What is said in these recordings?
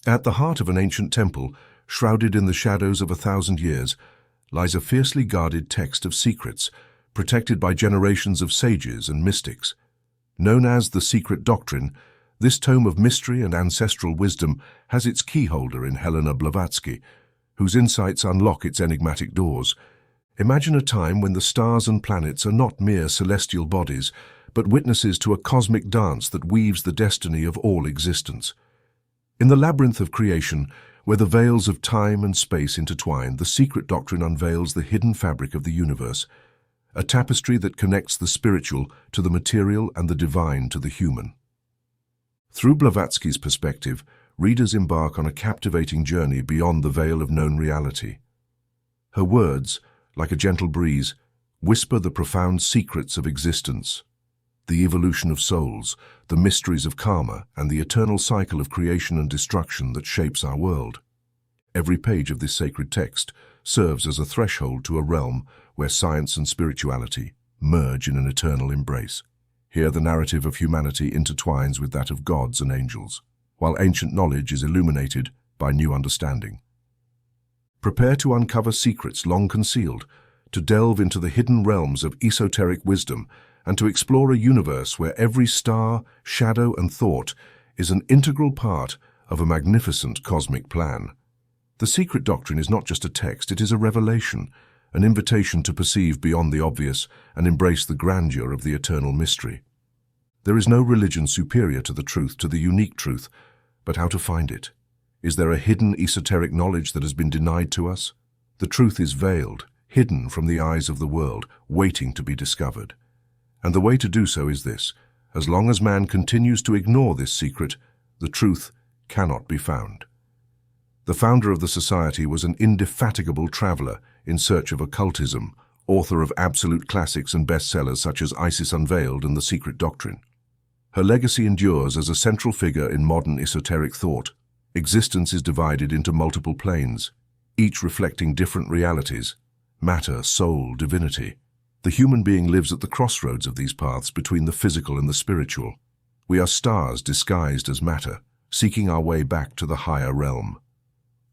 At the heart of an ancient temple, shrouded in the shadows of 1,000 years, lies a fiercely guarded text of secrets, protected by generations of sages and mystics. Known as the Secret Doctrine, this tome of mystery and ancestral wisdom has its keyholder in Helena Blavatsky, whose insights unlock its enigmatic doors. Imagine a time when the stars and planets are not mere celestial bodies, but witnesses to a cosmic dance that weaves the destiny of all existence. In the labyrinth of creation, where the veils of time and space intertwine, the Secret Doctrine unveils the hidden fabric of the universe, a tapestry that connects the spiritual to the material and the divine to the human. Through Blavatsky's perspective, readers embark on a captivating journey beyond the veil of known reality. Her words, like a gentle breeze, whisper the profound secrets of existence, the evolution of souls, the mysteries of karma, and the eternal cycle of creation and destruction that shapes our world. Every page of this sacred text serves as a threshold to a realm where science and spirituality merge in an eternal embrace. Here the narrative of humanity intertwines with that of gods and angels, while ancient knowledge is illuminated by new understanding. Prepare to uncover secrets long concealed, to delve into the hidden realms of esoteric wisdom, and to explore a universe where every star, shadow, and thought is an integral part of a magnificent cosmic plan. The Secret Doctrine is not just a text, it is a revelation, an invitation to perceive beyond the obvious and embrace the grandeur of the eternal mystery. There is no religion superior to the unique truth, but how to find it? Is there a hidden esoteric knowledge that has been denied to us? The truth is veiled, hidden from the eyes of the world, waiting to be discovered. And the way to do so is this: as long as man continues to ignore this secret, the truth cannot be found. The founder of the society was an indefatigable traveler in search of occultism, author of absolute classics and bestsellers such as Isis Unveiled and The Secret Doctrine. Her legacy endures as a central figure in modern esoteric thought. Existence is divided into multiple planes, each reflecting different realities: matter, soul, divinity. The human being lives at the crossroads of these paths between the physical and the spiritual. We are stars disguised as matter, seeking our way back to the higher realm.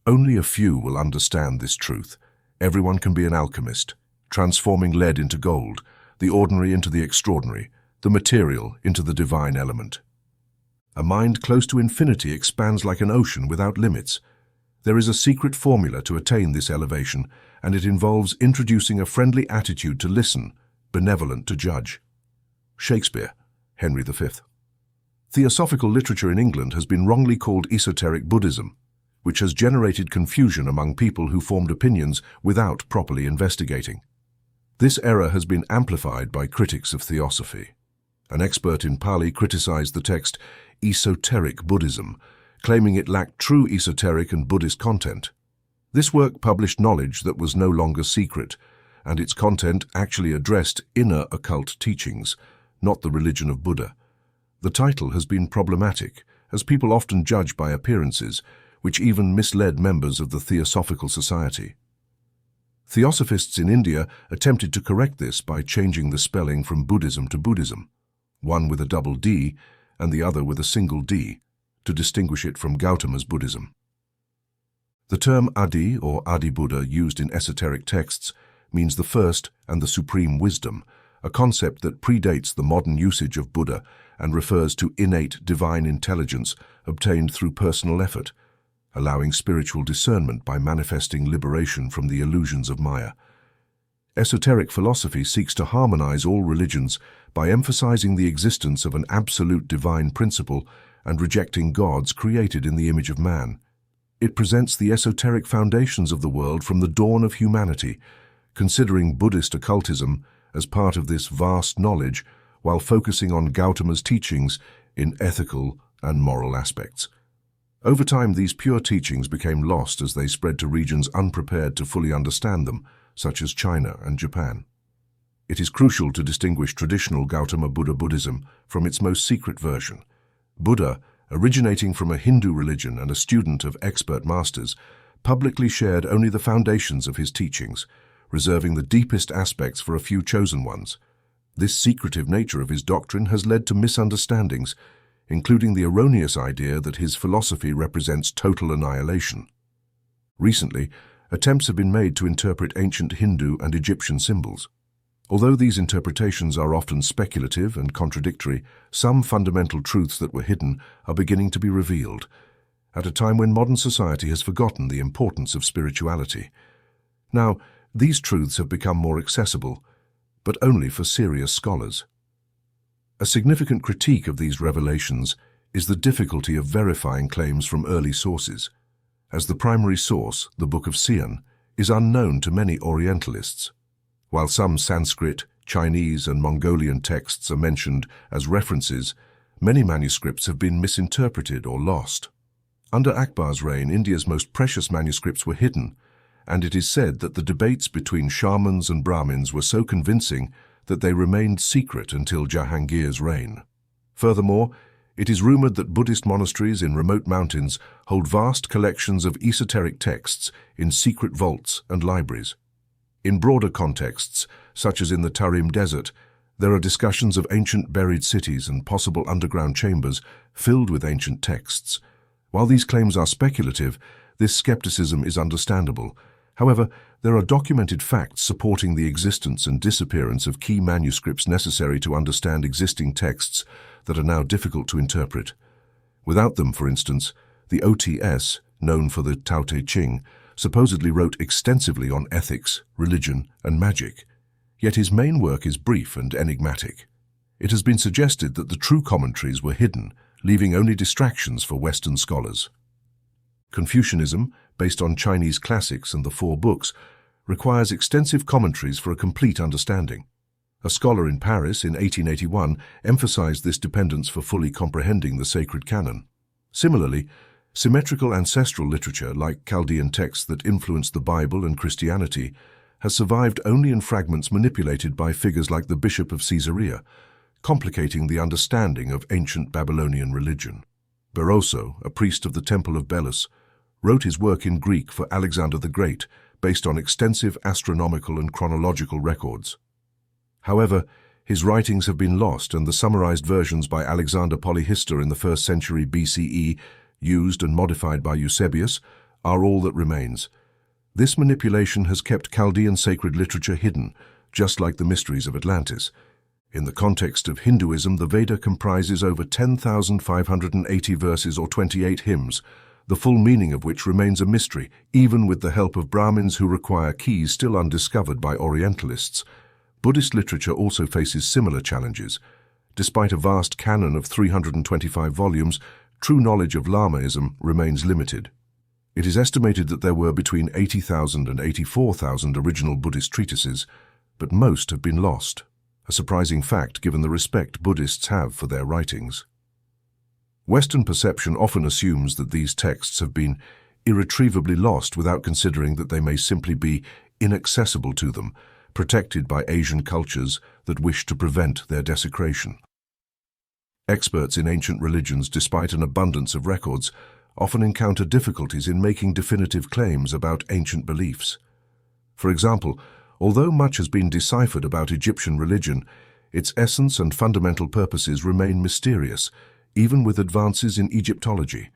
Only a few will understand this truth. Everyone can be an alchemist, transforming lead into gold, the ordinary into the extraordinary, the material into the divine element. A mind close to infinity expands like an ocean without limits. There is a secret formula to attain this elevation, and it involves introducing a friendly attitude to listen, benevolent to judge. Shakespeare, Henry V. Theosophical literature in England has been wrongly called esoteric Buddhism, which has generated confusion among people who formed opinions without properly investigating. This error has been amplified by critics of theosophy. An expert in Pali criticized the text esoteric Buddhism, claiming it lacked true esoteric and Buddhist content. This work published knowledge that was no longer secret, and its content actually addressed inner occult teachings, not the religion of Buddha. The title has been problematic, as people often judge by appearances, which even misled members of the Theosophical Society. Theosophists in India attempted to correct this by changing the spelling from Buddhism to Buddhism, one with a double D and the other with a single D, to distinguish it from Gautama's Buddhism. The term Adi or Adi Buddha used in esoteric texts means the first and the supreme wisdom, a concept that predates the modern usage of Buddha and refers to innate divine intelligence obtained through personal effort, allowing spiritual discernment by manifesting liberation from the illusions of Maya. Esoteric philosophy seeks to harmonize all religions by emphasizing the existence of an absolute divine principle and rejecting gods created in the image of man. It presents the esoteric foundations of the world from the dawn of humanity, considering Buddhist occultism as part of this vast knowledge while focusing on Gautama's teachings in ethical and moral aspects. Over time, these pure teachings became lost as they spread to regions unprepared to fully understand them, such as China and Japan. It is crucial to distinguish traditional Gautama Buddha Buddhism from its most secret version. Buddha, originating from a Hindu religion and a student of expert masters, publicly shared only the foundations of his teachings, reserving the deepest aspects for a few chosen ones. This secretive nature of his doctrine has led to misunderstandings, including the erroneous idea that his philosophy represents total annihilation. Recently, attempts have been made to interpret ancient Hindu and Egyptian symbols. Although these interpretations are often speculative and contradictory, some fundamental truths that were hidden are beginning to be revealed, at a time when modern society has forgotten the importance of spirituality. Now, these truths have become more accessible, but only for serious scholars. A significant critique of these revelations is the difficulty of verifying claims from early sources, as the primary source, the Book of Sion, is unknown to many Orientalists. While some Sanskrit, Chinese, and Mongolian texts are mentioned as references, many manuscripts have been misinterpreted or lost. Under Akbar's reign, India's most precious manuscripts were hidden, and it is said that the debates between shamans and Brahmins were so convincing that they remained secret until Jahangir's reign. Furthermore, it is rumored that Buddhist monasteries in remote mountains hold vast collections of esoteric texts in secret vaults and libraries. In broader contexts, such as in the Tarim Desert, there are discussions of ancient buried cities and possible underground chambers filled with ancient texts. While these claims are speculative, this skepticism is understandable. However, there are documented facts supporting the existence and disappearance of key manuscripts necessary to understand existing texts that are now difficult to interpret. Without them, for instance, the OTS, known for the Tao Te Ching, supposedly wrote extensively on ethics, religion, and magic. Yet his main work is brief and enigmatic. It has been suggested that the true commentaries were hidden, leaving only distractions for Western scholars. Confucianism, based on Chinese classics and the Four Books, requires extensive commentaries for a complete understanding. A scholar in Paris in 1881 emphasized this dependence for fully comprehending the sacred canon. Similarly, symmetrical ancestral literature, like Chaldean texts that influenced the Bible and Christianity, has survived only in fragments manipulated by figures like the Bishop of Caesarea, complicating the understanding of ancient Babylonian religion. Berosso, a priest of the Temple of Belus, wrote his work in Greek for Alexander the Great, based on extensive astronomical and chronological records. However, his writings have been lost, and the summarized versions by Alexander Polyhistor in the 1st century BCE, used and modified by Eusebius, are all that remains. This manipulation has kept Chaldean sacred literature hidden, just like the mysteries of Atlantis. In the context of Hinduism, the Veda comprises over 10,580 verses or 28 hymns, the full meaning of which remains a mystery, even with the help of Brahmins who require keys still undiscovered by Orientalists. Buddhist literature also faces similar challenges. Despite a vast canon of 325 volumes, true knowledge of Lamaism remains limited. It is estimated that there were between 80,000 and 84,000 original Buddhist treatises, but most have been lost, a surprising fact given the respect Buddhists have for their writings. Western perception often assumes that these texts have been irretrievably lost without considering that they may simply be inaccessible to them, protected by Asian cultures that wish to prevent their desecration. Experts in ancient religions, despite an abundance of records, often encounter difficulties in making definitive claims about ancient beliefs. For example, although much has been deciphered about Egyptian religion, its essence and fundamental purposes remain mysterious, even with advances in Egyptology.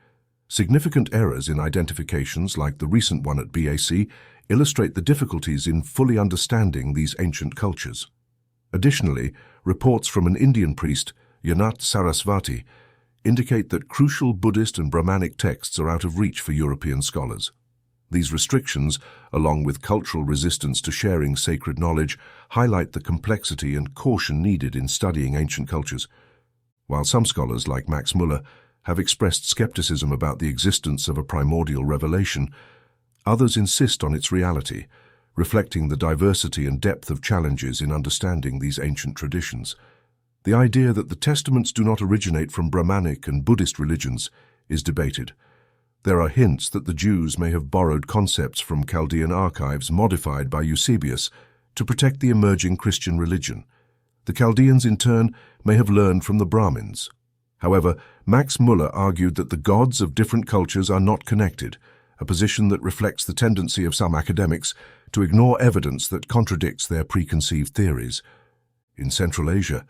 Significant errors in identifications, like the recent one at BAC, illustrate the difficulties in fully understanding these ancient cultures. Additionally, reports from an Indian priest, Yanat Sarasvati, indicate that crucial Buddhist and Brahmanic texts are out of reach for European scholars. These restrictions, along with cultural resistance to sharing sacred knowledge, highlight the complexity and caution needed in studying ancient cultures. While some scholars, like Max Muller, have expressed skepticism about the existence of a primordial revelation, others insist on its reality, reflecting the diversity and depth of challenges in understanding these ancient traditions. The idea that the testaments do not originate from Brahmanic and Buddhist religions is debated. There are hints that the Jews may have borrowed concepts from Chaldean archives modified by Eusebius to protect the emerging Christian religion. The Chaldeans, in turn, may have learned from the Brahmins. However, Max Muller argued that the gods of different cultures are not connected, a position that reflects the tendency of some academics to ignore evidence that contradicts their preconceived theories. In Central Asia,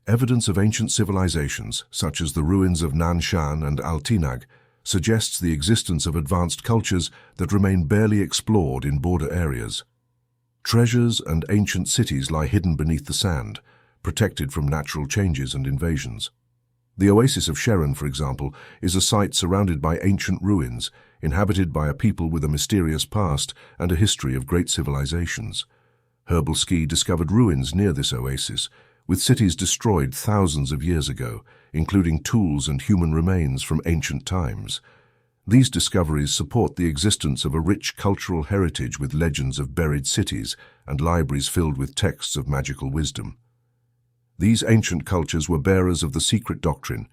evidence of ancient civilizations, such as the ruins of Nanshan and Altinag, suggests the existence of advanced cultures that remain barely explored in border areas. Treasures and ancient cities lie hidden beneath the sand, protected from natural changes and invasions. The oasis of Sharon, for example, is a site surrounded by ancient ruins, inhabited by a people with a mysterious past and a history of great civilizations. Blavatsky discovered ruins near this oasis, with cities destroyed thousands of years ago, including tools and human remains from ancient times. These discoveries support the existence of a rich cultural heritage with legends of buried cities and libraries filled with texts of magical wisdom. These ancient cultures were bearers of the secret doctrine,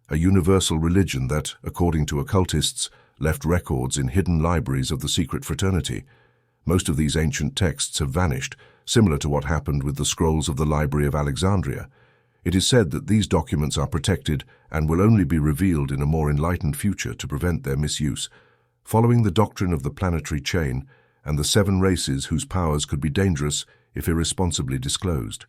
a universal religion that, according to occultists, left records in hidden libraries of the secret fraternity. Most of these ancient texts have vanished, similar to what happened with the scrolls of the Library of Alexandria. It is said that these documents are protected and will only be revealed in a more enlightened future to prevent their misuse, following the doctrine of the planetary chain and the 7 races whose powers could be dangerous if irresponsibly disclosed.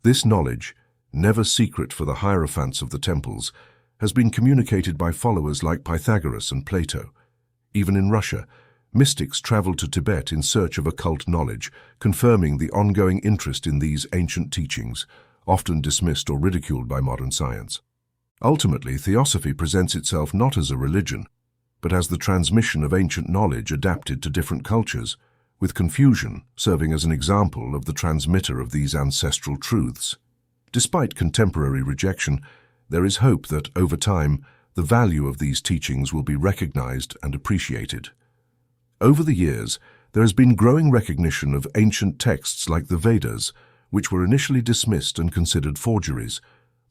This knowledge, never secret for the hierophants of the temples, has been communicated by followers like Pythagoras and Plato. Even in Russia, mystics traveled to Tibet in search of occult knowledge, confirming the ongoing interest in these ancient teachings, often dismissed or ridiculed by modern science. Ultimately, theosophy presents itself not as a religion, but as the transmission of ancient knowledge adapted to different cultures, with Confucian serving as an example of the transmitter of these ancestral truths. Despite contemporary rejection, there is hope that, over time, the value of these teachings will be recognized and appreciated. Over the years, there has been growing recognition of ancient texts like the Vedas, which were initially dismissed and considered forgeries.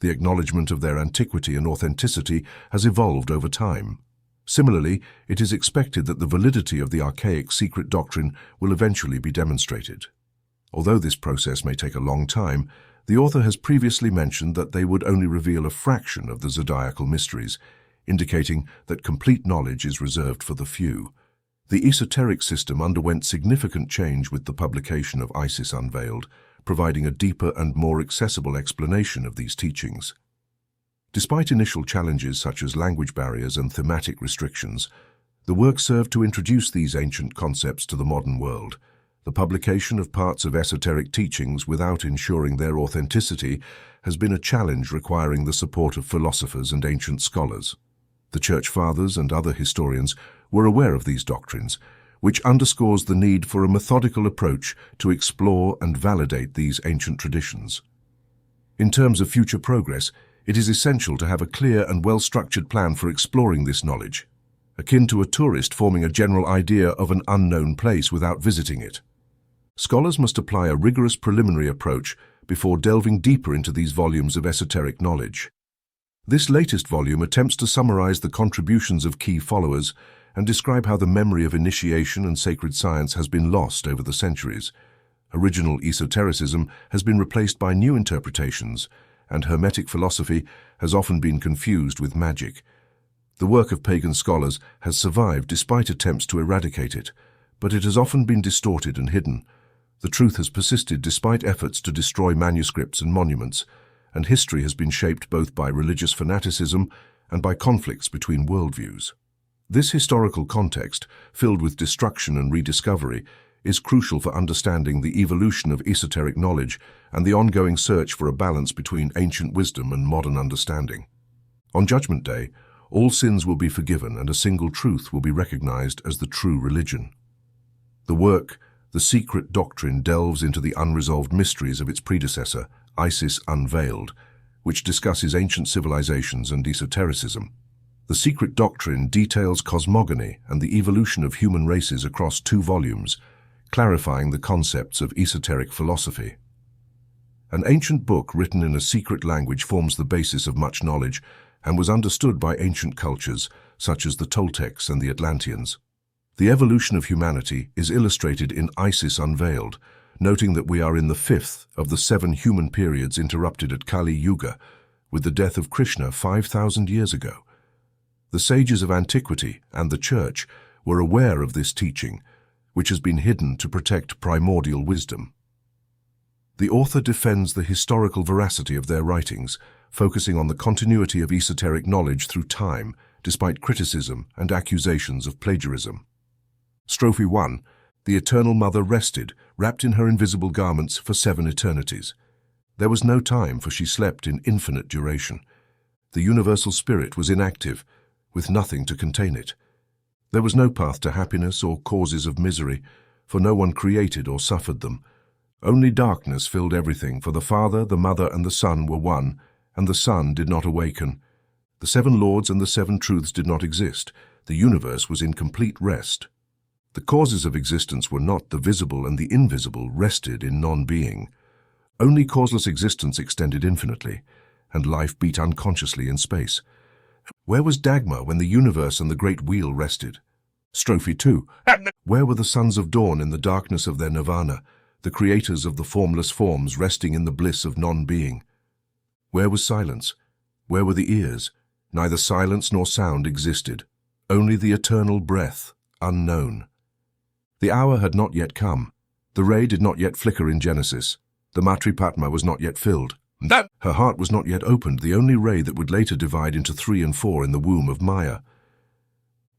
The acknowledgement of their antiquity and authenticity has evolved over time. Similarly, it is expected that the validity of the archaic secret doctrine will eventually be demonstrated. Although this process may take a long time, the author has previously mentioned that they would only reveal a fraction of the zodiacal mysteries, indicating that complete knowledge is reserved for the few. The esoteric system underwent significant change with the publication of Isis Unveiled, providing a deeper and more accessible explanation of these teachings. Despite initial challenges such as language barriers and thematic restrictions, the work served to introduce these ancient concepts to the modern world. The publication of parts of esoteric teachings without ensuring their authenticity has been a challenge requiring the support of philosophers and ancient scholars. The Church Fathers and other historians were aware of these doctrines, which underscores the need for a methodical approach to explore and validate these ancient traditions. In terms of future progress, it is essential to have a clear and well-structured plan for exploring this knowledge, akin to a tourist forming a general idea of an unknown place without visiting it. Scholars must apply a rigorous preliminary approach before delving deeper into these volumes of esoteric knowledge. This latest volume attempts to summarize the contributions of key followers and describe how the memory of initiation and sacred science has been lost over the centuries. Original esotericism has been replaced by new interpretations, and Hermetic philosophy has often been confused with magic. The work of pagan scholars has survived despite attempts to eradicate it, but it has often been distorted and hidden. The truth has persisted despite efforts to destroy manuscripts and monuments, and history has been shaped both by religious fanaticism and by conflicts between worldviews. This historical context, filled with destruction and rediscovery, is crucial for understanding the evolution of esoteric knowledge and the ongoing search for a balance between ancient wisdom and modern understanding. On Judgment Day, all sins will be forgiven and a single truth will be recognized as the true religion. The work, The Secret Doctrine, delves into the unresolved mysteries of its predecessor, Isis Unveiled, which discusses ancient civilizations and esotericism. The Secret Doctrine details cosmogony and the evolution of human races across 2 volumes, clarifying the concepts of esoteric philosophy. An ancient book written in a secret language forms the basis of much knowledge and was understood by ancient cultures such as the Toltecs and the Atlanteans. The evolution of humanity is illustrated in Isis Unveiled, noting that we are in the 5th of the 7 human periods interrupted at Kali Yuga, with the death of Krishna 5,000 years ago. The sages of antiquity and the Church were aware of this teaching, which has been hidden to protect primordial wisdom. The author defends the historical veracity of their writings, focusing on the continuity of esoteric knowledge through time, despite criticism and accusations of plagiarism. Strophe 1. The Eternal Mother rested, wrapped in her invisible garments, for 7 eternities. There was no time, for she slept in infinite duration. The universal spirit was inactive, with nothing to contain it. There was no path to happiness or causes of misery, for no one created or suffered them. Only darkness filled everything, for the Father, the Mother, and the Son were one, and the Son did not awaken. The 7 Lords and the 7 Truths did not exist. The universe was in complete rest. The causes of existence were not. The visible and the invisible rested in non-being. Only causeless existence extended infinitely, and life beat unconsciously in space. Where was Dagmar when the universe and the great wheel rested? Strophe 2. Where were the sons of dawn in the darkness of their nirvana, the creators of the formless forms resting in the bliss of non-being? Where was silence? Where were the ears? Neither silence nor sound existed, only the eternal breath, unknown. The hour had not yet come. The ray did not yet flicker in Genesis. The Matripatma was not yet filled. Her heart was not yet opened, the only ray that would later divide into 3 and 4 in the womb of Maya.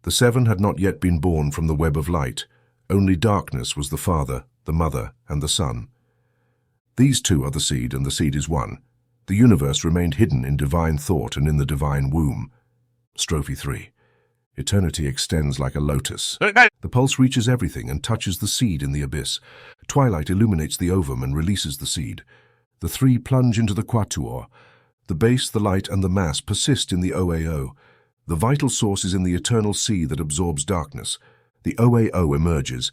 The 7 had not yet been born from the web of light. Only darkness was the Father, the Mother, and the Son. These 2 are the seed, and the seed is one. The universe remained hidden in divine thought and in the divine womb. Strophe 3. Eternity extends like a lotus. The pulse reaches everything and touches the seed in the abyss. Twilight illuminates the ovum and releases the seed. The 3 plunge into the quatuor. The base, the light, and the mass persist in the OAO. The vital source is in the eternal sea that absorbs darkness. The OAO emerges,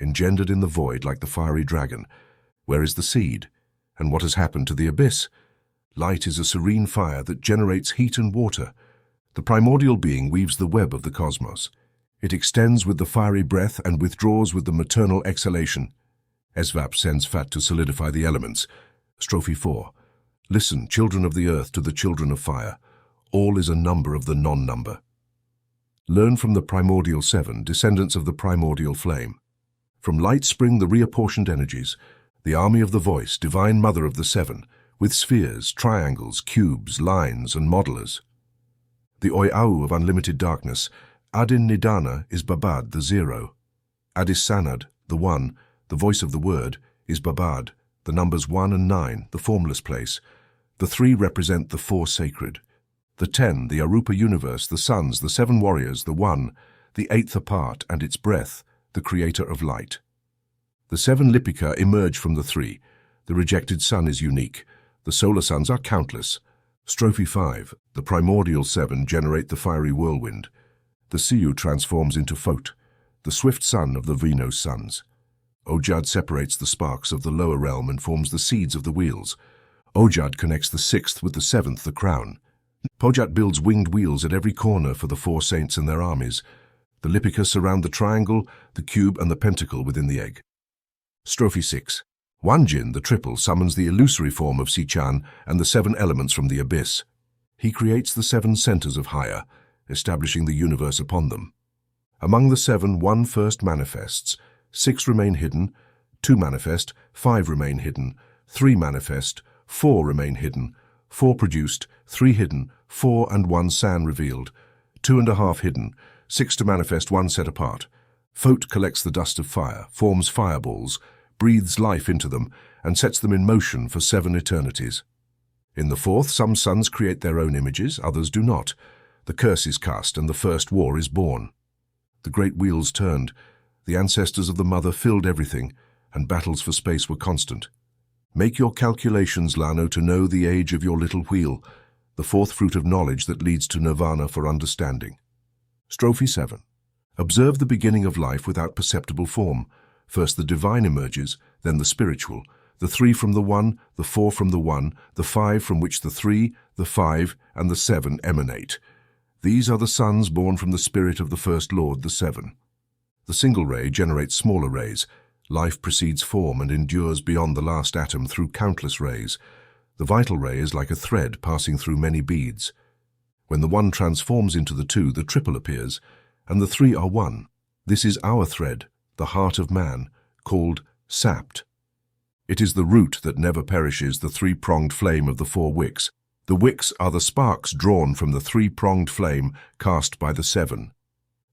engendered in the void like the fiery dragon. Where is the seed? And what has happened to the abyss? Light is a serene fire that generates heat and water. The primordial being weaves the web of the cosmos. It extends with the fiery breath and withdraws with the maternal exhalation. Esvap sends fat to solidify the elements. Strophe 4. Listen, children of the earth, to the children of fire. All is a number of the non-number. Learn from the primordial 7, descendants of the primordial flame. From light spring the reapportioned energies, the army of the voice, divine mother of the 7, with spheres, triangles, cubes, lines, and modelers. The Oiau of unlimited darkness, Adin Nidana, is Babad, the 0. Adis Sanad, the 1, the voice of the word, is Babad, the numbers 1 and 9, the formless place. The 3 represent the 4 sacred. The 10, the Arupa universe, the suns, the 7 warriors, the 1, the 8th apart, and its breath, the creator of light. The 7 Lipika emerge from the 3. The rejected sun is unique. The solar suns are countless. Strophe 5. The primordial 7 generate the fiery whirlwind. The Siu transforms into Phot, the swift son of the Venos suns. Ojad separates the sparks of the lower realm and forms the seeds of the wheels. Ojad connects the 6th with the 7th, the crown. Pojat builds winged wheels at every corner for the 4 saints and their armies. The Lipika surround the triangle, the cube, and the pentacle within the egg. Strophe 6. Wanjin, the triple, summons the illusory form of Sichan and the 7 elements from the abyss. He creates the 7 centers of Haya, establishing the universe upon them. Among the 7, 1 first manifests, 6 remain hidden, 2 manifest, 5 remain hidden, 3 manifest, 4 remain hidden, 4 produced, 3 hidden, 4 and 1 san revealed, 2.5 hidden, 6 to manifest, 1 set apart. Phot collects the dust of fire, forms fireballs, breathes life into them, and sets them in motion for 7 eternities. In the 4th, some suns create their own images, others do not. The curse is cast, and the first war is born. The great wheels turned. The ancestors of the mother filled everything, and battles for space were constant. Make your calculations, Lano, to know the age of your little wheel, the 4th fruit of knowledge that leads to nirvana for understanding. Strophe 7. Observe the beginning of life without perceptible form. First the divine emerges, then the spiritual, the 3 from the 1, the 4 from the 1, the 5 from which the 3, the 5, and the 7 emanate. These are the sons born from the spirit of the first Lord, the 7. The single ray generates smaller rays. Life precedes form and endures beyond the last atom through countless rays. The vital ray is like a thread passing through many beads. When the 1 transforms into the 2, the triple appears, and the 3 are 1. This is our thread, the heart of man, called sapped. It is the root that never perishes, the three-pronged flame of the four wicks. The wicks are the sparks drawn from the three-pronged flame cast by the seven.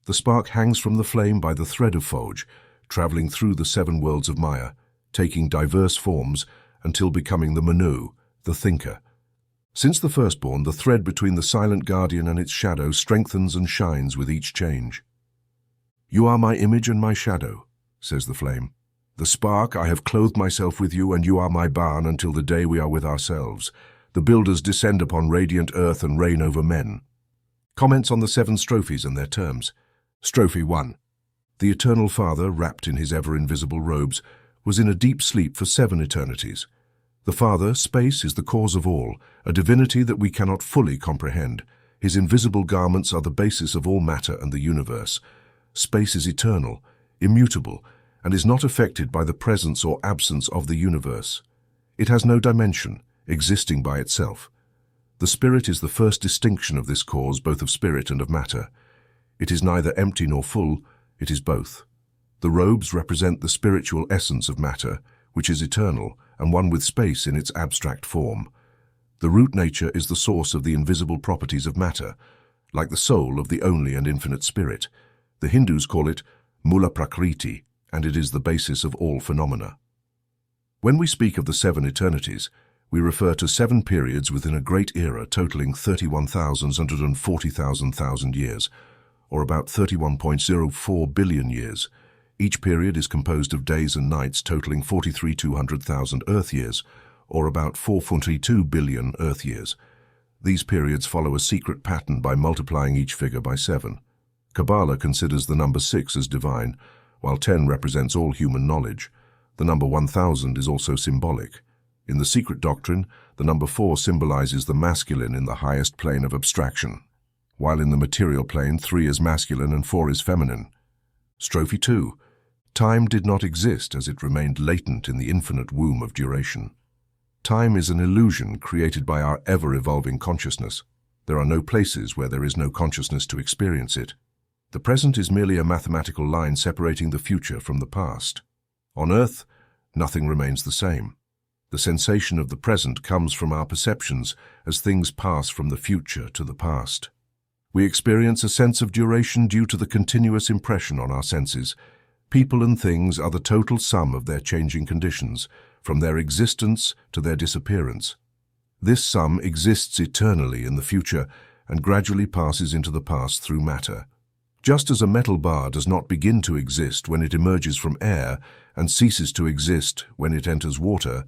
The spark hangs from the flame by the thread of Foj, traveling through the seven worlds of Maya, taking diverse forms until becoming the Manu, the thinker. Since the firstborn, the thread between the silent guardian and its shadow strengthens and shines with each change. "You are my image and my shadow," says the flame. "The spark, I have clothed myself with you, and you are my barn until the day we are with ourselves. The builders descend upon radiant earth and reign over men." Comments on the seven strophes and their terms. Strophe 1. The Eternal Father, wrapped in his ever-invisible robes, was in a deep sleep for 7 eternities. The Father, space, is the cause of all, a divinity that we cannot fully comprehend. His invisible garments are the basis of all matter and the universe. Space is eternal, immutable, and is not affected by the presence or absence of the universe. It has no dimension, existing by itself. The spirit is the first distinction of this cause, both of spirit and of matter. It is neither empty nor full, it is both. The robes represent the spiritual essence of matter, which is eternal and one with space in its abstract form. The root nature is the source of the invisible properties of matter, like the soul of the only and infinite spirit. The Hindus call it Mula Prakriti, and it is the basis of all phenomena. When we speak of the 7 eternities, we refer to 7 periods within a great era totaling 31,140,000 years, or about 31.04 billion years. Each period is composed of days and nights totaling 43,200,000 Earth years, or about 4.42 billion Earth years. These periods follow a secret pattern by multiplying each figure by 7. Kabbalah considers the number 6 as divine, while 10 represents all human knowledge. The number 1000 is also symbolic. In the secret doctrine, the number 4 symbolizes the masculine in the highest plane of abstraction, while in the material plane 3 is masculine and 4 is feminine. Strophe 2. Time did not exist as it remained latent in the infinite womb of duration. Time is an illusion created by our ever-evolving consciousness. There are no places where there is no consciousness to experience it. The present is merely a mathematical line separating the future from the past. On Earth, nothing remains the same. The sensation of the present comes from our perceptions as things pass from the future to the past. We experience a sense of duration due to the continuous impression on our senses. People and things are the total sum of their changing conditions, from their existence to their disappearance. This sum exists eternally in the future and gradually passes into the past through matter. Just as a metal bar does not begin to exist when it emerges from air and ceases to exist when it enters water,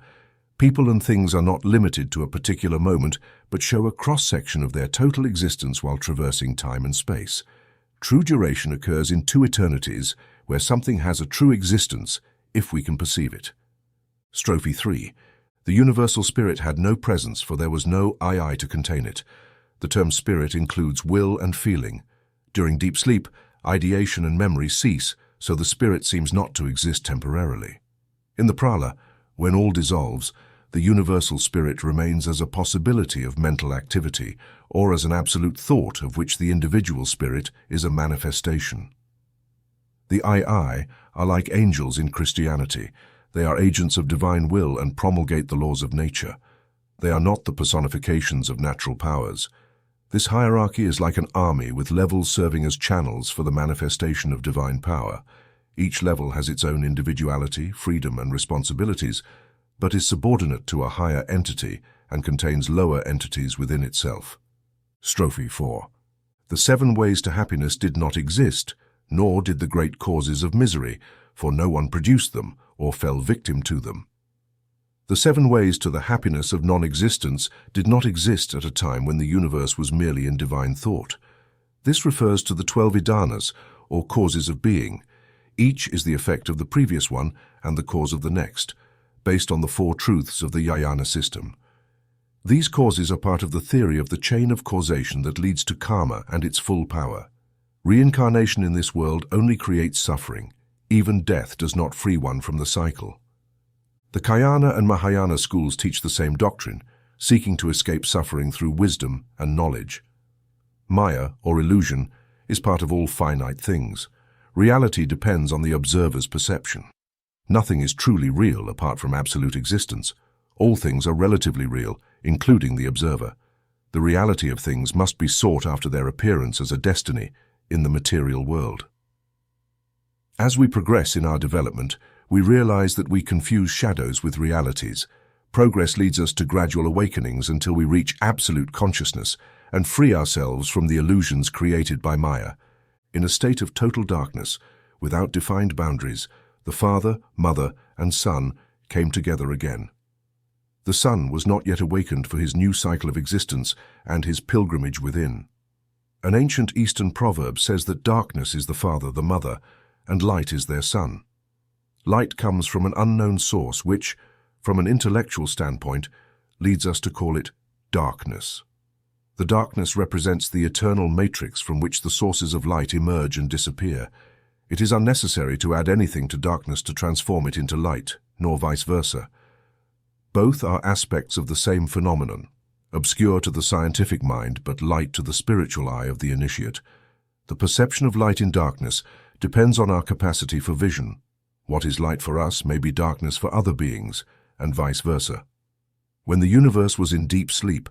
people and things are not limited to a particular moment, but show a cross-section of their total existence while traversing time and space. True duration occurs in 2 eternities, where something has a true existence, if we can perceive it. Strophe 3. The universal spirit had no presence, for there was no I to contain it. The term spirit includes will and feeling. During deep sleep, ideation and memory cease, so the spirit seems not to exist temporarily. In the prala, when all dissolves, the universal spirit remains as a possibility of mental activity, or as an absolute thought of which the individual spirit is a manifestation. The I are like angels in Christianity. They are agents of divine will and promulgate the laws of nature. They are not the personifications of natural powers. This hierarchy is like an army with levels serving as channels for the manifestation of divine power. Each level has its own individuality, freedom, and responsibilities, but is subordinate to a higher entity and contains lower entities within itself. Strophe 4. The 7 ways to happiness did not exist, nor did the great causes of misery, for no one produced them or fell victim to them. The 7 ways to the happiness of non-existence did not exist at a time when the universe was merely in divine thought. This refers to the 12 idhanas, or causes of being. Each is the effect of the previous one and the cause of the next, based on the 4 truths of the Jnana system. These causes are part of the theory of the chain of causation that leads to karma and its full power. Reincarnation in this world only creates suffering. Even death does not free one from the cycle. The Kayana and Mahayana schools teach the same doctrine, seeking to escape suffering through wisdom and knowledge. Maya, or illusion, is part of all finite things. Reality depends on the observer's perception. Nothing is truly real apart from absolute existence. All things are relatively real, including the observer. The reality of things must be sought after their appearance as a destiny in the material world. As we progress in our development, we realize that we confuse shadows with realities. Progress leads us to gradual awakenings until we reach absolute consciousness and free ourselves from the illusions created by Maya. In a state of total darkness, without defined boundaries, the Father, Mother, and Son came together again. The Son was not yet awakened for his new cycle of existence and his pilgrimage within. An ancient Eastern proverb says that darkness is the father, the mother, and light is their son. Light comes from an unknown source which, from an intellectual standpoint, leads us to call it darkness. The darkness represents the eternal matrix from which the sources of light emerge and disappear. It is unnecessary to add anything to darkness to transform it into light, nor vice versa. Both are aspects of the same phenomenon, obscure to the scientific mind but light to the spiritual eye of the initiate. The perception of light in darkness depends on our capacity for vision. What is light for us may be darkness for other beings, and vice versa. When the universe was in deep sleep,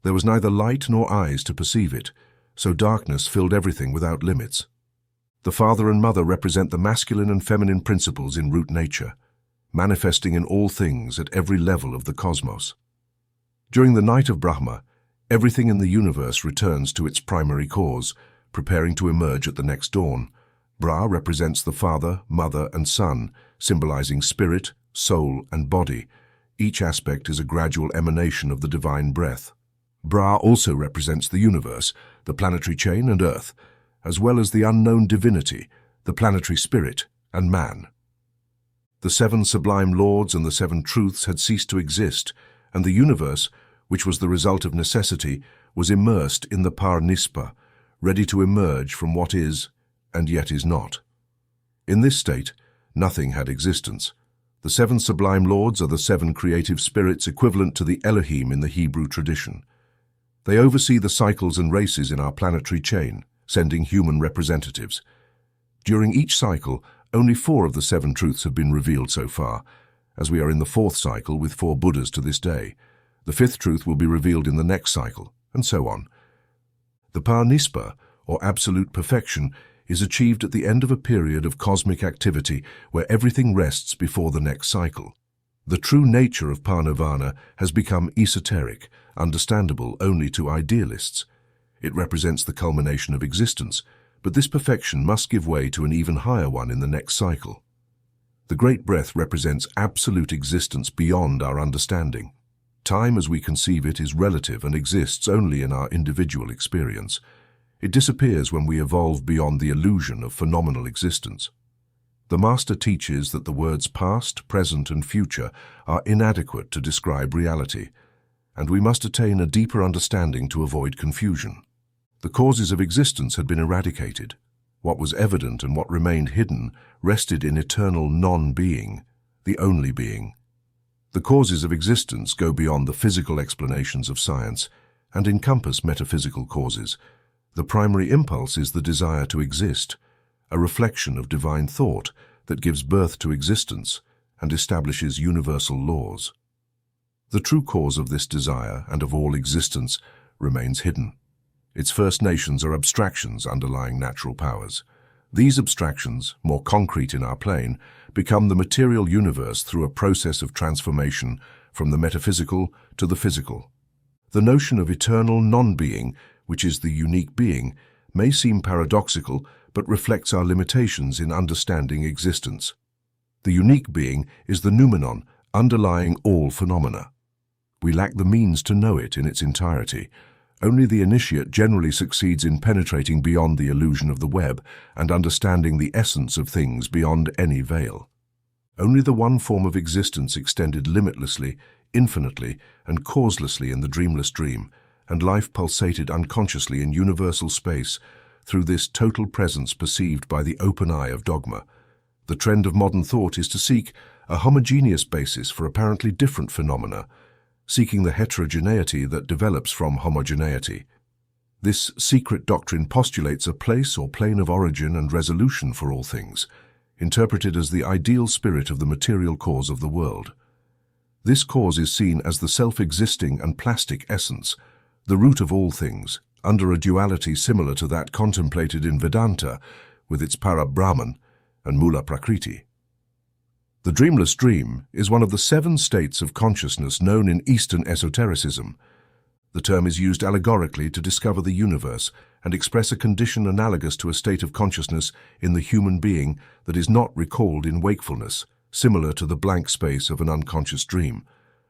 there was neither light nor eyes to perceive it, so darkness filled everything without limits. The father and mother represent the masculine and feminine principles in root nature, manifesting in all things at every level of the cosmos. During the night of Brahma, everything in the universe returns to its primary cause, preparing to emerge at the next dawn. Bra represents the father, mother, and son, symbolizing spirit, soul, and body. Each aspect is a gradual emanation of the divine breath. Bra also represents the universe, the planetary chain, and Earth, as well as the unknown divinity, the planetary spirit, and man. The seven sublime lords and the seven truths had ceased to exist, and the universe, which was the result of necessity, was immersed in the Parnispa, ready to emerge from what is and yet is not. In this state, nothing had existence. The seven sublime lords are the seven creative spirits equivalent to the Elohim in the Hebrew tradition. They oversee the cycles and races in our planetary chain, sending human representatives. During each cycle, only 4 of the 7 truths have been revealed so far, as we are in the 4th cycle with 4 Buddhas to this day. The 5th truth will be revealed in the next cycle, and so on. The Parnispa, or absolute perfection, is achieved at the end of a period of cosmic activity where everything rests before the next cycle. The true nature of Parnirvana has become esoteric, understandable only to idealists. It represents the culmination of existence, but this perfection must give way to an even higher one in the next cycle. The Great Breath represents absolute existence beyond our understanding. Time as we conceive it is relative and exists only in our individual experience. It disappears when we evolve beyond the illusion of phenomenal existence. The Master teaches that the words past, present, and future are inadequate to describe reality, and we must attain a deeper understanding to avoid confusion. The causes of existence had been eradicated. What was evident and what remained hidden rested in eternal non-being, the only being. The causes of existence go beyond the physical explanations of science and encompass metaphysical causes. The primary impulse is the desire to exist, a reflection of divine thought that gives birth to existence and establishes universal laws. The true cause of this desire and of all existence remains hidden. Its first nations are abstractions underlying natural powers. These abstractions, more concrete in our plane, become the material universe through a process of transformation from the metaphysical to the physical. The notion of eternal non-being, which is the unique being, may seem paradoxical but reflects our limitations in understanding existence. The unique being is the noumenon underlying all phenomena. We lack the means to know it in its entirety. Only the initiate generally succeeds in penetrating beyond the illusion of the web and understanding the essence of things beyond any veil. Only the one form of existence extended limitlessly, infinitely, and causelessly in the dreamless dream, and life pulsated unconsciously in universal space through this total presence perceived by the open eye of dogma. The trend of modern thought is to seek a homogeneous basis for apparently different phenomena, seeking the heterogeneity that develops from homogeneity. This secret doctrine postulates a place or plane of origin and resolution for all things. interpreted as the ideal spirit of the material cause of the world. This cause is seen as the self-existing and plastic essence, the root of all things, under a duality similar to that contemplated in Vedanta, with its para-Brahman and mula prakriti. The dreamless dream is one of the 7 states of consciousness known in Eastern esotericism. The term is used allegorically to discover the universe and express a condition analogous to a state of consciousness in the human being that is not recalled in wakefulness, similar to the blank space of an unconscious dream.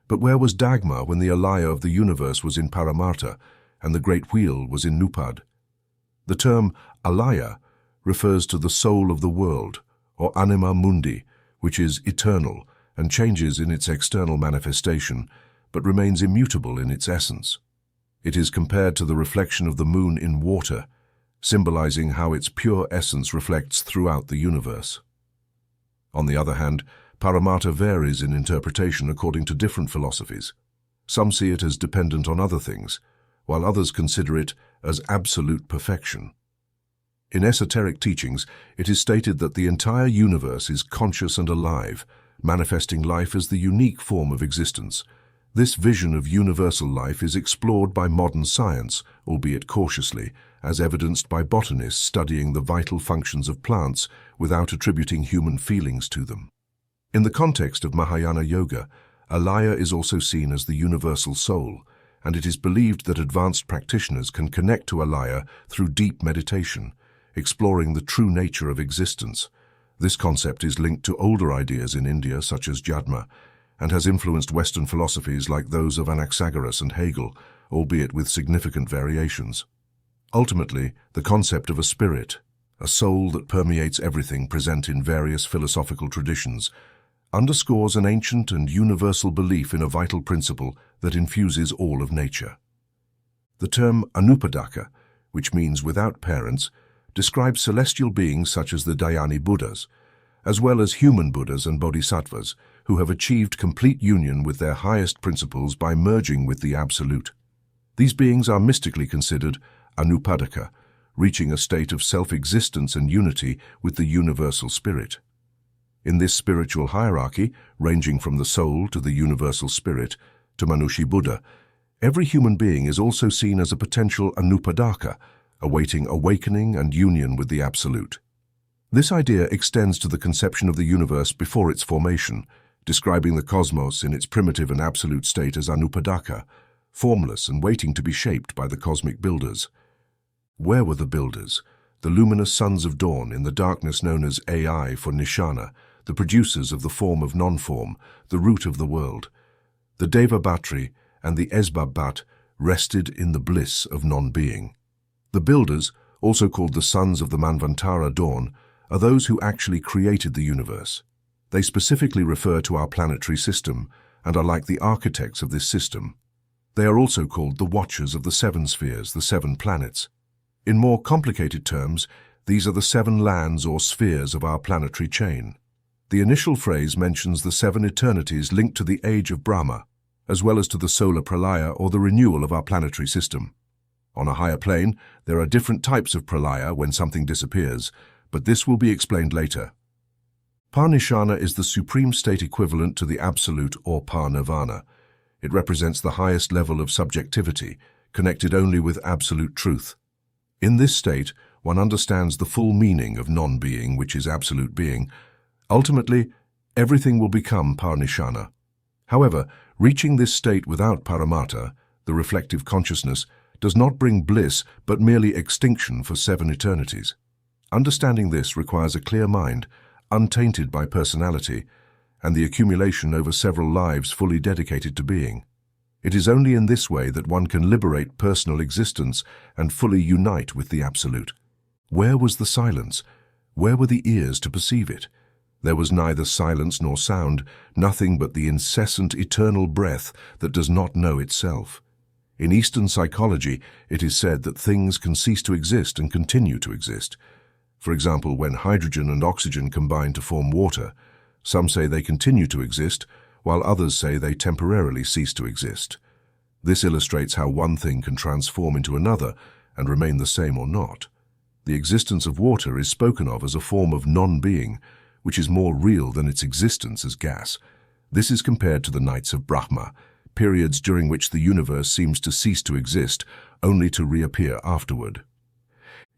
But where was Dagma when the alaya of the universe was in Paramarta and the great wheel was in Nupad? The term alaya refers to the soul of the world, or anima mundi, which is eternal and changes in its external manifestation, but remains immutable in its essence. It is compared to the reflection of the moon in water, symbolizing how its pure essence reflects throughout the universe. On the other hand, Paramarta varies in interpretation according to different philosophies. Some see it as dependent on other things, while others consider it as absolute perfection. In esoteric teachings, it is stated that the entire universe is conscious and alive, manifesting life as the unique form of existence. This vision of universal life is explored by modern science, albeit cautiously, as evidenced by botanists studying the vital functions of plants without attributing human feelings to them. In the context of Mahayana yoga, alaya is also seen as the universal soul, and it is believed that advanced practitioners can connect to alaya through deep meditation, exploring the true nature of existence. This concept is linked to older ideas in India such as Jadma, and has influenced Western philosophies like those of Anaxagoras and Hegel, albeit with significant variations. Ultimately, the concept of a spirit, a soul that permeates everything present in various philosophical traditions, underscores an ancient and universal belief in a vital principle that infuses all of nature. The term anupadaka, which means without parents, describes celestial beings such as the Dhyani Buddhas, as well as human Buddhas and Bodhisattvas, who have achieved complete union with their highest principles by merging with the Absolute. These beings are mystically considered anupadaka, reaching a state of self-existence and unity with the universal spirit. In this spiritual hierarchy, ranging from the soul to the universal spirit to Manushi Buddha, every human being is also seen as a potential anupadaka, awaiting awakening and union with the Absolute. This idea extends to the conception of the universe before its formation, describing the cosmos in its primitive and absolute state as anupadaka, formless and waiting to be shaped by the cosmic builders. Where were the builders, the luminous sons of dawn in the darkness known as Ai for Nishana, the producers of the form of non-form, the root of the world? The Deva Bhatri and the Esbab Bhat rested in the bliss of non-being. The builders, also called the sons of the Manvantara dawn, are those who actually created the universe. They specifically refer to our planetary system and are like the architects of this system. They are also called the watchers of the 7 spheres, the 7 planets. In more complicated terms, these are the 7 lands or spheres of our planetary chain. The initial phrase mentions the 7 eternities linked to the age of Brahma, as well as to the solar pralaya or the renewal of our planetary system. On a higher plane, there are different types of pralaya when something disappears, but this will be explained later. Parnishana is the supreme state equivalent to the Absolute or Par-Nirvana. It represents the highest level of subjectivity, connected only with absolute truth. In this state, one understands the full meaning of non-being, which is absolute being. Ultimately, everything will become Parnishana. However, reaching this state without Paramarta, the reflective consciousness, does not bring bliss but merely extinction for 7 eternities. Understanding this requires a clear mind, untainted by personality, and the accumulation over several lives fully dedicated to being. It is only in this way that one can liberate personal existence and fully unite with the Absolute. Where was the silence? Where were the ears to perceive it? There was neither silence nor sound, nothing but the incessant eternal breath that does not know itself. In Eastern psychology, it is said that things can cease to exist and continue to exist. For example, when hydrogen and oxygen combine to form water, some say they continue to exist, while others say they temporarily cease to exist. This illustrates how one thing can transform into another and remain the same or not. The existence of water is spoken of as a form of non-being, which is more real than its existence as gas. This is compared to the nights of Brahma, periods during which the universe seems to cease to exist, only to reappear afterward.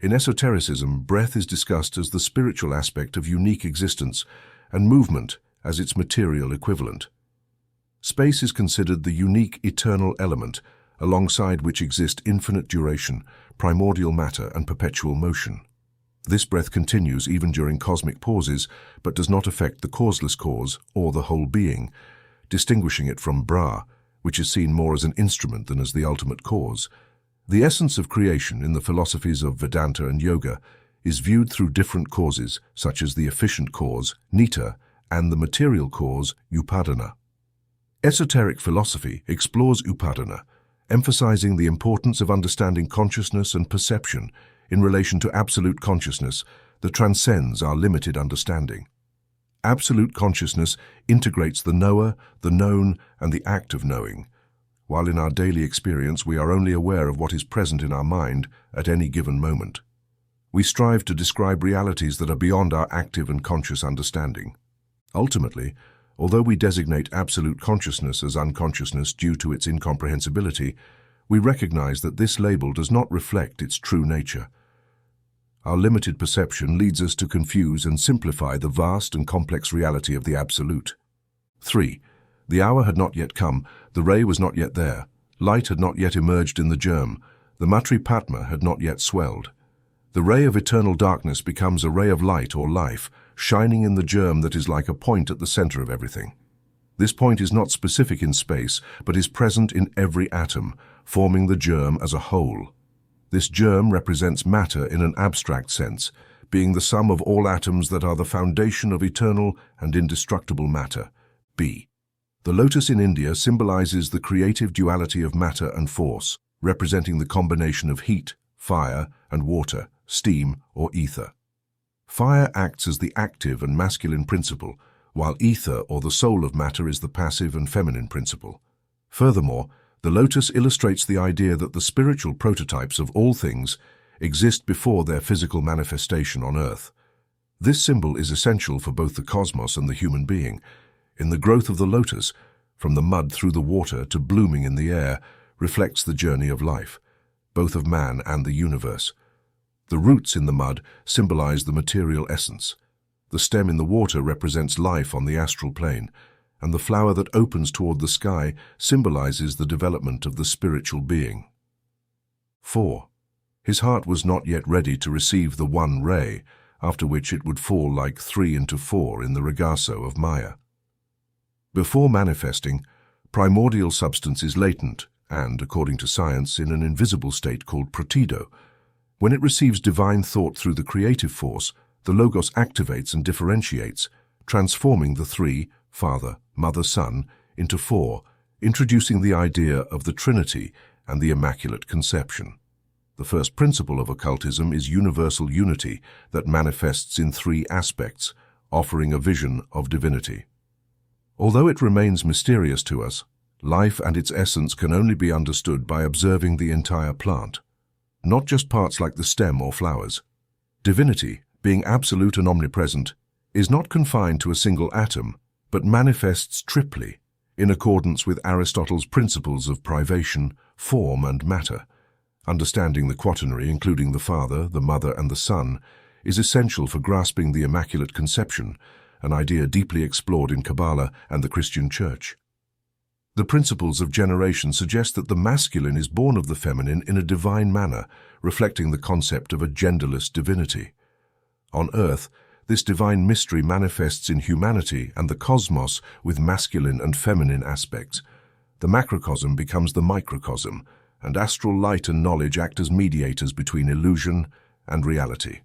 In esotericism, breath is discussed as the spiritual aspect of unique existence, and movement as its material equivalent. Space is considered the unique eternal element, alongside which exist infinite duration, primordial matter, and perpetual motion. This breath continues even during cosmic pauses, but does not affect the causeless cause or the whole being, distinguishing it from Bra, which is seen more as an instrument than as the ultimate cause. The essence of creation in the philosophies of Vedanta and Yoga is viewed through different causes, such as the efficient cause, Nita, and the material cause, Upadana. Esoteric philosophy explores Upadana, emphasizing the importance of understanding consciousness and perception in relation to absolute consciousness that transcends our limited understanding. Absolute consciousness integrates the knower, the known, and the act of knowing, while in our daily experience we are only aware of what is present in our mind at any given moment. We strive to describe realities that are beyond our active and conscious understanding. Ultimately, although we designate absolute consciousness as unconsciousness due to its incomprehensibility, we recognize that this label does not reflect its true nature. Our limited perception leads us to confuse and simplify the vast and complex reality of the Absolute. 3. The hour had not yet come, the ray was not yet there, light had not yet emerged in the germ, the Matri Padma had not yet swelled. The ray of eternal darkness becomes a ray of light or life, shining in the germ that is like a point at the center of everything. This point is not specific in space, but is present in every atom, forming the germ as a whole. This germ represents matter in an abstract sense, being the sum of all atoms that are the foundation of eternal and indestructible matter. B. The lotus in India symbolizes the creative duality of matter and force, representing the combination of heat, fire, and water, steam, or ether. Fire acts as the active and masculine principle, while ether or the soul of matter is the passive and feminine principle. Furthermore, the lotus illustrates the idea that the spiritual prototypes of all things exist before their physical manifestation on earth. This symbol is essential for both the cosmos and the human being. In the growth of the lotus, from the mud through the water to blooming in the air, reflects the journey of life, both of man and the universe. The roots in the mud symbolize the material essence. The stem in the water represents life on the astral plane, and the flower that opens toward the sky symbolizes the development of the spiritual being. 4. His heart was not yet ready to receive the one ray, after which it would fall like 3 into 4 in the regasso of Maya. Before manifesting, primordial substance is latent and, according to science, in an invisible state called pratido. When it receives divine thought through the creative force, the logos activates and differentiates, transforming the 3, Father, Mother, Son, into 4, introducing the idea of the Trinity and the Immaculate Conception. The first principle of occultism is universal unity that manifests in 3 aspects, offering a vision of divinity. Although it remains mysterious to us, life and its essence can only be understood by observing the entire plant, not just parts like the stem or flowers. Divinity, being absolute and omnipresent, is not confined to a single atom, but manifests triply, in accordance with Aristotle's principles of privation, form, and matter. Understanding the quaternary, including the Father, the Mother, and the Son, is essential for grasping the Immaculate Conception, an idea deeply explored in Kabbalah and the Christian Church. The principles of generation suggest that the masculine is born of the feminine in a divine manner, reflecting the concept of a genderless divinity. On earth, this divine mystery manifests in humanity and the cosmos with masculine and feminine aspects. The macrocosm becomes the microcosm, and astral light and knowledge act as mediators between illusion and reality.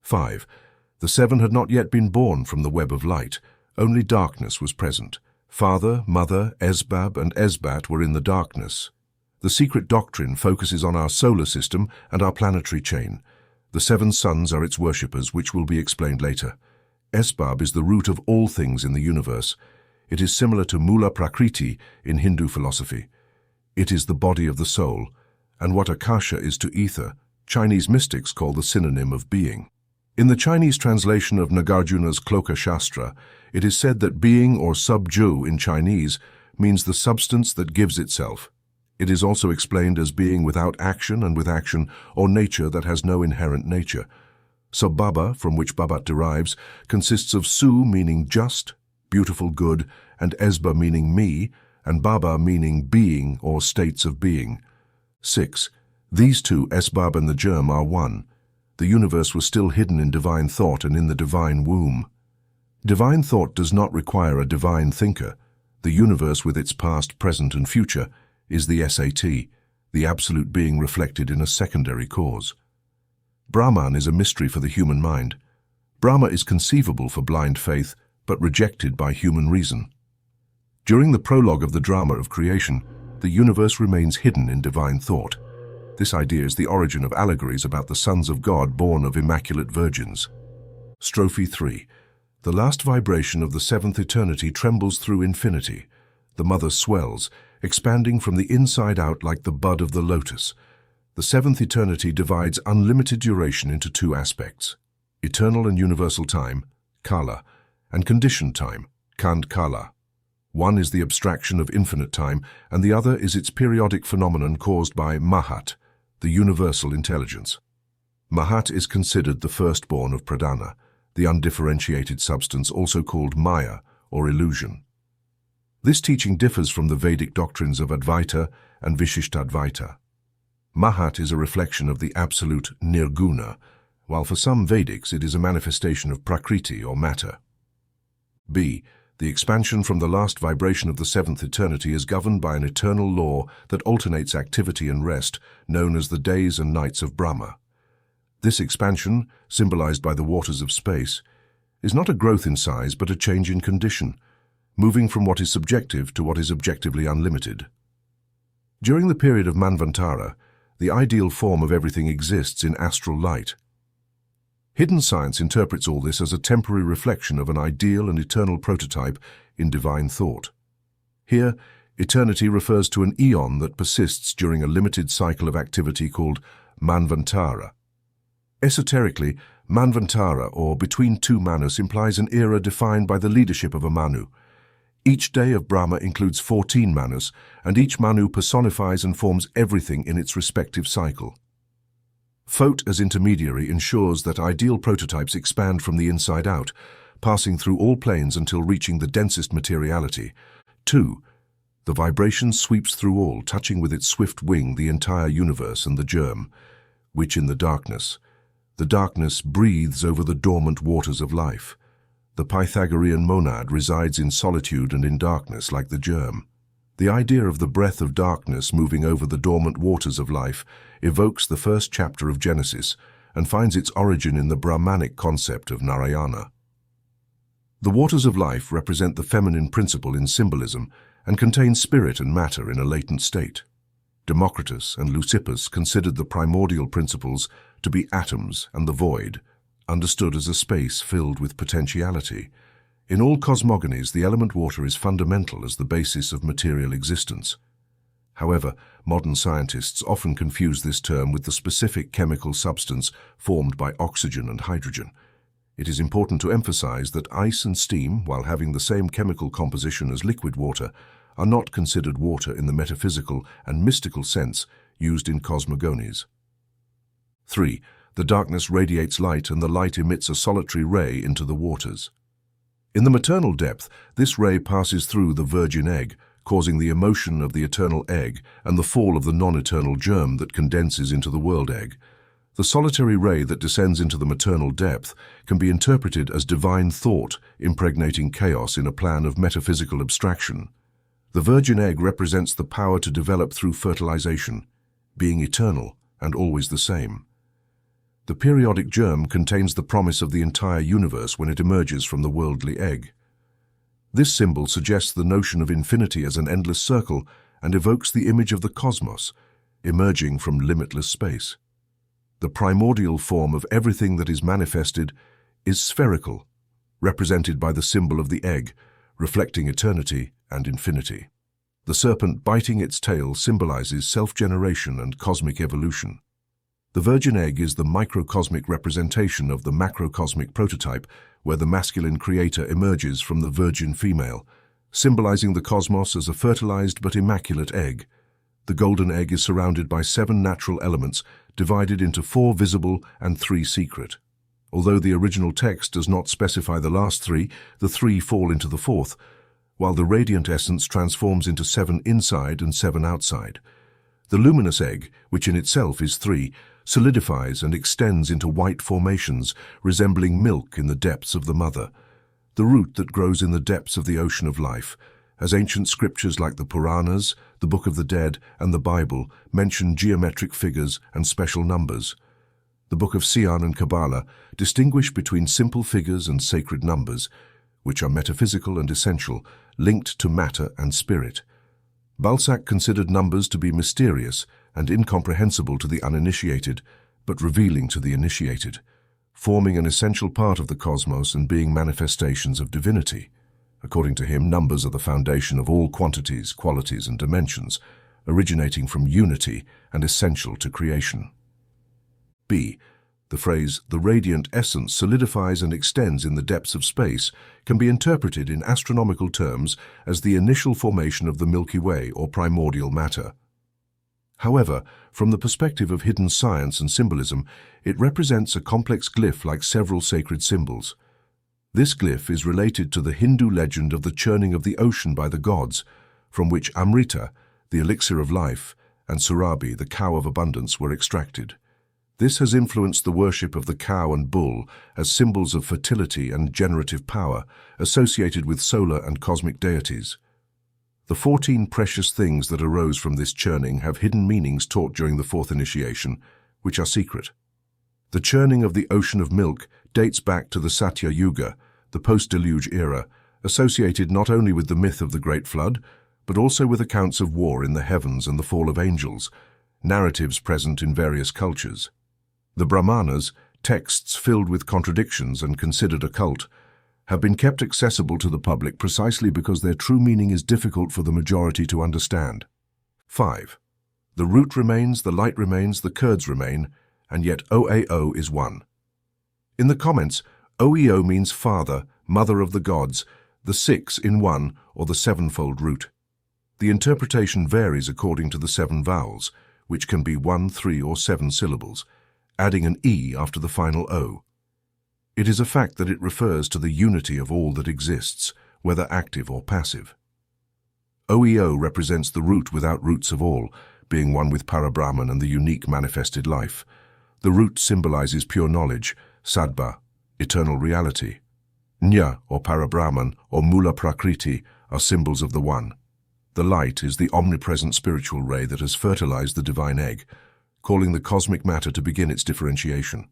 5. The 7 had not yet been born from the web of light. Only darkness was present. Father, Mother, Esbab, and Esbat were in the darkness. The secret doctrine focuses on our solar system and our planetary chain. The 7 suns are its worshippers, which will be explained later. Esbab is the root of all things in the universe. It is similar to Mula Prakriti in Hindu philosophy. It is the body of the soul, and what Akasha is to ether, Chinese mystics call the synonym of being. In the Chinese translation of Nagarjuna's Kloka Shastra, it is said that being or subju in Chinese means the substance that gives itself. It is also explained as being without action and with action, or nature that has no inherent nature. Sabbaba, from which Babat derives, consists of Su meaning just, beautiful, good, and Esba meaning me, and Baba meaning being or states of being. 6. These two, Esbab and the germ, are one. The universe was still hidden in divine thought and in the divine womb. Divine thought does not require a divine thinker. The universe with its past, present, and future is the SAT, the absolute being reflected in a secondary cause. Brahman is a mystery for the human mind. Brahma is conceivable for blind faith, but rejected by human reason. During the prologue of the drama of creation, the universe remains hidden in divine thought. This idea is the origin of allegories about the sons of God born of immaculate virgins. Strophe 3. The last vibration of the seventh eternity trembles through infinity. The mother swells, expanding from the inside out like the bud of the lotus. The seventh eternity divides unlimited duration into two aspects: eternal and universal time, kala, and conditioned time, kand kala. One is the abstraction of infinite time, and the other is its periodic phenomenon caused by Mahat, the universal intelligence. Mahat is considered the firstborn of Pradhana, the undifferentiated substance also called Maya, or illusion. This teaching differs from the Vedic doctrines of Advaita and Vishishtadvaita. Mahat is a reflection of the absolute Nirguna, while for some Vedics it is a manifestation of Prakriti or matter. B. The expansion from the last vibration of the seventh eternity is governed by an eternal law that alternates activity and rest, known as the days and nights of Brahma. This expansion, symbolized by the waters of space, is not a growth in size but a change in condition, moving from what is subjective to what is objectively unlimited. During the period of Manvantara, the ideal form of everything exists in astral light. Hidden science interprets all this as a temporary reflection of an ideal and eternal prototype in divine thought. Here, eternity refers to an eon that persists during a limited cycle of activity called Manvantara. Esoterically, Manvantara, or between two Manus, implies an era defined by the leadership of a Manu. Each day of Brahma includes 14 Manus, and each Manu personifies and forms everything in its respective cycle. Thoth as intermediary ensures that ideal prototypes expand from the inside out, passing through all planes until reaching the densest materiality. 2. The vibration sweeps through all, touching with its swift wing the entire universe and the germ, which in the darkness breathes over the dormant waters of life. The Pythagorean monad resides in solitude and in darkness like the germ. The idea of the breath of darkness moving over the dormant waters of life evokes the first chapter of Genesis and finds its origin in the Brahmanic concept of Narayana. The waters of life represent the feminine principle in symbolism and contain spirit and matter in a latent state. Democritus and Leucippus considered the primordial principles to be atoms and the void, understood as a space filled with potentiality. In all cosmogonies, the element water is fundamental as the basis of material existence. However, modern scientists often confuse this term with the specific chemical substance formed by oxygen and hydrogen. It is important to emphasize that ice and steam, while having the same chemical composition as liquid water, are not considered water in the metaphysical and mystical sense used in cosmogonies. 3. The darkness radiates light, and the light emits a solitary ray into the waters. In the maternal depth, this ray passes through the virgin egg, causing the emotion of the eternal egg and the fall of the non-eternal germ that condenses into the world egg. The solitary ray that descends into the maternal depth can be interpreted as divine thought impregnating chaos in a plan of metaphysical abstraction. The virgin egg represents the power to develop through fertilization, being eternal and always the same. The periodic germ contains the promise of the entire universe when it emerges from the worldly egg. This symbol suggests the notion of infinity as an endless circle and evokes the image of the cosmos, emerging from limitless space. The primordial form of everything that is manifested is spherical, represented by the symbol of the egg, reflecting eternity and infinity. The serpent biting its tail symbolizes self-generation and cosmic evolution. The virgin egg is the microcosmic representation of the macrocosmic prototype, where the masculine creator emerges from the virgin female, symbolizing the cosmos as a fertilized but immaculate egg. The golden egg is surrounded by 7 natural elements, divided into 4 visible and 3 secret. Although the original text does not specify the last 3, the 3 fall into the 4th, while the radiant essence transforms into 7 inside and 7 outside. The luminous egg, which in itself is 3, solidifies and extends into white formations, resembling milk in the depths of the mother, the root that grows in the depths of the ocean of life, as ancient scriptures like the Puranas, the Book of the Dead, and the Bible mention geometric figures and special numbers. The Book of Sion and Kabbalah distinguish between simple figures and sacred numbers, which are metaphysical and essential, linked to matter and spirit. Balzac considered numbers to be mysterious and incomprehensible to the uninitiated, but revealing to the initiated, forming an essential part of the cosmos and being manifestations of divinity. According to him, numbers are the foundation of all quantities, qualities, and dimensions, originating from unity and essential to creation. B. The phrase, "the radiant essence solidifies and extends in the depths of space," can be interpreted in astronomical terms as the initial formation of the Milky Way or primordial matter. However, from the perspective of hidden science and symbolism, it represents a complex glyph like several sacred symbols. This glyph is related to the Hindu legend of the churning of the ocean by the gods, from which Amrita, the elixir of life, and Surabhi, the cow of abundance, were extracted. This has influenced the worship of the cow and bull as symbols of fertility and generative power associated with solar and cosmic deities. The 14 precious things that arose from this churning have hidden meanings taught during the 4th initiation, which are secret. The churning of the ocean of milk dates back to the Satya Yuga, the post-deluge era, associated not only with the myth of the Great Flood, but also with accounts of war in the heavens and the fall of angels, narratives present in various cultures. The Brahmanas, texts filled with contradictions and considered occult, have been kept accessible to the public precisely because their true meaning is difficult for the majority to understand. 5. The root remains, the light remains, the curds remain, and yet OAO is one. In the comments, OEO means father, mother of the gods, the 6 in 1, or the sevenfold root. The interpretation varies according to the 7 vowels, which can be 1, 3, or 7 syllables, adding an E after the final O. It is a fact that it refers to the unity of all that exists, whether active or passive. OEO represents the root without roots of all, being one with Parabrahman and the unique manifested life. The root symbolizes pure knowledge, Sadba, eternal reality. Nya, or Parabrahman, or Mula Prakriti, are symbols of the One. The light is the omnipresent spiritual ray that has fertilized the divine egg, calling the cosmic matter to begin its differentiation.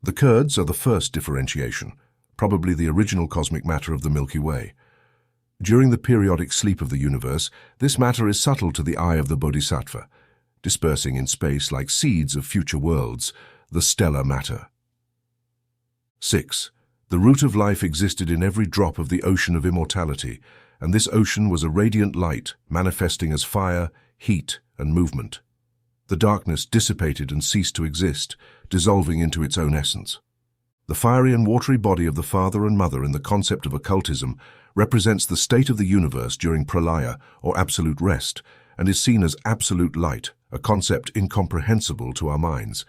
The curds are the first differentiation, probably the original cosmic matter of the Milky Way. During the periodic sleep of the universe, this matter is subtle to the eye of the Bodhisattva, dispersing in space like seeds of future worlds, the stellar matter. 6. The root of life existed in every drop of the ocean of immortality, and this ocean was a radiant light, manifesting as fire, heat, and movement. The darkness dissipated and ceased to exist, dissolving into its own essence. The fiery and watery body of the father and mother in the concept of occultism represents the state of the universe during pralaya, or absolute rest, and is seen as absolute light, a concept incomprehensible to our minds.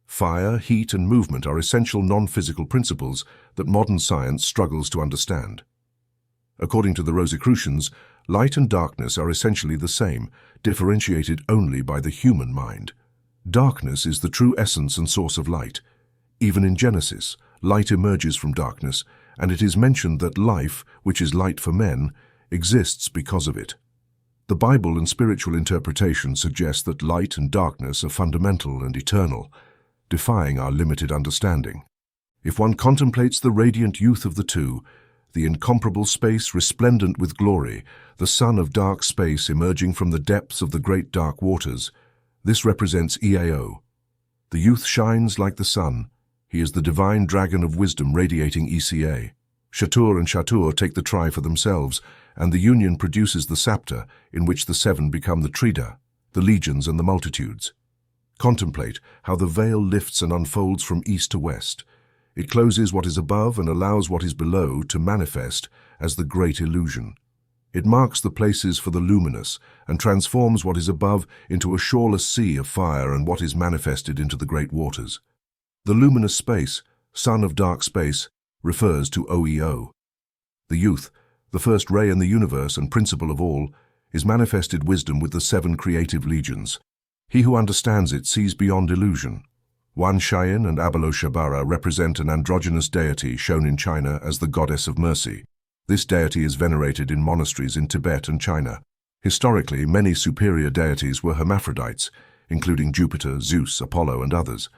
Fire, heat, and movement are essential non-physical principles that modern science struggles to understand. According to the Rosicrucians, light and darkness are essentially the same, differentiated only by the human mind. Darkness is the true essence and source of light. Even in Genesis, light emerges from darkness, and it is mentioned that life, which is light for men, exists because of it. The Bible and spiritual interpretation suggest that light and darkness are fundamental and eternal, defying our limited understanding. If one contemplates the radiant youth of the two, the incomparable space resplendent with glory, the sun of dark space emerging from the depths of the great dark waters, this represents EAO. The youth shines like the sun. He is the divine dragon of wisdom radiating ECA. Shatur and Shatur take the tri for themselves, and the union produces the sapta, in which the 7 become the Trida, the legions and the multitudes. Contemplate how the veil lifts and unfolds from east to west. It closes what is above and allows what is below to manifest as the great illusion. It marks the places for the luminous and transforms what is above into a shoreless sea of fire and what is manifested into the great waters. The luminous space, sun of dark space, refers to OEO. The youth, the first ray in the universe and principle of all, is manifested wisdom with the 7 creative legions. He who understands it sees beyond illusion. Wan Shayin and Avalokiteshvara represent an androgynous deity shown in China as the goddess of mercy. This deity is venerated in monasteries in Tibet and China. Historically, many superior deities were hermaphrodites, including Jupiter, Zeus, Apollo, and others.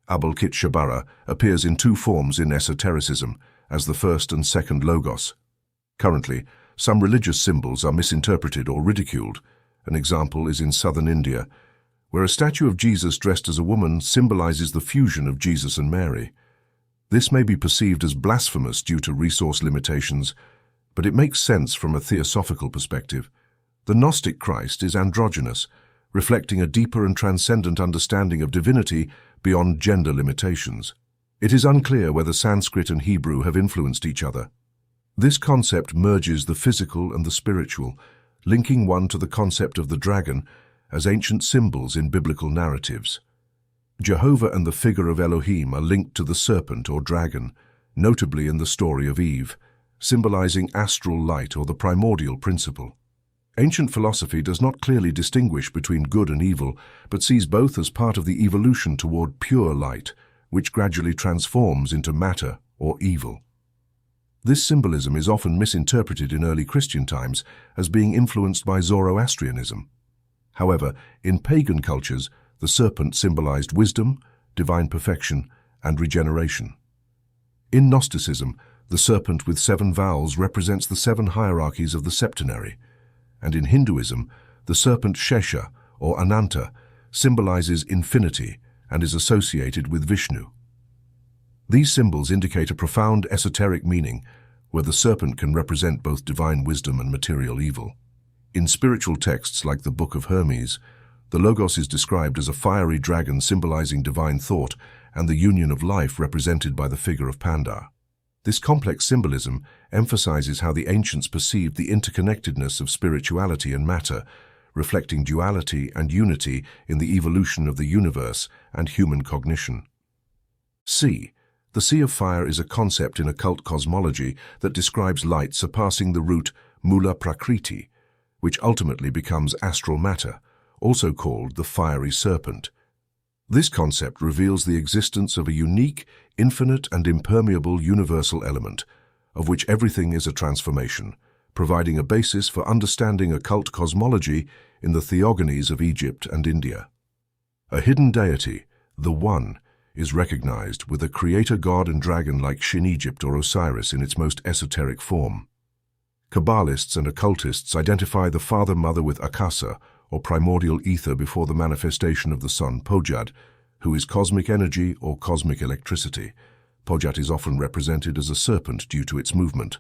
Avalokiteshvara appears in 2 forms in esotericism, as the first and second logos. Currently, some religious symbols are misinterpreted or ridiculed. An example is in southern India, where a statue of Jesus dressed as a woman symbolizes the fusion of Jesus and Mary. This may be perceived as blasphemous due to resource limitations, but it makes sense from a theosophical perspective. The Gnostic Christ is androgynous, reflecting a deeper and transcendent understanding of divinity beyond gender limitations. It is unclear whether Sanskrit and Hebrew have influenced each other. This concept merges the physical and the spiritual, linking one to the concept of the dragon as ancient symbols in biblical narratives. Jehovah and the figure of Elohim are linked to the serpent or dragon, notably in the story of Eve, symbolizing astral light or the primordial principle. Ancient philosophy does not clearly distinguish between good and evil, but sees both as part of the evolution toward pure light, which gradually transforms into matter or evil. This symbolism is often misinterpreted in early Christian times as being influenced by Zoroastrianism. However, in pagan cultures, the serpent symbolized wisdom, divine perfection, and regeneration. In Gnosticism, the serpent with 7 vowels represents the 7 hierarchies of the septenary, and in Hinduism, the serpent Shesha, or Ananta, symbolizes infinity and is associated with Vishnu. These symbols indicate a profound esoteric meaning, where the serpent can represent both divine wisdom and material evil. In spiritual texts like the Book of Hermes, the Logos is described as a fiery dragon symbolizing divine thought and the union of life represented by the figure of Pandar. This complex symbolism emphasizes how the ancients perceived the interconnectedness of spirituality and matter, reflecting duality and unity in the evolution of the universe and human cognition. C. The Sea of Fire is a concept in occult cosmology that describes light surpassing the root Mula Prakriti, which ultimately becomes astral matter, also called the fiery serpent. This concept reveals the existence of a unique, infinite and impermeable universal element, of which everything is a transformation, providing a basis for understanding occult cosmology in the theogonies of Egypt and India. A hidden deity, the One, is recognized with a creator god and dragon like Shin Egypt or Osiris in its most esoteric form. Kabbalists and occultists identify the father-mother with Akasa, or primordial ether before the manifestation of the sun, Pojad, who is cosmic energy or cosmic electricity. Pojat is often represented as a serpent due to its movement.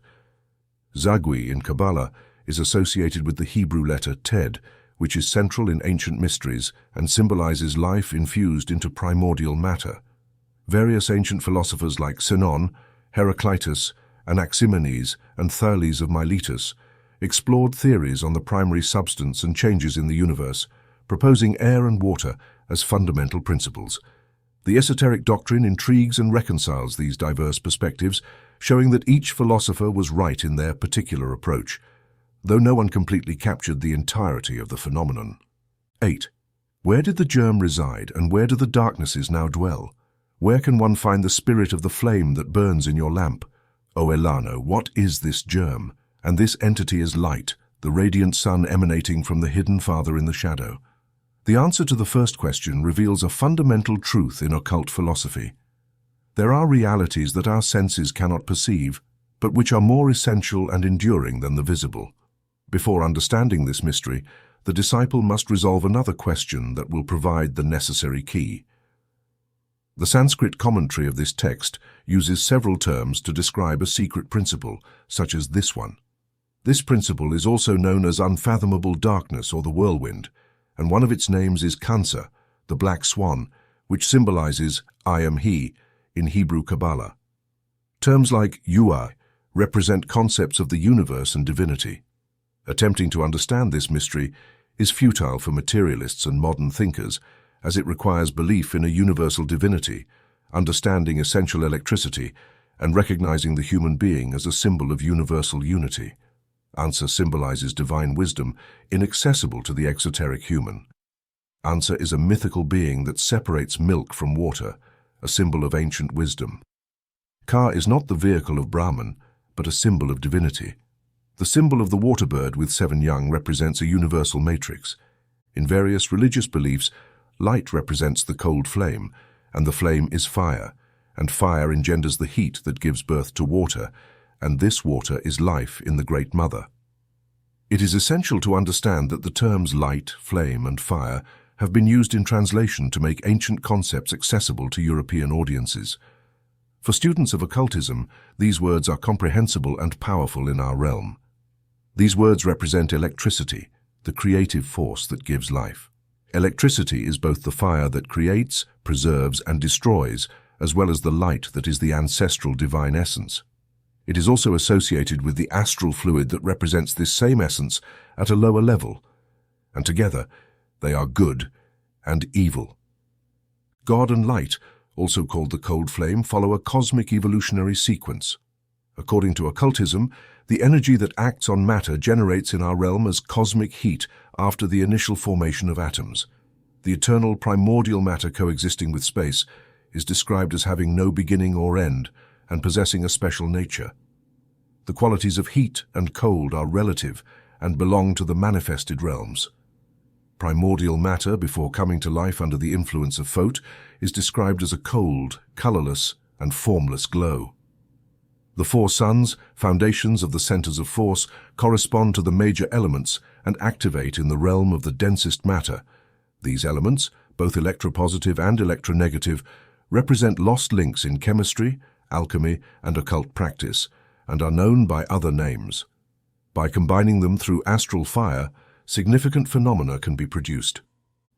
Zagui in Kabbalah is associated with the Hebrew letter Ted, which is central in ancient mysteries and symbolizes life infused into primordial matter. Various ancient philosophers like Sinon, Heraclitus, Anaximenes, and Thales of Miletus explored theories on the primary substance and changes in the universe, proposing air and water as fundamental principles. The esoteric doctrine intrigues and reconciles these diverse perspectives, showing that each philosopher was right in their particular approach, though no one completely captured the entirety of the phenomenon. 8. Where did the germ reside, and where do the darknesses now dwell? Where can one find the spirit of the flame that burns in your lamp? O Elano, what is this germ? And this entity is light, the radiant sun emanating from the hidden Father in the shadow. The answer to the first question reveals a fundamental truth in occult philosophy. There are realities that our senses cannot perceive, but which are more essential and enduring than the visible. Before understanding this mystery, the disciple must resolve another question that will provide the necessary key. The Sanskrit commentary of this text uses several terms to describe a secret principle, such as this one. This principle is also known as unfathomable darkness or the whirlwind, and one of its names is Kansa, the black swan, which symbolizes I am He in Hebrew Kabbalah. Terms like Yua represent concepts of the universe and divinity. Attempting to understand this mystery is futile for materialists and modern thinkers, as it requires belief in a universal divinity, understanding essential electricity, and recognizing the human being as a symbol of universal unity. Answer symbolizes divine wisdom, inaccessible to the exoteric human. Answer is a mythical being that separates milk from water, a symbol of ancient wisdom. Ka is not the vehicle of Brahman, but a symbol of divinity. The symbol of the water bird with 7 young represents a universal matrix. In various religious beliefs, light represents the cold flame, and the flame is fire, and fire engenders the heat that gives birth to water, and this water is life in the Great Mother. It is essential to understand that the terms light, flame, and fire have been used in translation to make ancient concepts accessible to European audiences. For students of occultism, these words are comprehensible and powerful in our realm. These words represent electricity, the creative force that gives life. Electricity is both the fire that creates, preserves, and destroys, as well as the light that is the ancestral divine essence. It is also associated with the astral fluid that represents this same essence at a lower level, and together they are good and evil. God and light, also called the cold flame, follow a cosmic evolutionary sequence. According to occultism, the energy that acts on matter generates in our realm as cosmic heat after the initial formation of atoms. The eternal primordial matter coexisting with space is described as having no beginning or end and possessing a special nature. The qualities of heat and cold are relative and belong to the manifested realms. Primordial matter, before coming to life under the influence of Thoth, is described as a cold, colorless, and formless glow. The 4 suns, foundations of the centers of force, correspond to the major elements and activate in the realm of the densest matter. These elements, both electropositive and electronegative, represent lost links in chemistry, alchemy, and occult practice, and are known by other names. By combining them through astral fire, significant phenomena can be produced.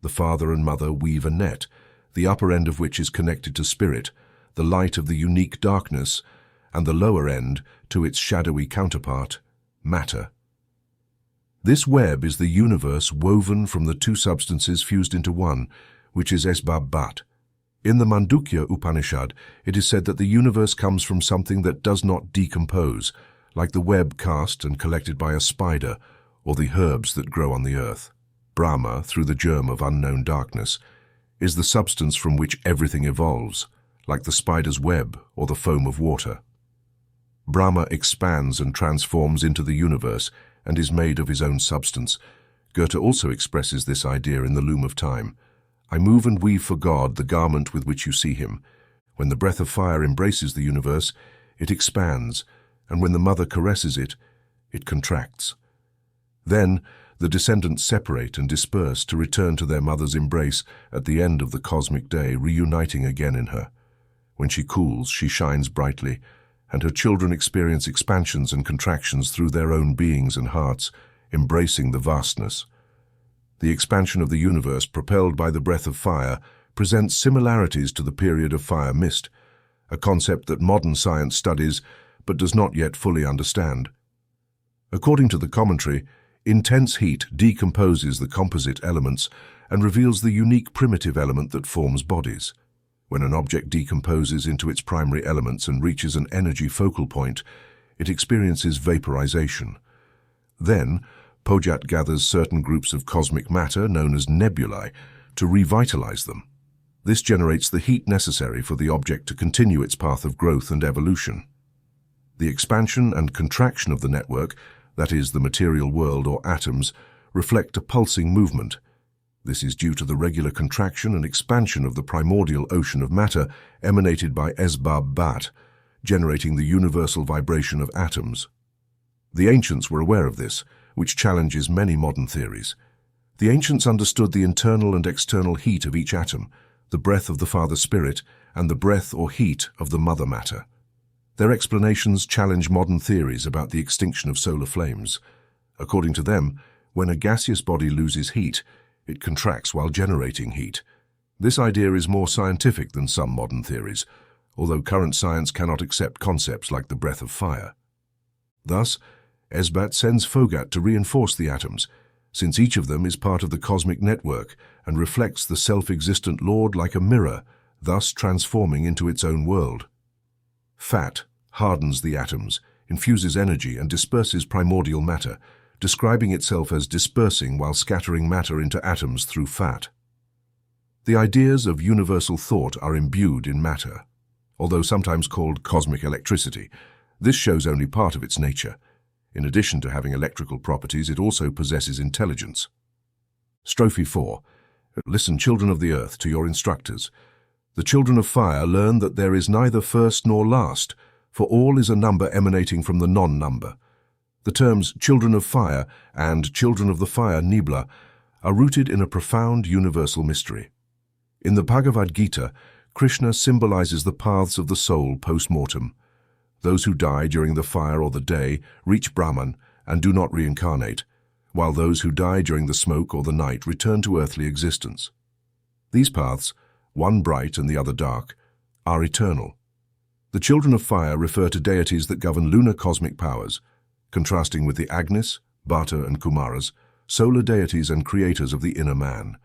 The father and mother weave a net, the upper end of which is connected to spirit, the light of the unique darkness, and the lower end to its shadowy counterpart, matter. This web is the universe woven from the 2 substances fused into one, which is Esbab Bat. In the Mandukya Upanishad, it is said that the universe comes from something that does not decompose, like the web cast and collected by a spider, or the herbs that grow on the earth. Brahma, through the germ of unknown darkness, is the substance from which everything evolves, like the spider's web or the foam of water. Brahma expands and transforms into the universe and is made of his own substance. Goethe also expresses this idea in The Loom of Time. I move and weave for God the garment with which you see him. When the breath of fire embraces the universe, it expands, and when the mother caresses it, it contracts. Then, the descendants separate and disperse to return to their mother's embrace at the end of the cosmic day, reuniting again in her. When she cools, she shines brightly, and her children experience expansions and contractions through their own beings and hearts, embracing the vastness. The expansion of the universe, propelled by the breath of fire, presents similarities to the period of fire mist, a concept that modern science studies but does not yet fully understand. According to the commentary, intense heat decomposes the composite elements and reveals the unique primitive element that forms bodies. When an object decomposes into its primary elements and reaches an energy focal point, it experiences vaporization. Then, Pojat gathers certain groups of cosmic matter, known as nebulae, to revitalize them. This generates the heat necessary for the object to continue its path of growth and evolution. The expansion and contraction of the network, that is, the material world or atoms, reflect a pulsing movement. This is due to the regular contraction and expansion of the primordial ocean of matter emanated by Esbab Bat, generating the universal vibration of atoms. The ancients were aware of this, which challenges many modern theories. The ancients understood the internal and external heat of each atom, the breath of the Father Spirit, and the breath or heat of the Mother Matter. Their explanations challenge modern theories about the extinction of solar flames. According to them, when a gaseous body loses heat, it contracts while generating heat. This idea is more scientific than some modern theories, although current science cannot accept concepts like the breath of fire. Thus, Esbat sends Fogat to reinforce the atoms, since each of them is part of the cosmic network and reflects the self-existent Lord like a mirror, thus transforming into its own world. Fat hardens the atoms, infuses energy and disperses primordial matter, describing itself as dispersing while scattering matter into atoms through fat. The ideas of universal thought are imbued in matter. Although sometimes called cosmic electricity, this shows only part of its nature. In addition to having electrical properties, it also possesses intelligence. Strophe 4. Listen, children of the earth, to your instructors. The children of fire learn that there is neither first nor last, for all is a number emanating from the non-number. The terms children of fire and children of the fire Nibla are rooted in a profound universal mystery. In the Bhagavad Gita, Krishna symbolizes the paths of the soul post-mortem. Those who die during the fire or the day reach Brahman and do not reincarnate, while those who die during the smoke or the night return to earthly existence. These paths, one bright and the other dark, are eternal. The children of fire refer to deities that govern lunar cosmic powers, contrasting with the Agnis, Bata and Kumaras, solar deities and creators of the inner man.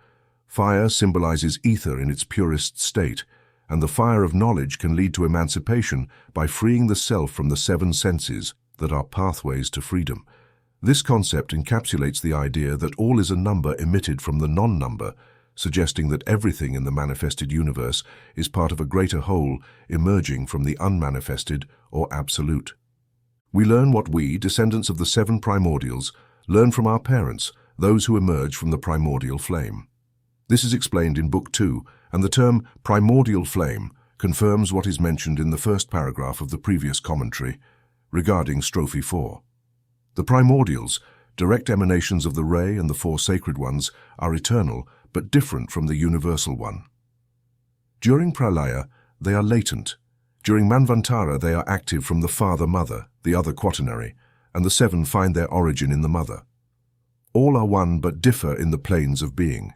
Fire symbolizes ether in its purest state, and the fire of knowledge can lead to emancipation by freeing the self from the seven senses that are pathways to freedom. This concept encapsulates the idea that all is a number emitted from the non-number, suggesting that everything in the manifested universe is part of a greater whole emerging from the unmanifested or absolute. We learn what we, descendants of the seven primordials, learn from our parents, those who emerge from the primordial flame. This is explained in Book 2, and the term primordial flame confirms what is mentioned in the first paragraph of the previous commentary regarding Strophe 4. The primordials, direct emanations of the ray and the four sacred ones, are eternal but different from the universal one. During Pralaya, they are latent. During Manvantara, they are active from the father-mother, the other quaternary, and the seven find their origin in the mother. All are one but differ in the planes of being.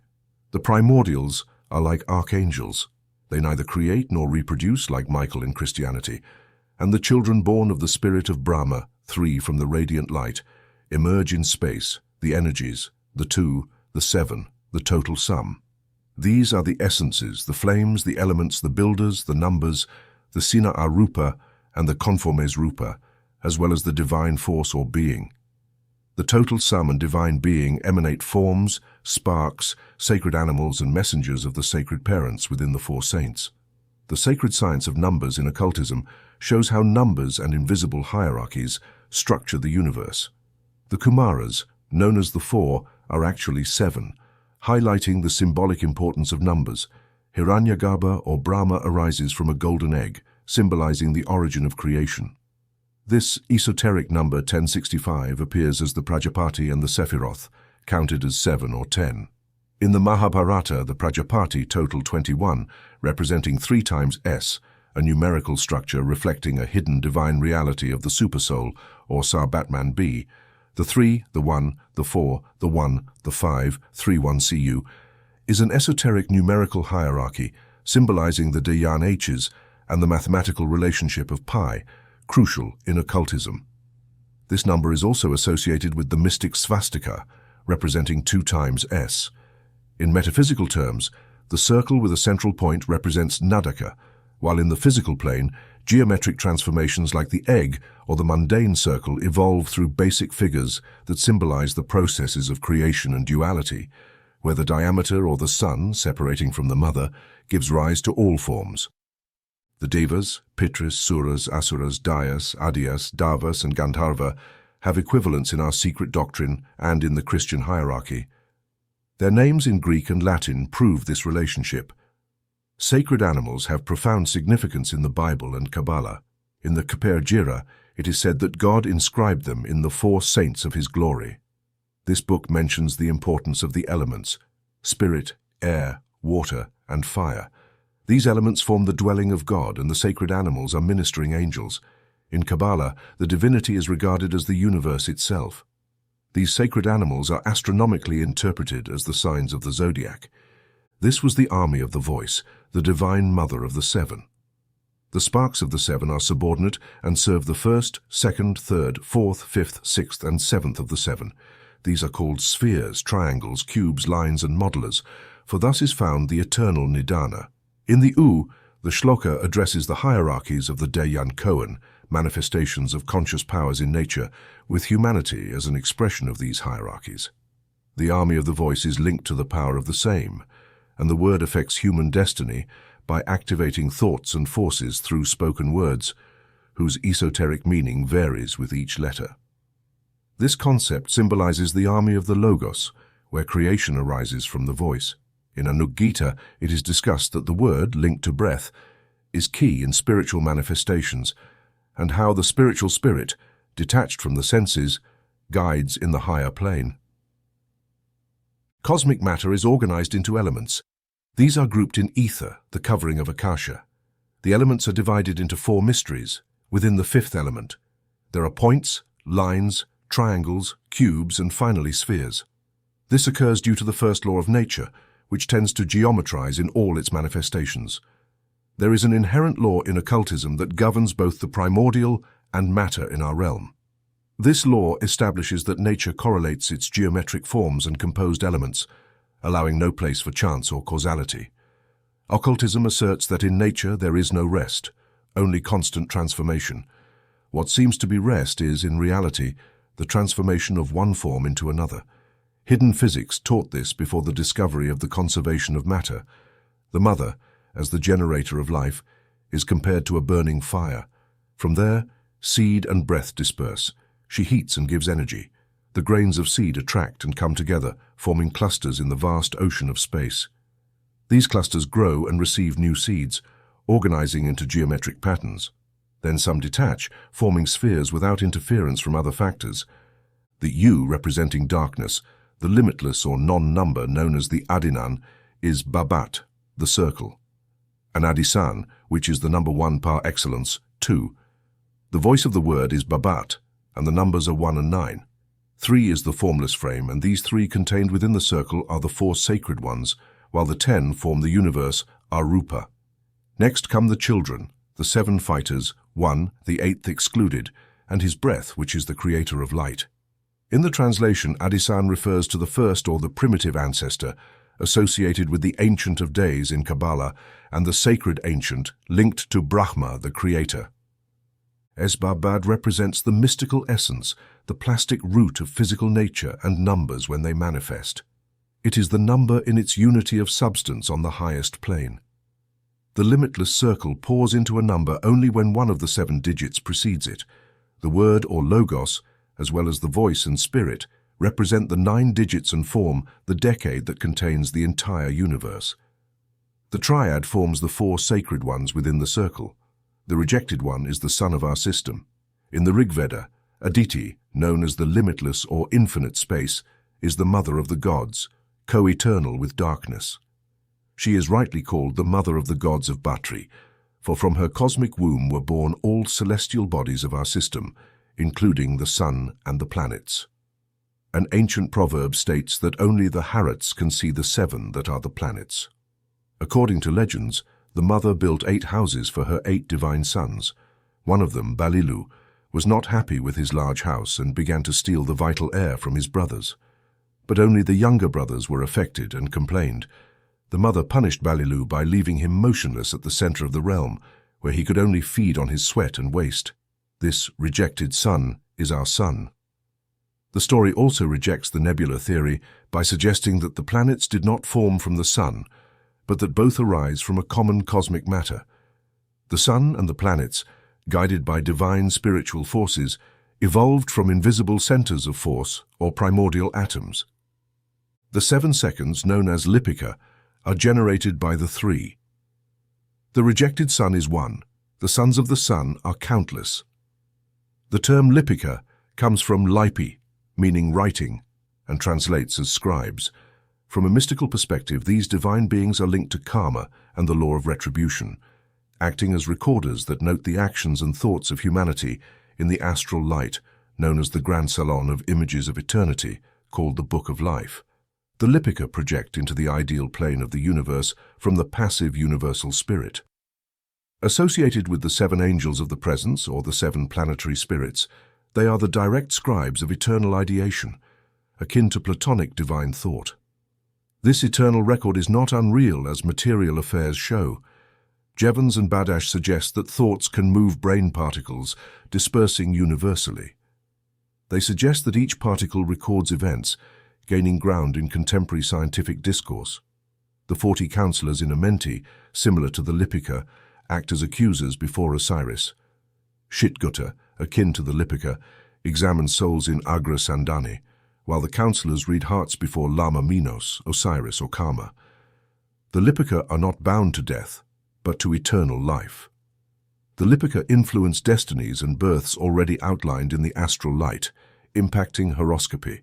The primordials are like archangels. They neither create nor reproduce like Michael in Christianity, and the children born of the spirit of Brahma, three from the radiant light, emerge in space, the energies, the two, the seven, the total sum. These are the essences, the flames, the elements, the builders, the numbers, the Sina Arupa and the Conformes Rupa, as well as the divine force or being. The total sum and divine being emanate forms, sparks, sacred animals and messengers of the sacred parents within the four saints. The sacred science of numbers in occultism shows how numbers and invisible hierarchies structure the universe. The Kumaras, known as the four, are actually seven, highlighting the symbolic importance of numbers. Hiranyagarbha or Brahma arises from a golden egg, symbolizing the origin of creation. This esoteric number 1065 appears as the Prajapati and the Sephiroth, counted as 7 or 10. In the Mahabharata, the Prajapati total 21, representing 3 times S, a numerical structure reflecting a hidden divine reality of the Supersoul, or Sarbatman B. The 3, the 1, the 4, the 1, the 5, 3-1 CU, is an esoteric numerical hierarchy symbolizing the Dhyan H's and the mathematical relationship of pi, crucial in occultism. This number is also associated with the mystic swastika, representing 2 times S. In metaphysical terms, the circle with a central point represents Nadaka, while in the physical plane, geometric transformations like the egg or the mundane circle evolve through basic figures that symbolize the processes of creation and duality, where the diameter or the sun, separating from the mother, gives rise to all forms. The Devas, Pitris, Suras, Asuras, Dayas, Adiyas, Davas, and Gandharva have equivalents in our secret doctrine and in the Christian hierarchy. Their names in Greek and Latin prove this relationship. Sacred animals have profound significance in the Bible and Kabbalah. In the Keper Jira, it is said that God inscribed them in the 4 saints of his glory. This book mentions the importance of the elements: spirit, air, water, and fire. These elements form the dwelling of God, and the sacred animals are ministering angels. In Kabbalah, the divinity is regarded as the universe itself. These sacred animals are astronomically interpreted as the signs of the zodiac. This was the army of the voice, the divine mother of the seven. The sparks of the seven are subordinate and serve the first, second, third, fourth, fifth, sixth, and seventh of the seven. These are called spheres, triangles, cubes, lines, and modelers, for thus is found the eternal Nidana. In the the shloka addresses the hierarchies of the Dayan Kohen, manifestations of conscious powers in nature, with humanity as an expression of these hierarchies. The army of the voice is linked to the power of the same, and the word affects human destiny by activating thoughts and forces through spoken words, whose esoteric meaning varies with each letter. This concept symbolizes the army of the Logos, where creation arises from the voice. In Anugita, it is discussed that the word, linked to breath, is key in spiritual manifestations, and how the spiritual spirit, detached from the senses, guides in the higher plane. Cosmic matter is organized into elements. These are grouped in ether, the covering of Akasha. The elements are divided into 4 mysteries. Within the 5th element, there are points, lines, triangles, cubes, and finally spheres. This occurs due to the first law of nature, which tends to geometrize in all its manifestations. There is an inherent law in occultism that governs both the primordial and matter in our realm. This law establishes that nature correlates its geometric forms and composed elements, allowing no place for chance or causality. Occultism asserts that in nature there is no rest, only constant transformation. What seems to be rest is, in reality, the transformation of one form into another. Hidden physics taught this before the discovery of the conservation of matter. The mother, as the generator of life, is compared to a burning fire. From there, seed and breath disperse. She heats and gives energy. The grains of seed attract and come together, forming clusters in the vast ocean of space. These clusters grow and receive new seeds, organizing into geometric patterns. Then some detach, forming spheres without interference from other factors. The U, representing darkness, the limitless or non-number known as the Adinan, is Babat, the circle. And Adisan, which is the number 1 par excellence, 2. The voice of the word is Babat, and the numbers are 1 and 9. 3 is the formless frame, and these 3 contained within the circle are the 4 sacred ones, while the 10 form the universe, Arupa. Next come the children, the 7 fighters, 1, the 8th excluded, and his breath, which is the creator of light. In the translation, Adisan refers to the first or the primitive ancestor, associated with the Ancient of Days in Kabbalah, and the sacred ancient, linked to Brahma, the creator. Esbabad represents the mystical essence, the plastic root of physical nature and numbers when they manifest. It is the number in its unity of substance on the highest plane. The limitless circle pours into a number only when one of the 7 digits precedes it. The word or logos, as well as the voice and spirit, represent the 9 digits and form the decade that contains the entire universe. The triad forms the 4 sacred ones within the circle. The rejected one is the sun of our system. In the Rigveda, Aditi, known as the limitless or infinite space, is the mother of the gods, co-eternal with darkness. She is rightly called the mother of the gods of Bhatri, for from her cosmic womb were born all celestial bodies of our system, including the sun and the planets. An ancient proverb states that only the Harats can see the 7 that are the planets. According to legends, the mother built 8 houses for her 8 divine sons. One of them, Balilu, was not happy with his large house and began to steal the vital air from his brothers. But only the younger brothers were affected and complained. The mother punished Balilu by leaving him motionless at the center of the realm, where he could only feed on his sweat and waste. This rejected son is our sun. The story also rejects the nebula theory by suggesting that the planets did not form from the sun, but that both arise from a common cosmic matter. The sun and the planets, guided by divine spiritual forces, evolved from invisible centers of force or primordial atoms. The 7 seconds, known as Lipika, are generated by the 3. The rejected sun is 1. The sons of the sun are countless. The term Lipika comes from Lipi, meaning writing, and translates as scribes. From a mystical perspective, these divine beings are linked to karma and the law of retribution, acting as recorders that note the actions and thoughts of humanity in the astral light, known as the Grand Salon of Images of Eternity, called the Book of Life. The Lipika project into the ideal plane of the universe from the passive universal spirit. Associated with the seven angels of the presence, or the seven planetary spirits, they are the direct scribes of eternal ideation, akin to Platonic divine thought. This eternal record is not unreal as material affairs show. Jevons and Badash suggest that thoughts can move brain particles, dispersing universally. They suggest that each particle records events, gaining ground in contemporary scientific discourse. The 40 counselors in Amenti, similar to the Lipika, act as accusers before Osiris. Shitgutta, akin to the Lipika, examines souls in Agra Sandani, while the counselors read hearts before Lama Minos, Osiris, or Karma. The Lipika are not bound to death, but to eternal life. The Lipika influence destinies and births already outlined in the astral light, impacting horoscopy.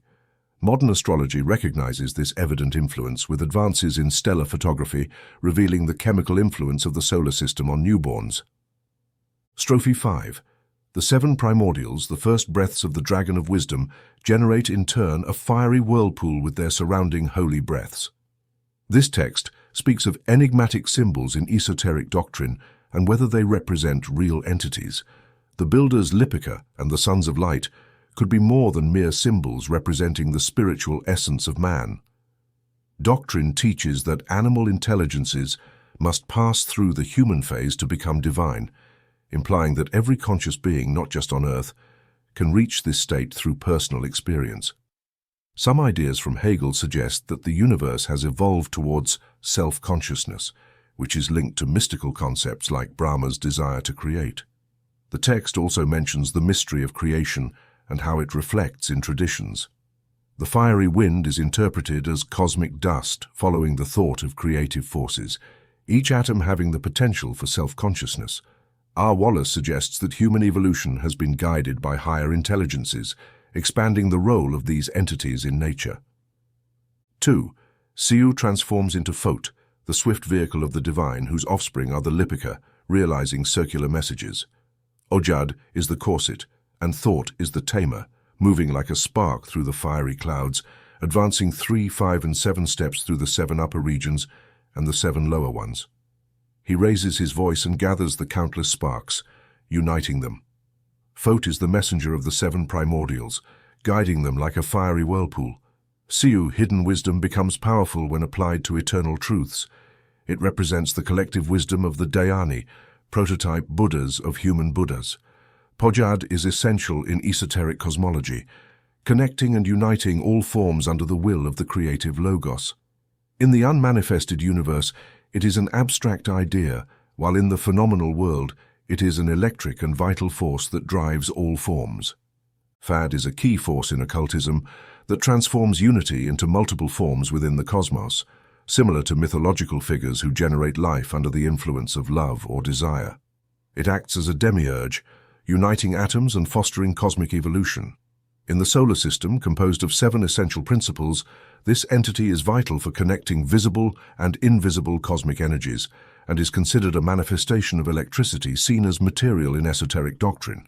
Modern astrology recognizes this evident influence with advances in stellar photography, revealing the chemical influence of the solar system on newborns. Strophe 5. The seven primordials, the first breaths of the dragon of wisdom, generate in turn a fiery whirlpool with their surrounding holy breaths. This text speaks of enigmatic symbols in esoteric doctrine and whether they represent real entities. The builders Lipika and the sons of light could be more than mere symbols representing the spiritual essence of man. Doctrine teaches that animal intelligences must pass through the human phase to become divine, implying that every conscious being, not just on Earth, can reach this state through personal experience. Some ideas from Hegel suggest that the universe has evolved towards self-consciousness, which is linked to mystical concepts like Brahma's desire to create. The text also mentions the mystery of creation and how it reflects in traditions. The fiery wind is interpreted as cosmic dust following the thought of creative forces, each atom having the potential for self-consciousness. R. Wallace suggests that human evolution has been guided by higher intelligences, expanding the role of these entities in nature. 2. Siu transforms into Thoth, the swift vehicle of the divine whose offspring are the Lipika, realizing circular messages. Ojad is the corset, and Thought is the tamer, moving like a spark through the fiery clouds, advancing 3, 5, and 7 steps through the 7 upper regions and the 7 lower ones. He raises his voice and gathers the countless sparks, uniting them. Thoth is the messenger of the 7 primordials, guiding them like a fiery whirlpool. Siu, hidden wisdom, becomes powerful when applied to eternal truths. It represents the collective wisdom of the Dhyani, prototype Buddhas of human Buddhas. Pojad is essential in esoteric cosmology, connecting and uniting all forms under the will of the creative Logos. In the unmanifested universe, it is an abstract idea, while in the phenomenal world, it is an electric and vital force that drives all forms. Fad is a key force in occultism that transforms unity into multiple forms within the cosmos, similar to mythological figures who generate life under the influence of love or desire. It acts as a demiurge, uniting atoms and fostering cosmic evolution. In the solar system, composed of 7 essential principles, this entity is vital for connecting visible and invisible cosmic energies and is considered a manifestation of electricity seen as material in esoteric doctrine.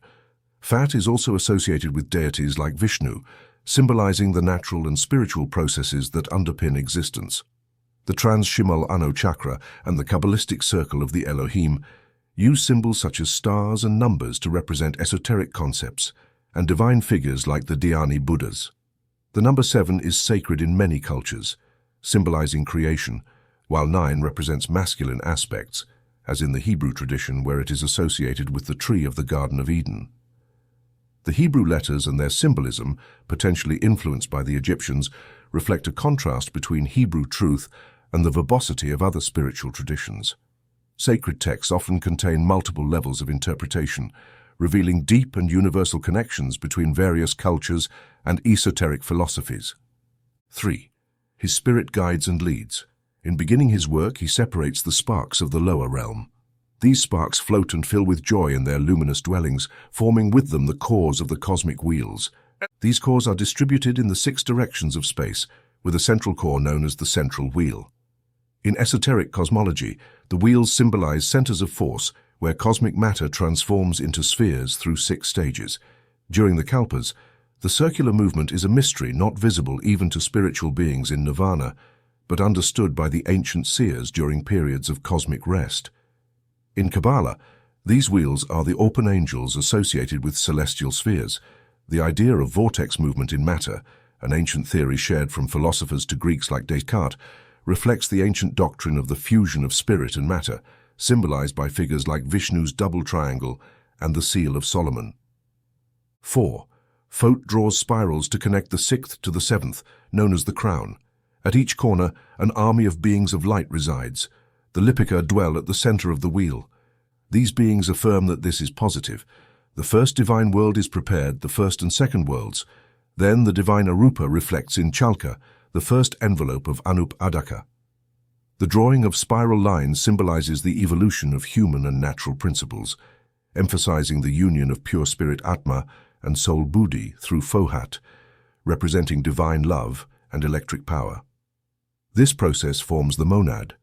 Fat is also associated with deities like Vishnu, symbolizing the natural and spiritual processes that underpin existence. The Trans-Shimal Anu chakra and the Kabbalistic circle of the Elohim use symbols such as stars and numbers to represent esoteric concepts and divine figures like the Dhyani Buddhas. The number 7 is sacred in many cultures, symbolizing creation, while 9 represents masculine aspects, as in the Hebrew tradition where it is associated with the tree of the Garden of Eden. The Hebrew letters and their symbolism, potentially influenced by the Egyptians, reflect a contrast between Hebrew truth and the verbosity of other spiritual traditions. Sacred texts often contain multiple levels of interpretation, revealing deep and universal connections between various cultures and esoteric philosophies. 3. His spirit guides and leads. In beginning his work, he separates the sparks of the lower realm. These sparks float and fill with joy in their luminous dwellings, forming with them the cores of the cosmic wheels. These cores are distributed in the 6 directions of space, with a central core known as the central wheel. In esoteric cosmology, the wheels symbolize centers of force where cosmic matter transforms into spheres through 6 stages. During the Kalpas, The circular movement is a mystery not visible even to spiritual beings in nirvana, but understood by the ancient seers during periods of cosmic rest. In Kabbalah, these wheels are the open angels associated with celestial spheres. The idea of vortex movement in matter, an ancient theory shared from philosophers to Greeks like Descartes, reflects the ancient doctrine of the fusion of spirit and matter, symbolized by figures like Vishnu's double triangle and the Seal of Solomon. 4. Thoth draws spirals to connect the sixth to the seventh, known as the crown. At each corner, an army of beings of light resides. The Lipika dwell at the center of the wheel. These beings affirm that this is positive. The first divine world is prepared, the first and second worlds. Then the divine Arupa reflects in Chalka, the first envelope of Anup Adaka. The drawing of spiral lines symbolizes the evolution of human and natural principles, emphasizing the union of pure spirit Atma and soul Buddhi through Fohat, representing divine love and electric power. This process forms the monad,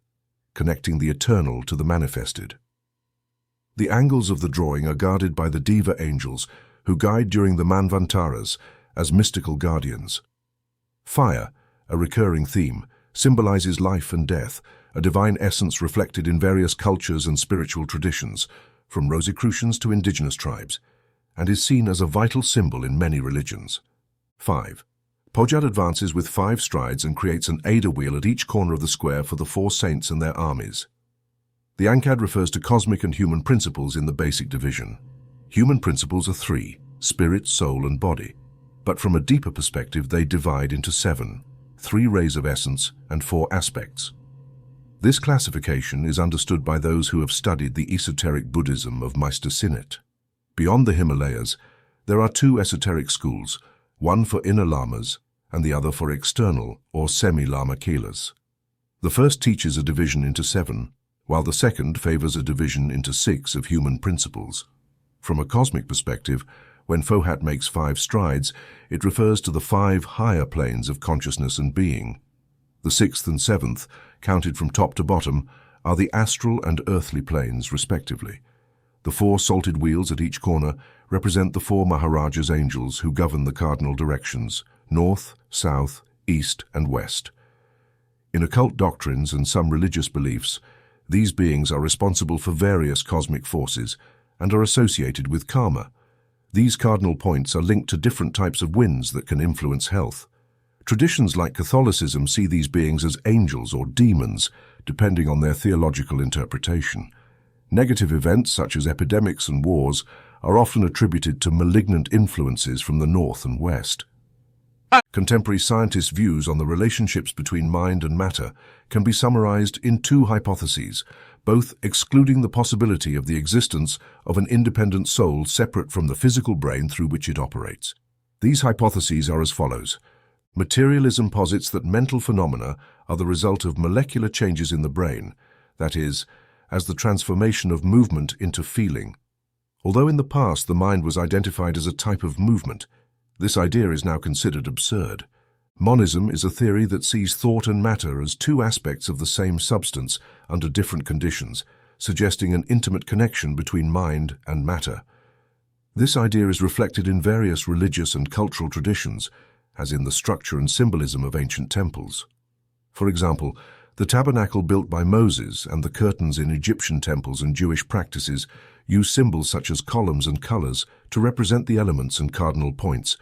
connecting the eternal to the manifested. The angles of the drawing are guarded by the Deva angels, who guide during the Manvantaras as mystical guardians. Fire, a recurring theme, symbolizes life and death, a divine essence reflected in various cultures and spiritual traditions, from Rosicrucians to indigenous tribes, and is seen as a vital symbol in many religions. 5. Pojad advances with 5 strides and creates an Ada wheel at each corner of the square for the 4 saints and their armies. The Ankad refers to cosmic and human principles in the basic division. Human principles are 3, spirit, soul, and body, but from a deeper perspective they divide into 7, 3 rays of essence and 4 aspects. This classification is understood by those who have studied the esoteric Buddhism of Meister Sinnett. Beyond the Himalayas, there are 2 esoteric schools, one for inner lamas and the other for external or semi-lama kelas. The first teaches a division into 7, while the second favors a division into 6 of human principles. From a cosmic perspective, when Fohat makes 5 strides, it refers to the 5 higher planes of consciousness and being. The 6th and 7th, counted from top to bottom, are the astral and earthly planes, respectively. The 4 salted wheels at each corner represent the 4 Maharajas angels who govern the cardinal directions, north, south, east, and west. In occult doctrines and some religious beliefs, these beings are responsible for various cosmic forces and are associated with karma. These cardinal points are linked to different types of winds that can influence health. Traditions like Catholicism see these beings as angels or demons, depending on their theological interpretation. Negative events such as epidemics and wars are often attributed to malignant influences from the north and west. Contemporary scientists' views on the relationships between mind and matter can be summarized in 2 hypotheses, both excluding the possibility of the existence of an independent soul separate from the physical brain through which it operates. These hypotheses are as follows. Materialism posits that mental phenomena are the result of molecular changes in the brain, that is, as the transformation of movement into feeling. Although in the past the mind was identified as a type of movement, this idea is now considered absurd. Monism is a theory that sees thought and matter as 2 aspects of the same substance under different conditions, suggesting an intimate connection between mind and matter. This idea is reflected in various religious and cultural traditions, as in the structure and symbolism of ancient temples. For example, the tabernacle built by Moses and the curtains in Egyptian temples and Jewish practices use symbols such as columns and colors to represent the elements and cardinal points,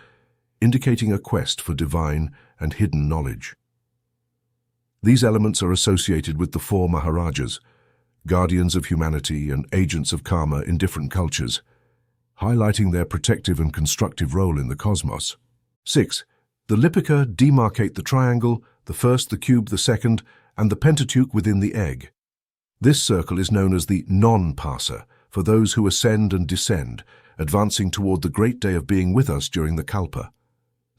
indicating a quest for divine and hidden knowledge. These elements are associated with the 4 Maharajas, guardians of humanity and agents of karma in different cultures, highlighting their protective and constructive role in the cosmos. 6. The Lipika demarcate the triangle, the first, the cube, the second, and the Pentateuch within the egg. This circle is known as the non-passer, for those who ascend and descend, advancing toward the great day of being with us during the Kalpa.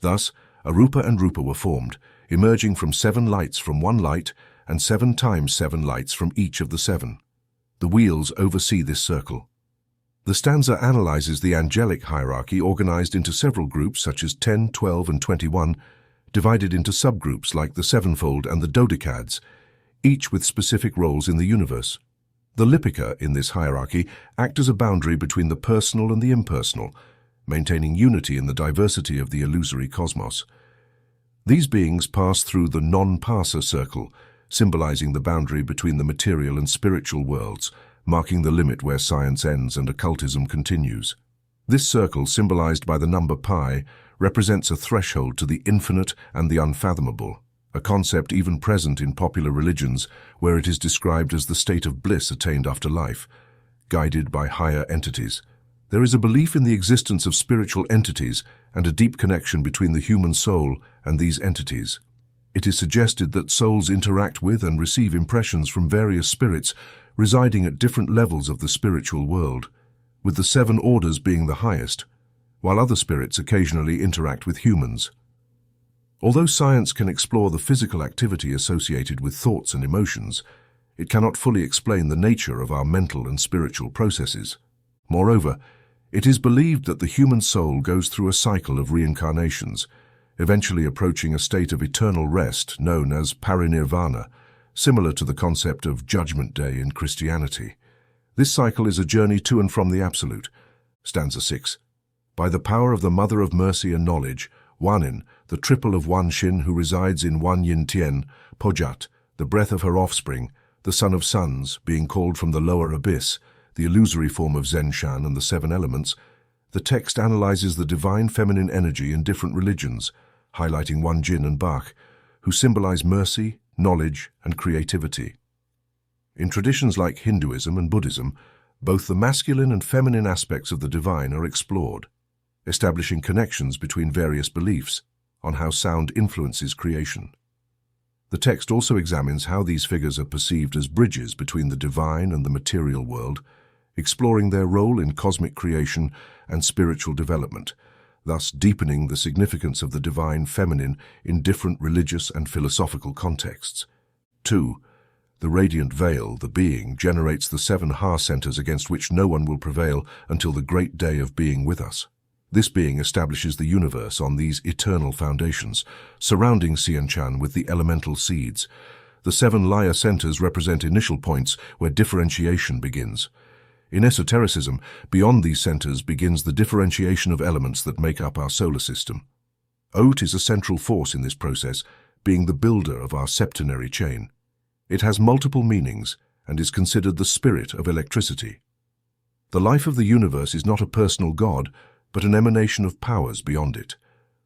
Thus, Arupa and Rupa were formed, emerging from 7 lights from one light and 7 times 7 lights from each of the 7. The wheels oversee this circle. The stanza analyzes the angelic hierarchy organized into several groups such as 10, 12, and 21, divided into subgroups like the sevenfold and the dodecads, each with specific roles in the universe. The Lipika in this hierarchy act as a boundary between the personal and the impersonal, maintaining unity in the diversity of the illusory cosmos. These beings pass through the non-passer circle, symbolizing the boundary between the material and spiritual worlds, marking the limit where science ends and occultism continues. This circle, symbolized by the number pi, represents a threshold to the infinite and the unfathomable, a concept even present in popular religions where it is described as the state of bliss attained after life, guided by higher entities. There is a belief in the existence of spiritual entities and a deep connection between the human soul and these entities. It is suggested that souls interact with and receive impressions from various spirits residing at different levels of the spiritual world, with the 7 orders being the highest, while other spirits occasionally interact with humans. Although science can explore the physical activity associated with thoughts and emotions, it cannot fully explain the nature of our mental and spiritual processes. Moreover, it is believed that the human soul goes through a cycle of reincarnations, eventually approaching a state of eternal rest known as parinirvana, similar to the concept of Judgment Day in Christianity. This cycle is a journey to and from the Absolute. Stanza 6. By the power of the Mother of Mercy and Knowledge, Wanin, the triple of Wan Shin who resides in Wan Yin Tien, Pojat, the breath of her offspring, the son of suns, being called from the lower abyss, the illusory form of Zenshan and the 7 elements, the text analyzes the divine feminine energy in different religions, highlighting Wan Jin and Bach, who symbolize mercy, knowledge, and creativity. In traditions like Hinduism and Buddhism, both the masculine and feminine aspects of the divine are explored, establishing connections between various beliefs on how sound influences creation. The text also examines how these figures are perceived as bridges between the divine and the material world, exploring their role in cosmic creation and spiritual development, thus deepening the significance of the divine feminine in different religious and philosophical contexts. 2. The radiant veil, the being, generates the 7 heart centers against which no one will prevail until the great day of being with us. This being establishes the universe on these eternal foundations, surrounding Xianchan with the elemental seeds. The 7 Laya centers represent initial points where differentiation begins. In esotericism, beyond these centers begins the differentiation of elements that make up our solar system. Oat is a central force in this process, being the builder of our septenary chain. It has multiple meanings and is considered the spirit of electricity. The life of the universe is not a personal God, but an emanation of powers beyond it.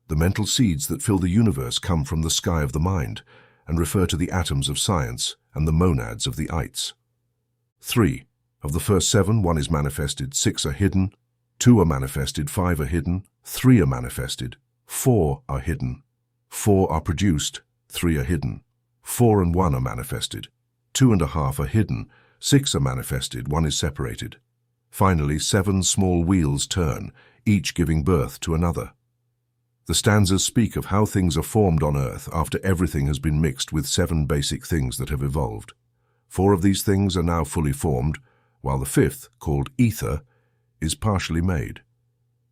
The mental seeds that fill the universe come from the sky of the mind and refer to the atoms of science and the monads of the ites. 3. Of the first 7, 1 is manifested, 6 are hidden, 2 are manifested, 5 are hidden, 3 are manifested, 4 are hidden, 4 are produced, 3 are hidden, 4 and 1 are manifested, 2 and a half are hidden, 6 are manifested, 1 is separated. Finally, 7 small wheels turn, each giving birth to another. The stanzas speak of how things are formed on earth after everything has been mixed with 7 basic things that have evolved. 4 of these things are now fully formed, while the 5th, called ether, is partially made.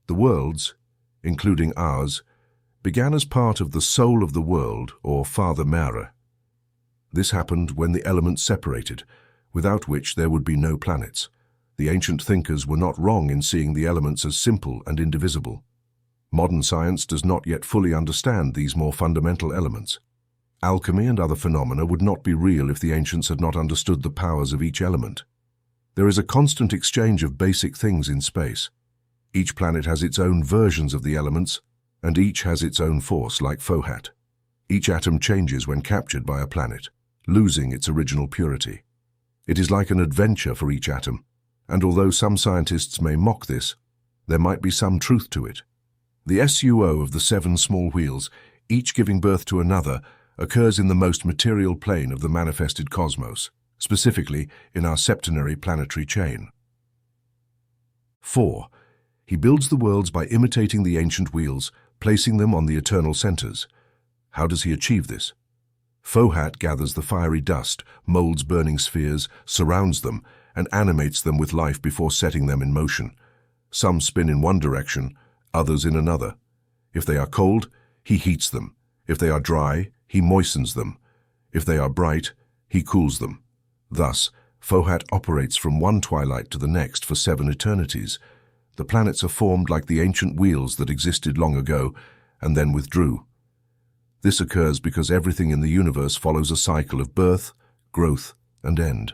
The worlds, including ours, began as part of the soul of the world, or Father Mare. This happened when the elements separated, without which there would be no planets. The ancient thinkers were not wrong in seeing the elements as simple and indivisible. Modern science does not yet fully understand these more fundamental elements. Alchemy and other phenomena would not be real if the ancients had not understood the powers of each element. There is a constant exchange of basic things in space. Each planet has its own versions of the elements, and each has its own force, like Fohat. Each atom changes when captured by a planet, losing its original purity. It is like an adventure for each atom, and although some scientists may mock this, there might be some truth to it. The SUO of the 7 small wheels, each giving birth to another, occurs in the most material plane of the manifested cosmos, specifically in our septenary planetary chain. 4. He builds the worlds by imitating the ancient wheels, placing them on the eternal centers. How does he achieve this? Fohat gathers the fiery dust, molds burning spheres, surrounds them, and animates them with life before setting them in motion. Some spin in one direction, others in another. If they are cold, he heats them. If they are dry, he moistens them. If they are bright, he cools them. Thus, Fohat operates from one twilight to the next for 7 eternities. The planets are formed like the ancient wheels that existed long ago and then withdrew. This occurs because everything in the universe follows a cycle of birth, growth, and end.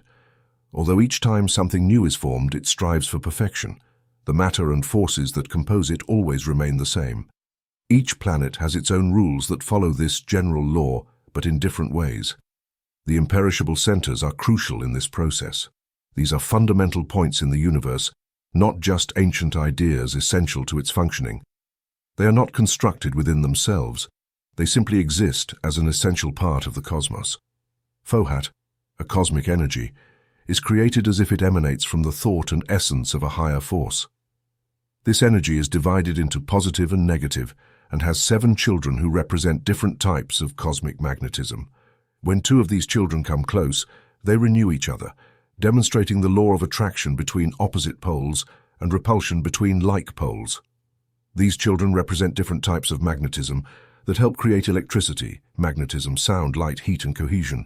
Although each time something new is formed, it strives for perfection. The matter and forces that compose it always remain the same. Each planet has its own rules that follow this general law, but in different ways. The imperishable centers are crucial in this process. These are fundamental points in the universe, not just ancient ideas essential to its functioning. They are not constructed within themselves. They simply exist as an essential part of the cosmos. Fohat, a cosmic energy, is created as if it emanates from the thought and essence of a higher force. This energy is divided into positive and negative, and has 7 children who represent different types of cosmic magnetism. When 2 of these children come close, they renew each other, demonstrating the law of attraction between opposite poles and repulsion between like poles. These children represent different types of magnetism that help create electricity, magnetism, sound, light, heat, and cohesion.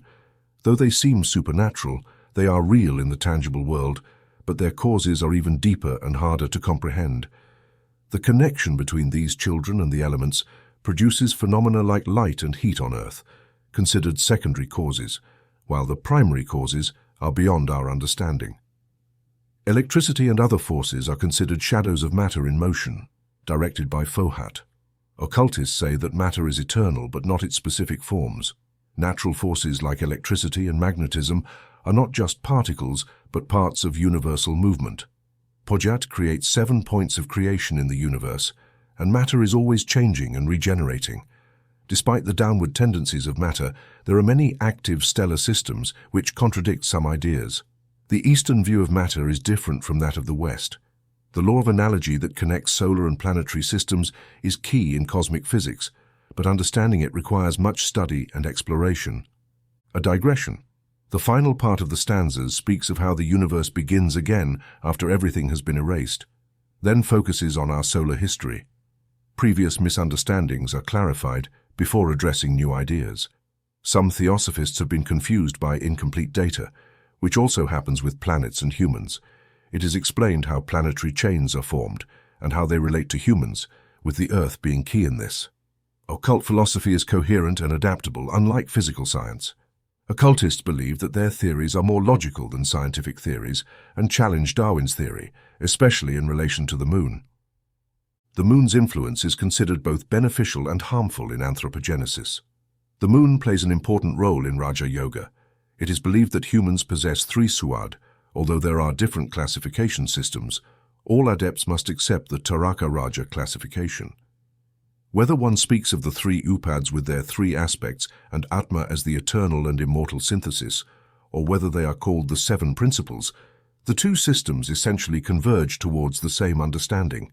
Though they seem supernatural, they are real in the tangible world, but their causes are even deeper and harder to comprehend. The connection between these children and the elements produces phenomena like light and heat on Earth, considered secondary causes, while the primary causes are beyond our understanding. Electricity and other forces are considered shadows of matter in motion, directed by Fohat. Occultists say that matter is eternal but not its specific forms. Natural forces like electricity and magnetism are not just particles but parts of universal movement. Pojat creates 7 points of creation in the universe, and matter is always changing and regenerating. Despite the downward tendencies of matter, there are many active stellar systems which contradict some ideas. The Eastern view of matter is different from that of the West. The law of analogy that connects solar and planetary systems is key in cosmic physics, but understanding it requires much study and exploration. A digression. The final part of the stanzas speaks of how the universe begins again after everything has been erased, then focuses on our solar history. Previous misunderstandings are clarified before addressing new ideas. Some theosophists have been confused by incomplete data, which also happens with planets and humans. It is explained how planetary chains are formed and how they relate to humans, with the Earth being key in this. Occult philosophy is coherent and adaptable, unlike physical science. Occultists believe that their theories are more logical than scientific theories and challenge Darwin's theory, especially in relation to the moon. The moon's influence is considered both beneficial and harmful in anthropogenesis. The moon plays an important role in Raja Yoga. It is believed that humans possess 3 suad. Although there are different classification systems, all adepts must accept the Taraka Raja classification. Whether one speaks of the 3 upads with their 3 aspects and Atma as the eternal and immortal synthesis, or whether they are called the 7 principles, the 2 systems essentially converge towards the same understanding.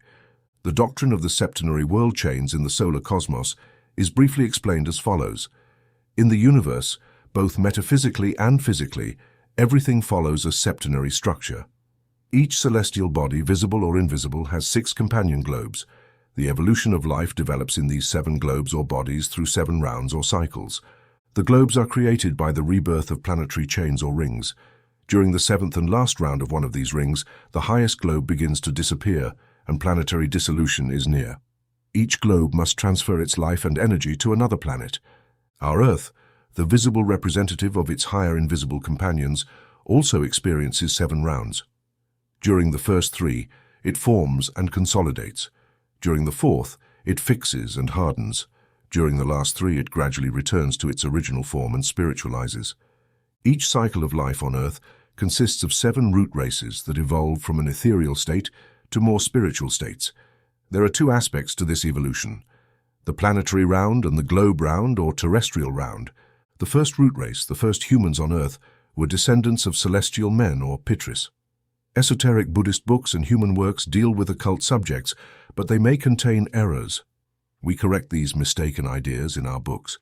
The doctrine of the septenary world chains in the solar cosmos is briefly explained as follows. In the universe, both metaphysically and physically, everything follows a septenary structure. Each celestial body, visible or invisible, has 6 companion globes. The evolution of life develops in these 7 globes or bodies through 7 rounds or cycles. The globes are created by the rebirth of planetary chains or rings. During the 7th and last round of one of these rings, the highest globe begins to disappear, and planetary dissolution is near. Each globe must transfer its life and energy to another planet. Our Earth, the visible representative of its higher invisible companions, also experiences 7 rounds. During the first 3, it forms and consolidates. During the 4th, it fixes and hardens. During the last 3, it gradually returns to its original form and spiritualizes. Each cycle of life on Earth consists of 7 root races that evolve from an ethereal state to more spiritual states. There are 2 aspects to this evolution: the planetary round and the globe round or terrestrial round. The first root race, the first humans on Earth, were descendants of celestial men or Pitris. Esoteric Buddhist books and human works deal with occult subjects, but they may contain errors. We correct these mistaken ideas in our books.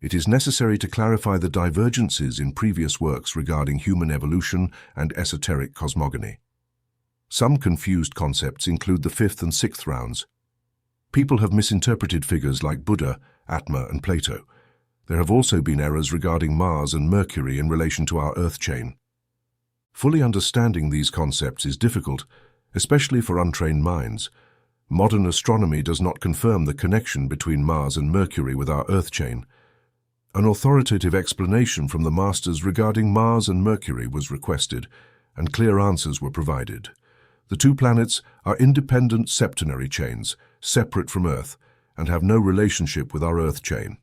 It is necessary to clarify the divergences in previous works regarding human evolution and esoteric cosmogony. Some confused concepts include the 5th and 6th rounds. People have misinterpreted figures like Buddha, Atma, and Plato. There have also been errors regarding Mars and Mercury in relation to our Earth chain. Fully understanding these concepts is difficult, especially for untrained minds. Modern astronomy does not confirm the connection between Mars and Mercury with our Earth chain. An authoritative explanation from the masters regarding Mars and Mercury was requested, and clear answers were provided. The two planets are independent septenary chains, separate from Earth, and have no relationship with our Earth chain.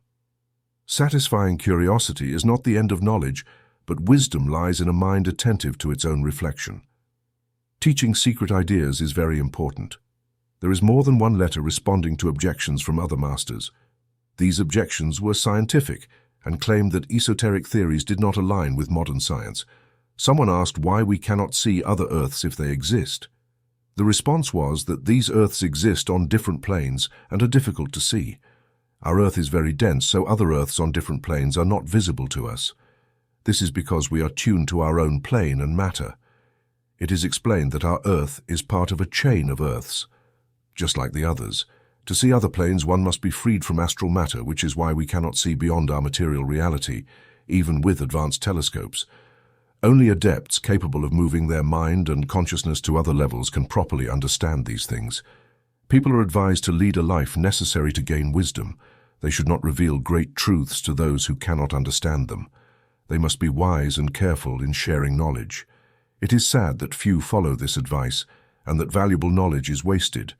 Satisfying curiosity is not the end of knowledge, but wisdom lies in a mind attentive to its own reflection. Teaching secret ideas is very important. There is more than one letter responding to objections from other masters. These objections were scientific and claimed that esoteric theories did not align with modern science. Someone asked why we cannot see other Earths if they exist. The response was that these Earths exist on different planes and are difficult to see. Our Earth is very dense, so other Earths on different planes are not visible to us. This is because we are tuned to our own plane and matter. It is explained that our Earth is part of a chain of Earths, just like the others. To see other planes, one must be freed from astral matter, which is why we cannot see beyond our material reality, even with advanced telescopes. Only adepts capable of moving their mind and consciousness to other levels can properly understand these things. People are advised to lead a life necessary to gain wisdom. They should not reveal great truths to those who cannot understand them. They must be wise and careful in sharing knowledge. It is sad that few follow this advice and that valuable knowledge is wasted.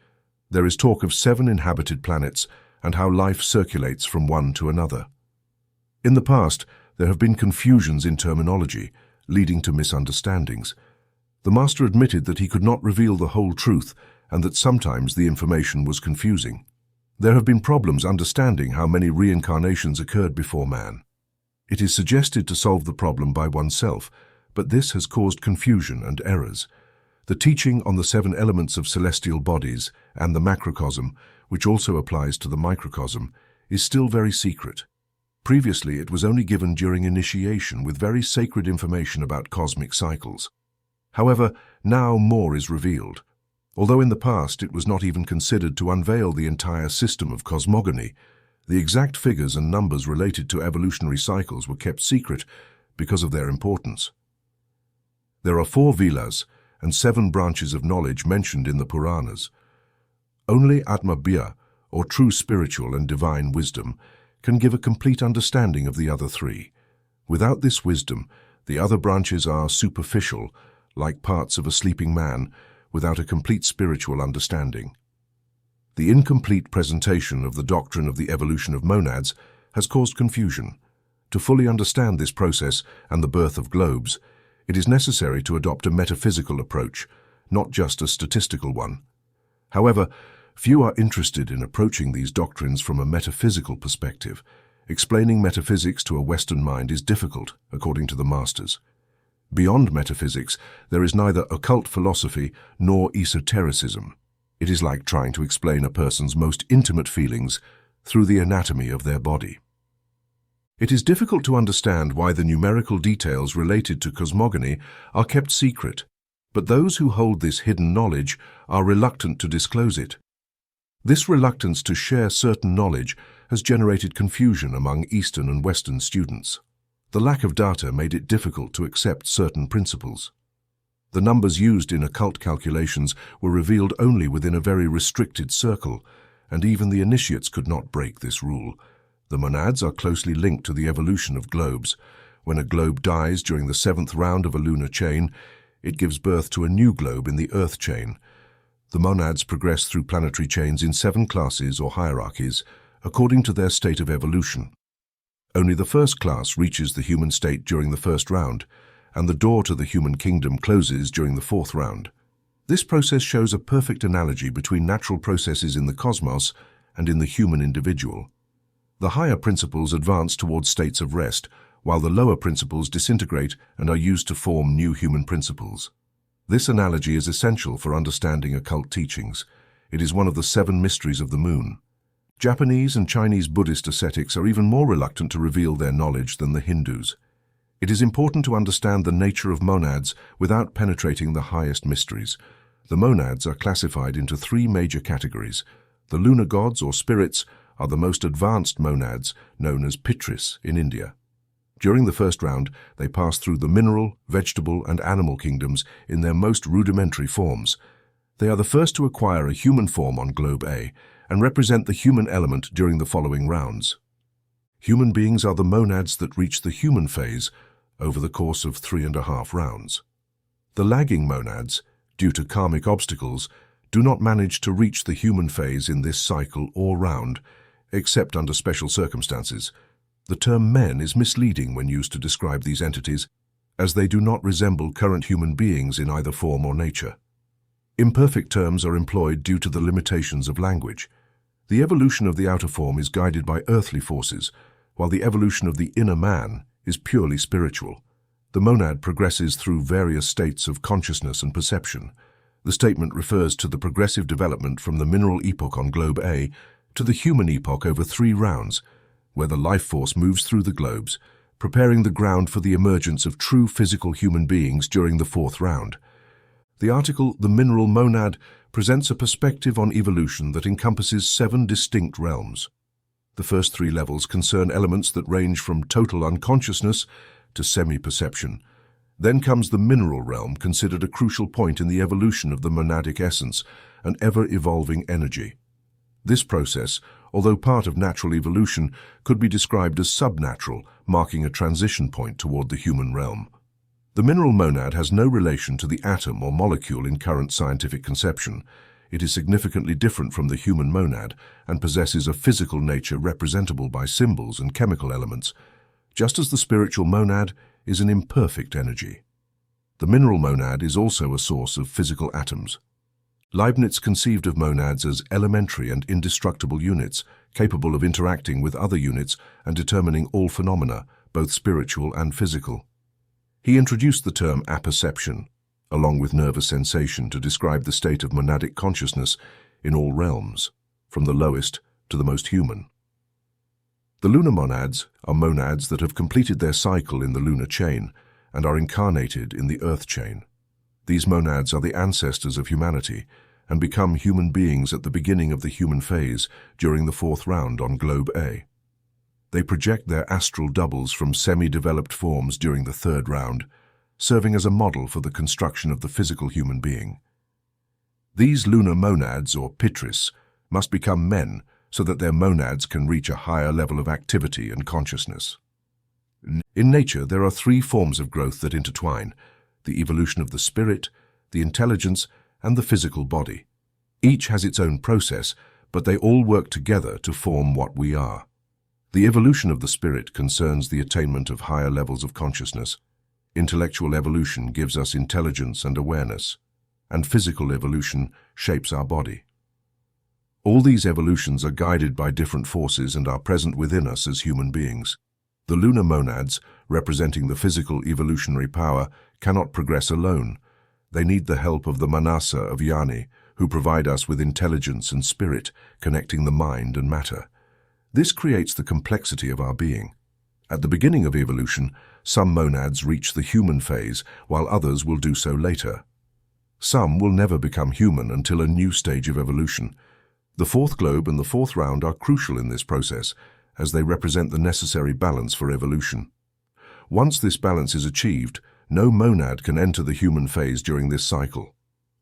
There is talk of 7 inhabited planets and how life circulates from one to another. In the past, there have been confusions in terminology, leading to misunderstandings. The master admitted that he could not reveal the whole truth and that sometimes the information was confusing. There have been problems understanding how many reincarnations occurred before man. It is suggested to solve the problem by oneself, but this has caused confusion and errors. The teaching on the 7 elements of celestial bodies and the macrocosm, which also applies to the microcosm, is still very secret. Previously, it was only given during initiation with very sacred information about cosmic cycles. However, now more is revealed. Although in the past it was not even considered to unveil the entire system of cosmogony, the exact figures and numbers related to evolutionary cycles were kept secret because of their importance. There are 4 vilas and 7 branches of knowledge mentioned in the Puranas. Only Atma-bhya, or true spiritual and divine wisdom, can give a complete understanding of the other 3. Without this wisdom, the other branches are superficial, like parts of a sleeping man, without a complete spiritual understanding. The incomplete presentation of the doctrine of the evolution of monads has caused confusion. To fully understand this process and the birth of globes, it is necessary to adopt a metaphysical approach, not just a statistical one. However, few are interested in approaching these doctrines from a metaphysical perspective. Explaining metaphysics to a Western mind is difficult, according to the masters. Beyond metaphysics, there is neither occult philosophy nor esotericism. It is like trying to explain a person's most intimate feelings through the anatomy of their body. It is difficult to understand why the numerical details related to cosmogony are kept secret, but those who hold this hidden knowledge are reluctant to disclose it. This reluctance to share certain knowledge has generated confusion among Eastern and Western students. The lack of data made it difficult to accept certain principles. The numbers used in occult calculations were revealed only within a very restricted circle, and even the initiates could not break this rule. The monads are closely linked to the evolution of globes. When a globe dies during the 7th round of a lunar chain, it gives birth to a new globe in the Earth chain. The monads progress through planetary chains in 7 classes or hierarchies, according to their state of evolution. Only the first class reaches the human state during the 1st round, and the door to the human kingdom closes during the 4th round. This process shows a perfect analogy between natural processes in the cosmos and in the human individual. The higher principles advance towards states of rest, while the lower principles disintegrate and are used to form new human principles. This analogy is essential for understanding occult teachings. It is one of the 7 mysteries of the moon. Japanese and Chinese Buddhist ascetics are even more reluctant to reveal their knowledge than the Hindus. It is important to understand the nature of monads without penetrating the highest mysteries. The monads are classified into 3 major categories. The lunar gods or spirits are the most advanced monads, known as Pitris in India. During the 1st round, they pass through the mineral, vegetable, and animal kingdoms in their most rudimentary forms. They are the first to acquire a human form on Globe A and represent the human element during the following rounds. Human beings are the monads that reach the human phase over the course of 3.5 rounds. The lagging monads, due to karmic obstacles, do not manage to reach the human phase in this cycle or round, except under special circumstances. The term men is misleading when used to describe these entities, as they do not resemble current human beings in either form or nature. Imperfect terms are employed due to the limitations of language. The evolution of the outer form is guided by earthly forces, while the evolution of the inner man is purely spiritual. The monad progresses through various states of consciousness and perception. The statement refers to the progressive development from the mineral epoch on Globe A to the human epoch over 3 rounds, where the life force moves through the globes, preparing the ground for the emergence of true physical human beings during the 4th round. The article, The Mineral Monad, presents a perspective on evolution that encompasses 7 distinct realms. The first 3 levels concern elements that range from total unconsciousness to semi-perception. Then comes the mineral realm, considered a crucial point in the evolution of the monadic essence, an ever-evolving energy. This process, although part of natural evolution, could be described as subnatural, marking a transition point toward the human realm. The mineral monad has no relation to the atom or molecule in current scientific conception. It is significantly different from the human monad and possesses a physical nature representable by symbols and chemical elements, just as the spiritual monad is an imperfect energy. The mineral monad is also a source of physical atoms. Leibniz conceived of monads as elementary and indestructible units, capable of interacting with other units and determining all phenomena, both spiritual and physical. He introduced the term apperception, along with nervous sensation, to describe the state of monadic consciousness in all realms, from the lowest to the most human. The lunar monads are monads that have completed their cycle in the lunar chain and are incarnated in the earth chain. These monads are the ancestors of humanity and become human beings at the beginning of the human phase during the 4th round on Globe A. They project their astral doubles from semi-developed forms during the 3rd round, serving as a model for the construction of the physical human being. These lunar monads, or pitris, must become men so that their monads can reach a higher level of activity and consciousness. In nature, there are 3 forms of growth that intertwine: the evolution of the spirit, the intelligence, and the physical body. Each has its own process, but they all work together to form what we are. The evolution of the spirit concerns the attainment of higher levels of consciousness. Intellectual evolution gives us intelligence and awareness, and physical evolution shapes our body. All these evolutions are guided by different forces and are present within us as human beings. The lunar monads, representing the physical evolutionary power, cannot progress alone. They need the help of the manasa of Yoni, who provide us with intelligence and spirit, connecting the mind and matter. This creates the complexity of our being. At the beginning of evolution, some monads reach the human phase, while others will do so later. Some will never become human until a new stage of evolution. The 4th globe and the 4th round are crucial in this process, as they represent the necessary balance for evolution. Once this balance is achieved, no monad can enter the human phase during this cycle.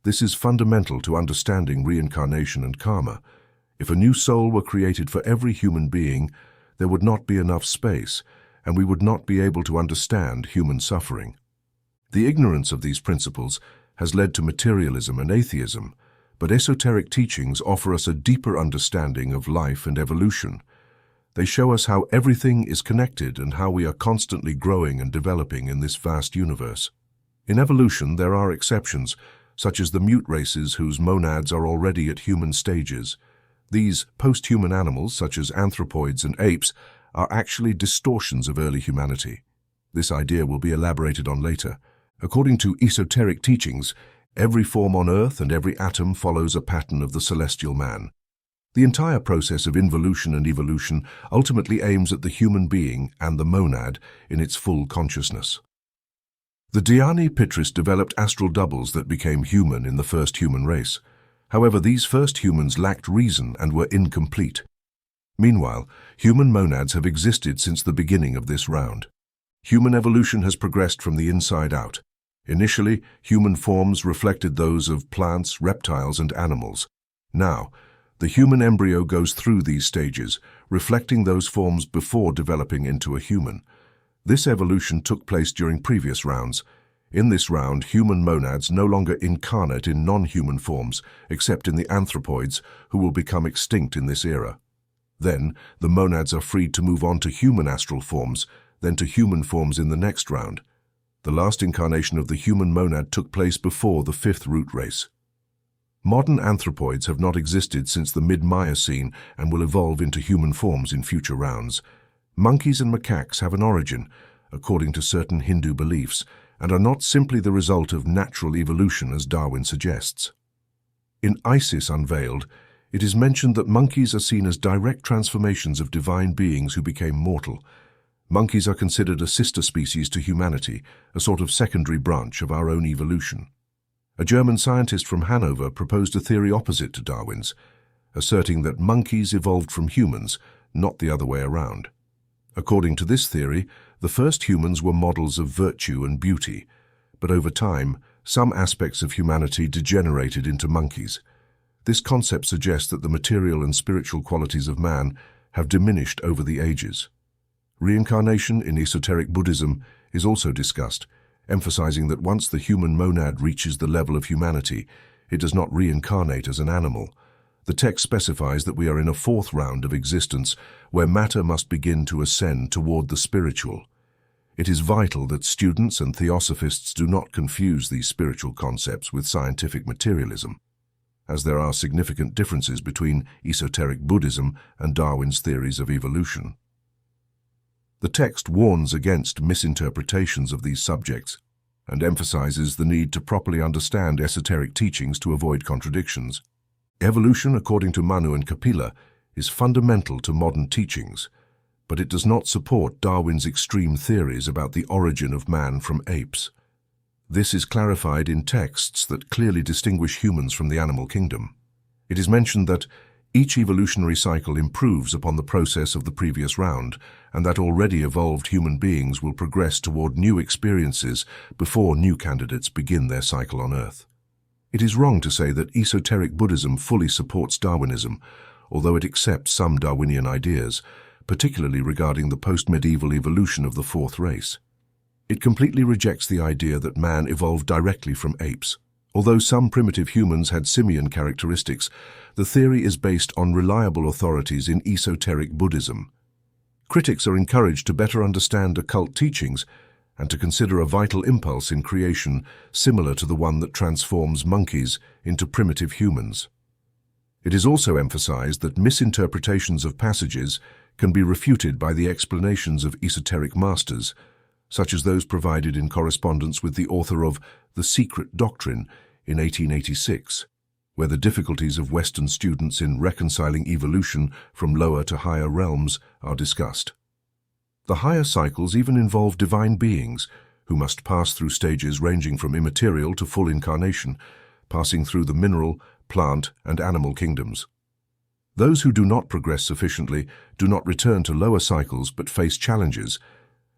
This is fundamental to understanding reincarnation and karma. If a new soul were created for every human being, there would not be enough space, and we would not be able to understand human suffering. The ignorance of these principles has led to materialism and atheism, but esoteric teachings offer us a deeper understanding of life and evolution. They show us how everything is connected and how we are constantly growing and developing in this vast universe. In evolution, there are exceptions, such as the mute races whose monads are already at human stages. These post-human animals, such as anthropoids and apes, are actually distortions of early humanity. This idea will be elaborated on later. According to esoteric teachings, every form on Earth and every atom follows a pattern of the celestial man. The entire process of involution and evolution ultimately aims at the human being and the monad in its full consciousness. The Dhyani Pitris developed astral doubles that became human in the first human race. However, these first humans lacked reason and were incomplete. Meanwhile, human monads have existed since the beginning of this round. Human evolution has progressed from the inside out. Initially, human forms reflected those of plants, reptiles, and animals. Now, the human embryo goes through these stages, reflecting those forms before developing into a human. This evolution took place during previous rounds. In this round, human monads no longer incarnate in non-human forms, except in the anthropoids, who will become extinct in this era. Then, the monads are freed to move on to human astral forms, then to human forms in the next round. The last incarnation of the human monad took place before the fifth root race. Modern anthropoids have not existed since the mid-Miocene and will evolve into human forms in future rounds. Monkeys and macaques have an origin, according to certain Hindu beliefs, and are not simply the result of natural evolution as Darwin suggests. In Isis Unveiled, it is mentioned that monkeys are seen as direct transformations of divine beings who became mortal. Monkeys are considered a sister species to humanity, a sort of secondary branch of our own evolution. A German scientist from Hanover proposed a theory opposite to Darwin's, asserting that monkeys evolved from humans, not the other way around. According to this theory, the first humans were models of virtue and beauty, but over time, some aspects of humanity degenerated into monkeys. This concept suggests that the material and spiritual qualities of man have diminished over the ages. Reincarnation in esoteric Buddhism is also discussed, emphasizing that once the human monad reaches the level of humanity, it does not reincarnate as an animal. The text specifies that we are in a fourth round of existence where matter must begin to ascend toward the spiritual. It is vital that students and theosophists do not confuse these spiritual concepts with scientific materialism, as there are significant differences between esoteric Buddhism and Darwin's theories of evolution. The text warns against misinterpretations of these subjects and emphasizes the need to properly understand esoteric teachings to avoid contradictions. Evolution, according to Manu and Kapila, is fundamental to modern teachings, but it does not support Darwin's extreme theories about the origin of man from apes. This is clarified in texts that clearly distinguish humans from the animal kingdom. It is mentioned that each evolutionary cycle improves upon the process of the previous round, and that already evolved human beings will progress toward new experiences before new candidates begin their cycle on Earth. It is wrong to say that esoteric Buddhism fully supports Darwinism, although it accepts some Darwinian ideas, particularly regarding the post-medieval evolution of the fourth race. It completely rejects the idea that man evolved directly from apes. Although some primitive humans had simian characteristics, the theory is based on reliable authorities in esoteric Buddhism. Critics are encouraged to better understand occult teachings and to consider a vital impulse in creation similar to the one that transforms monkeys into primitive humans. It is also emphasized that misinterpretations of passages can be refuted by the explanations of esoteric masters, such as those provided in correspondence with the author of The Secret Doctrine in 1886, where the difficulties of Western students in reconciling evolution from lower to higher realms are discussed. The higher cycles even involve divine beings, who must pass through stages ranging from immaterial to full incarnation, passing through the mineral, plant, and animal kingdoms. Those who do not progress sufficiently do not return to lower cycles but face challenges,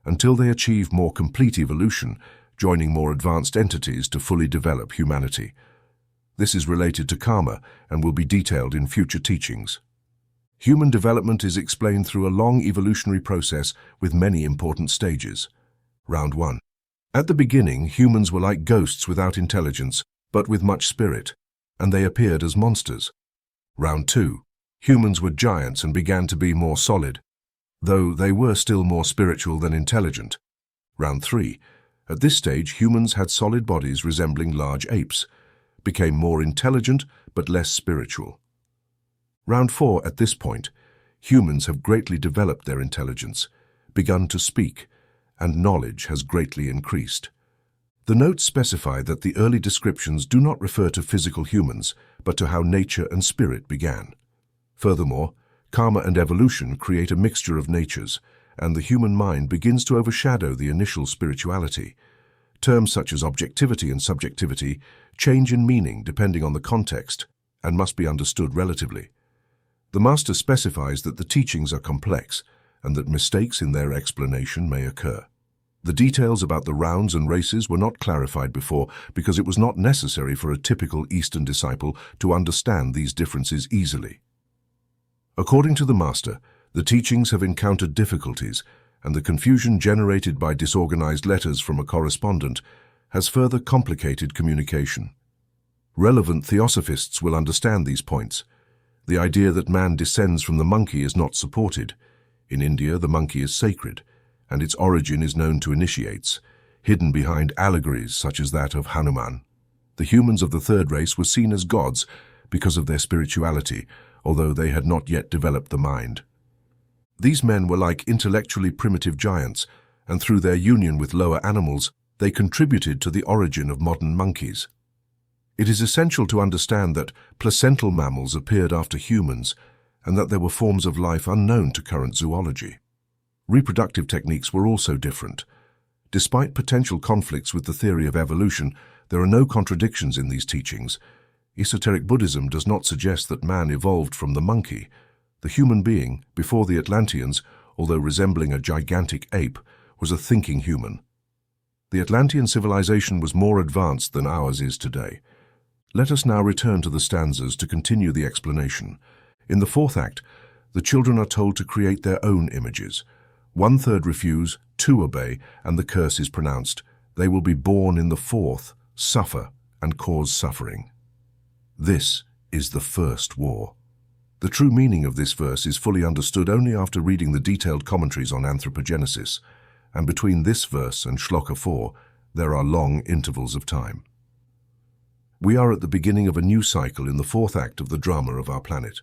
until they achieve more complete evolution, joining more advanced entities to fully develop humanity. This is related to karma and will be detailed in future teachings. Human development is explained through a long evolutionary process with many important stages. Round 1. At the beginning, humans were like ghosts without intelligence, but with much spirit, and they appeared as monsters. Round 2. Humans were giants and began to be more solid, though they were still more spiritual than intelligent. Round 3. At this stage, humans had solid bodies resembling large apes, became more intelligent but less spiritual. Round 4. At this point, humans have greatly developed their intelligence, begun to speak, and knowledge has greatly increased. The notes specify that the early descriptions do not refer to physical humans, but to how nature and spirit began. Furthermore, karma and evolution create a mixture of natures, and the human mind begins to overshadow the initial spirituality. Terms such as objectivity and subjectivity change in meaning depending on the context and must be understood relatively. The master specifies that the teachings are complex and that mistakes in their explanation may occur. The details about the rounds and races were not clarified before because it was not necessary for a typical Eastern disciple to understand these differences easily. According to the Master, the teachings have encountered difficulties, and the confusion generated by disorganized letters from a correspondent has further complicated communication. Relevant theosophists will understand these points. The idea that man descends from the monkey is not supported. In India, the monkey is sacred, and its origin is known to initiates, hidden behind allegories such as that of Hanuman. The humans of the third race were seen as gods because of their spirituality, although they had not yet developed the mind. These men were like intellectually primitive giants, and through their union with lower animals, they contributed to the origin of modern monkeys. It is essential to understand that placental mammals appeared after humans, and that there were forms of life unknown to current zoology. Reproductive techniques were also different. Despite potential conflicts with the theory of evolution, there are no contradictions in these teachings. Esoteric Buddhism does not suggest that man evolved from the monkey. The human being, before the Atlanteans, although resembling a gigantic ape, was a thinking human. The Atlantean civilization was more advanced than ours is today. Let us now return to the stanzas to continue the explanation. In the fourth act, the children are told to create their own images. 1/3 refuse, 2 obey, and the curse is pronounced. They will be born in the fourth, suffer, and cause suffering. This is the first war. The true meaning of this verse is fully understood only after reading the detailed commentaries on anthropogenesis, and between this verse and Shloka 4, there are long intervals of time. We are at the beginning of a new cycle in the fourth act of the drama of our planet.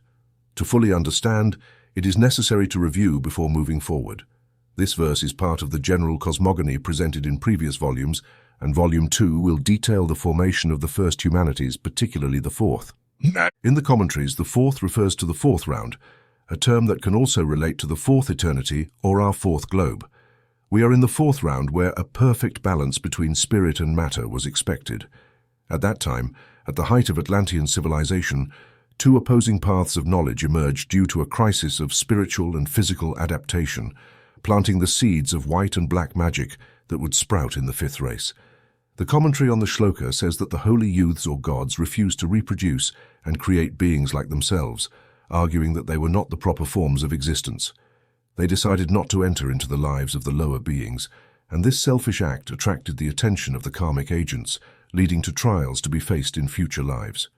To fully understand, it is necessary to review before moving forward. This verse is part of the general cosmogony presented in previous volumes, and Volume 2 will detail the formation of the first humanities, particularly the fourth. In the commentaries, the fourth refers to the fourth round, a term that can also relate to the fourth eternity or our fourth globe. We are in the fourth round where a perfect balance between spirit and matter was expected. At that time, at the height of Atlantean civilization, two opposing paths of knowledge emerged due to a crisis of spiritual and physical adaptation, planting the seeds of white and black magic that would sprout in the fifth race. The commentary on the shloka says that the holy youths or gods refused to reproduce and create beings like themselves, arguing that they were not the proper forms of existence. They decided not to enter into the lives of the lower beings, and this selfish act attracted the attention of the karmic agents, leading to trials to be faced in future lives.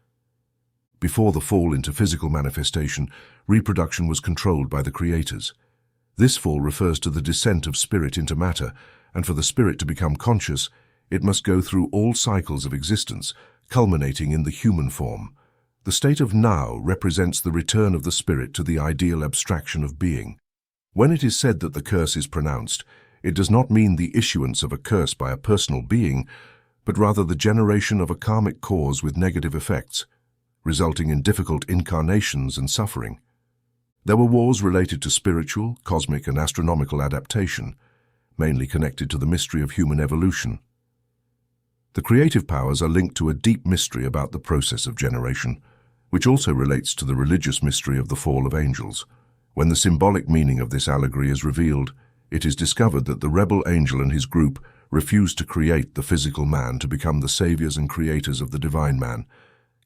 Before the fall into physical manifestation, reproduction was controlled by the creators. This fall refers to the descent of spirit into matter, and for the spirit to become conscious, it must go through all cycles of existence, culminating in the human form. The state of now represents the return of the spirit to the ideal abstraction of being. When it is said that the curse is pronounced, it does not mean the issuance of a curse by a personal being, but rather the generation of a karmic cause with negative effects, resulting in difficult incarnations and suffering. There were wars related to spiritual, cosmic, and astronomical adaptation, mainly connected to the mystery of human evolution. The creative powers are linked to a deep mystery about the process of generation, which also relates to the religious mystery of the fall of angels. When the symbolic meaning of this allegory is revealed, it is discovered that the rebel angel and his group refused to create the physical man to become the saviors and creators of the divine man,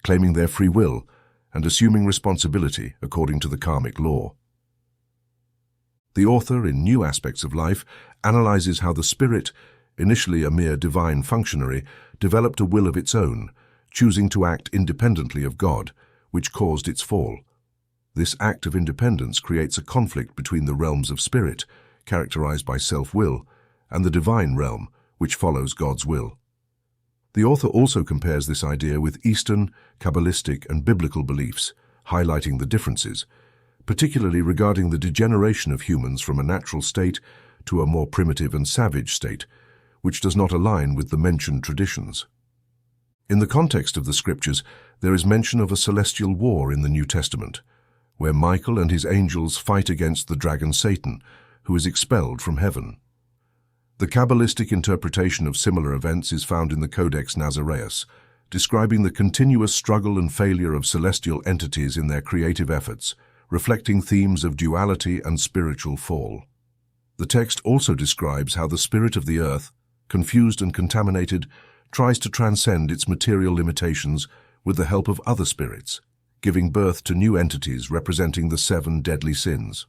claiming their free will and assuming responsibility according to the karmic law. The author, in New Aspects of Life, analyzes how the spirit, initially a mere divine functionary, developed a will of its own, choosing to act independently of God, which caused its fall. This act of independence creates a conflict between the realms of spirit, characterized by self-will, and the divine realm, which follows God's will. The author also compares this idea with Eastern, Kabbalistic, and biblical beliefs, highlighting the differences, particularly regarding the degeneration of humans from a natural state to a more primitive and savage state, which does not align with the mentioned traditions. In the context of the scriptures, there is mention of a celestial war in the New Testament, where Michael and his angels fight against the dragon Satan, who is expelled from heaven. The Kabbalistic interpretation of similar events is found in the Codex Nazareus, describing the continuous struggle and failure of celestial entities in their creative efforts, reflecting themes of duality and spiritual fall. The text also describes how the spirit of the earth, confused and contaminated, tries to transcend its material limitations with the help of other spirits, giving birth to new entities representing the 7 deadly sins.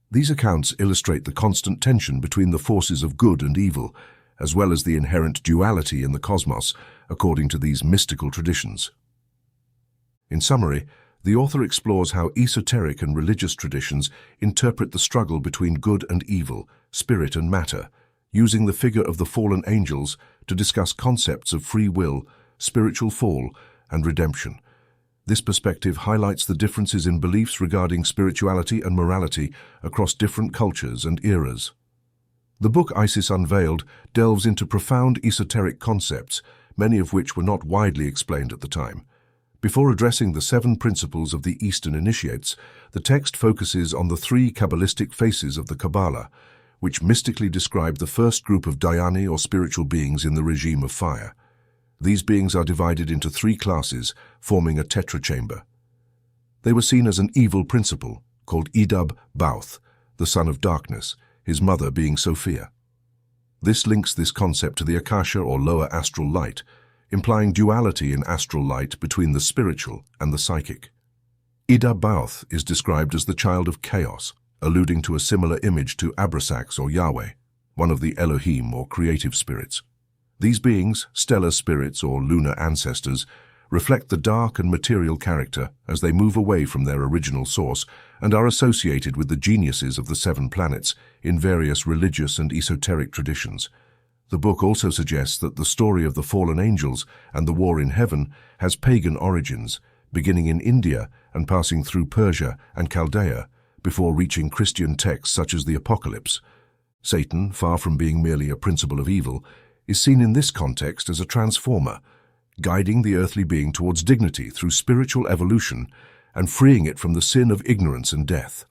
These accounts illustrate the constant tension between the forces of good and evil, as well as the inherent duality in the cosmos, according to these mystical traditions. In summary, the author explores how esoteric and religious traditions interpret the struggle between good and evil, spirit and matter, using the figure of the fallen angels to discuss concepts of free will, spiritual fall, and redemption. This perspective highlights the differences in beliefs regarding spirituality and morality across different cultures and eras. The book Isis Unveiled delves into profound esoteric concepts, many of which were not widely explained at the time. Before addressing the 7 principles of the Eastern initiates, the text focuses on the 3 Kabbalistic faces of the Kabbalah, which mystically describe the first group of dhyani or spiritual beings in the regime of fire. These beings are divided into 3 classes, forming a tetrachamber. They were seen as an evil principle, called Idub Bauth, the son of darkness, his mother being Sophia. This links this concept to the Akasha or lower astral light, implying duality in astral light between the spiritual and the psychic. Idub Bauth is described as the child of chaos, alluding to a similar image to Abrasax or Yahweh, one of the Elohim or creative spirits. These beings, stellar spirits or lunar ancestors, reflect the dark and material character as they move away from their original source and are associated with the geniuses of the 7 planets in various religious and esoteric traditions. The book also suggests that the story of the fallen angels and the war in heaven has pagan origins, beginning in India and passing through Persia and Chaldea, before reaching Christian texts such as the Apocalypse. Satan, far from being merely a principle of evil, is seen in this context as a transformer, guiding the earthly being towards dignity through spiritual evolution and freeing it from the sin of ignorance and death.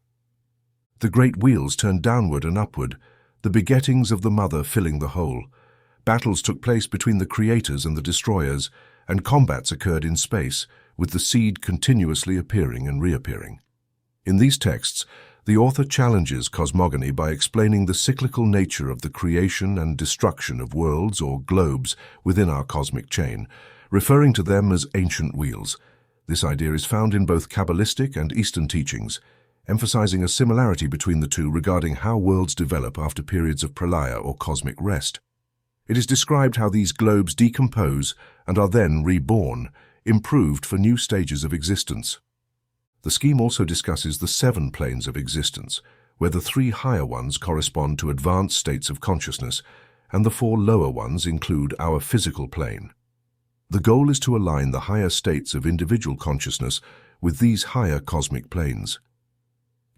The great wheels turned downward and upward, the begettings of the mother filling the whole. Battles took place between the creators and the destroyers, and combats occurred in space, with the seed continuously appearing and reappearing. In these texts, the author challenges cosmogony by explaining the cyclical nature of the creation and destruction of worlds or globes within our cosmic chain, referring to them as ancient wheels. This idea is found in both Kabbalistic and Eastern teachings, emphasizing a similarity between the two regarding how worlds develop after periods of pralaya or cosmic rest. It is described how these globes decompose and are then reborn, improved for new stages of existence. The scheme also discusses the 7 planes of existence, where the 3 higher ones correspond to advanced states of consciousness, and the 4 lower ones include our physical plane. The goal is to align the higher states of individual consciousness with these higher cosmic planes.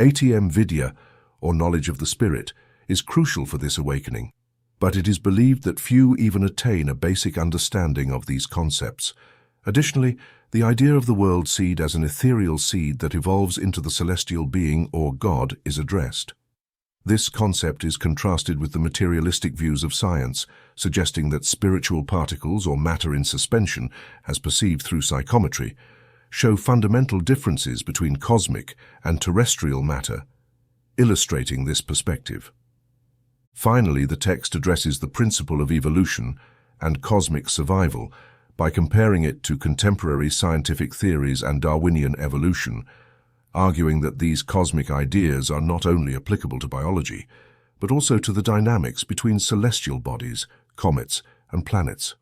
ATM Vidya, or knowledge of the spirit, is crucial for this awakening, but it is believed that few even attain a basic understanding of these concepts. Additionally, the idea of the world seed as an ethereal seed that evolves into the celestial being or God is addressed. This concept is contrasted with the materialistic views of science, suggesting that spiritual particles or matter in suspension, as perceived through psychometry, show fundamental differences between cosmic and terrestrial matter, illustrating this perspective. Finally, the text addresses the principle of evolution and cosmic survival by comparing it to contemporary scientific theories and Darwinian evolution, arguing that these cosmic ideas are not only applicable to biology, but also to the dynamics between celestial bodies, comets, and planets.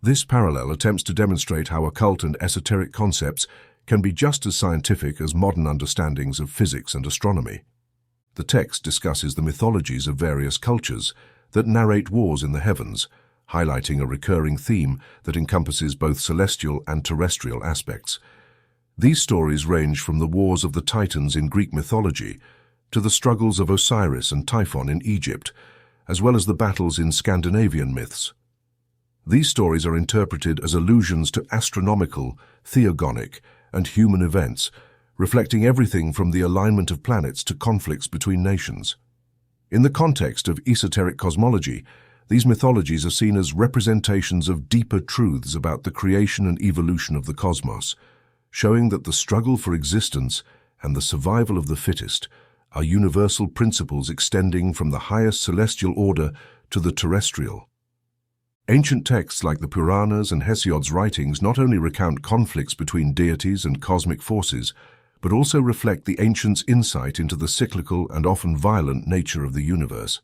This parallel attempts to demonstrate how occult and esoteric concepts can be just as scientific as modern understandings of physics and astronomy. The text discusses the mythologies of various cultures that narrate wars in the heavens, highlighting a recurring theme that encompasses both celestial and terrestrial aspects. These stories range from the wars of the Titans in Greek mythology to the struggles of Osiris and Typhon in Egypt, as well as the battles in Scandinavian myths. These stories are interpreted as allusions to astronomical, theogonic, and human events, reflecting everything from the alignment of planets to conflicts between nations. In the context of esoteric cosmology, these mythologies are seen as representations of deeper truths about the creation and evolution of the cosmos, showing that the struggle for existence and the survival of the fittest are universal principles extending from the highest celestial order to the terrestrial. Ancient texts like the Puranas and Hesiod's writings not only recount conflicts between deities and cosmic forces, but also reflect the ancients' insight into the cyclical and often violent nature of the universe.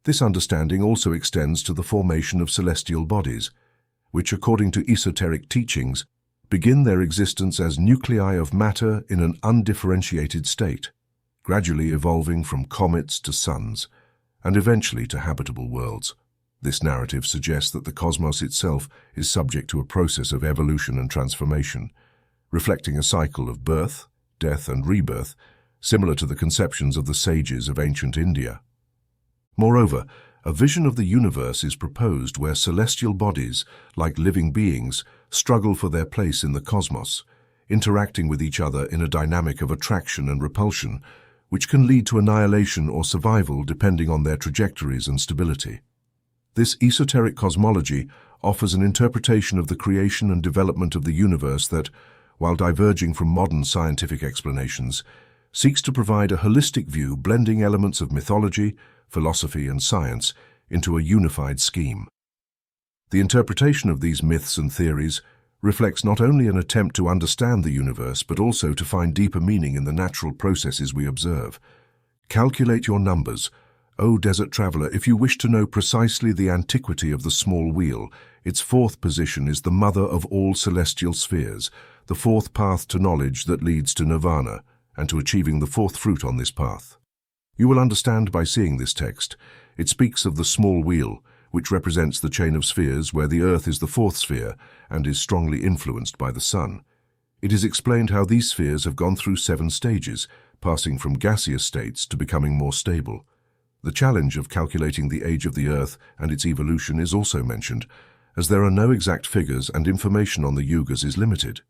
This understanding also extends to the formation of celestial bodies, which, according to esoteric teachings, begin their existence as nuclei of matter in an undifferentiated state, gradually evolving from comets to suns, and eventually to habitable worlds. This narrative suggests that the cosmos itself is subject to a process of evolution and transformation, reflecting a cycle of birth, death, and rebirth, similar to the conceptions of the sages of ancient India. Moreover, a vision of the universe is proposed where celestial bodies, like living beings, struggle for their place in the cosmos, interacting with each other in a dynamic of attraction and repulsion, which can lead to annihilation or survival depending on their trajectories and stability. This esoteric cosmology offers an interpretation of the creation and development of the universe that, while diverging from modern scientific explanations, seeks to provide a holistic view blending elements of mythology, philosophy, and science into a unified scheme. The interpretation of these myths and theories reflects not only an attempt to understand the universe, but also to find deeper meaning in the natural processes we observe. Calculate your numbers, O desert traveler, if you wish to know precisely the antiquity of the small wheel. Its fourth position is the mother of all celestial spheres, the fourth path to knowledge that leads to nirvana, and to achieving the fourth fruit on this path. You will understand by seeing this text. It speaks of the small wheel, which represents the chain of spheres where the Earth is the fourth sphere and is strongly influenced by the Sun. It is explained how these spheres have gone through 7 stages, passing from gaseous states to becoming more stable. The challenge of calculating the age of the Earth and its evolution is also mentioned, as there are no exact figures and information on the yugas is limited.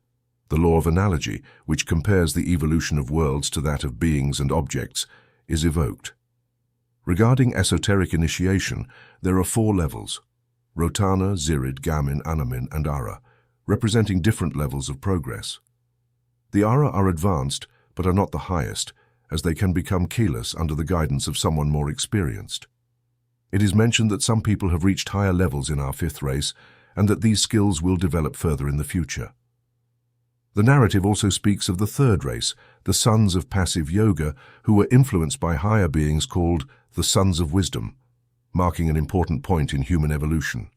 The law of analogy, which compares the evolution of worlds to that of beings and objects, is evoked. Regarding esoteric initiation, there are 4 levels: Rotana, Zirid, Gamin, Anamin, and Ara, representing different levels of progress. The Ara are advanced, but are not the highest, as they can become keyless under the guidance of someone more experienced. It is mentioned that some people have reached higher levels in our 5th race, and that these skills will develop further in the future. The narrative also speaks of the 3rd race, the sons of passive yoga, who were influenced by higher beings called the Sons of Wisdom, marking an important point in human evolution.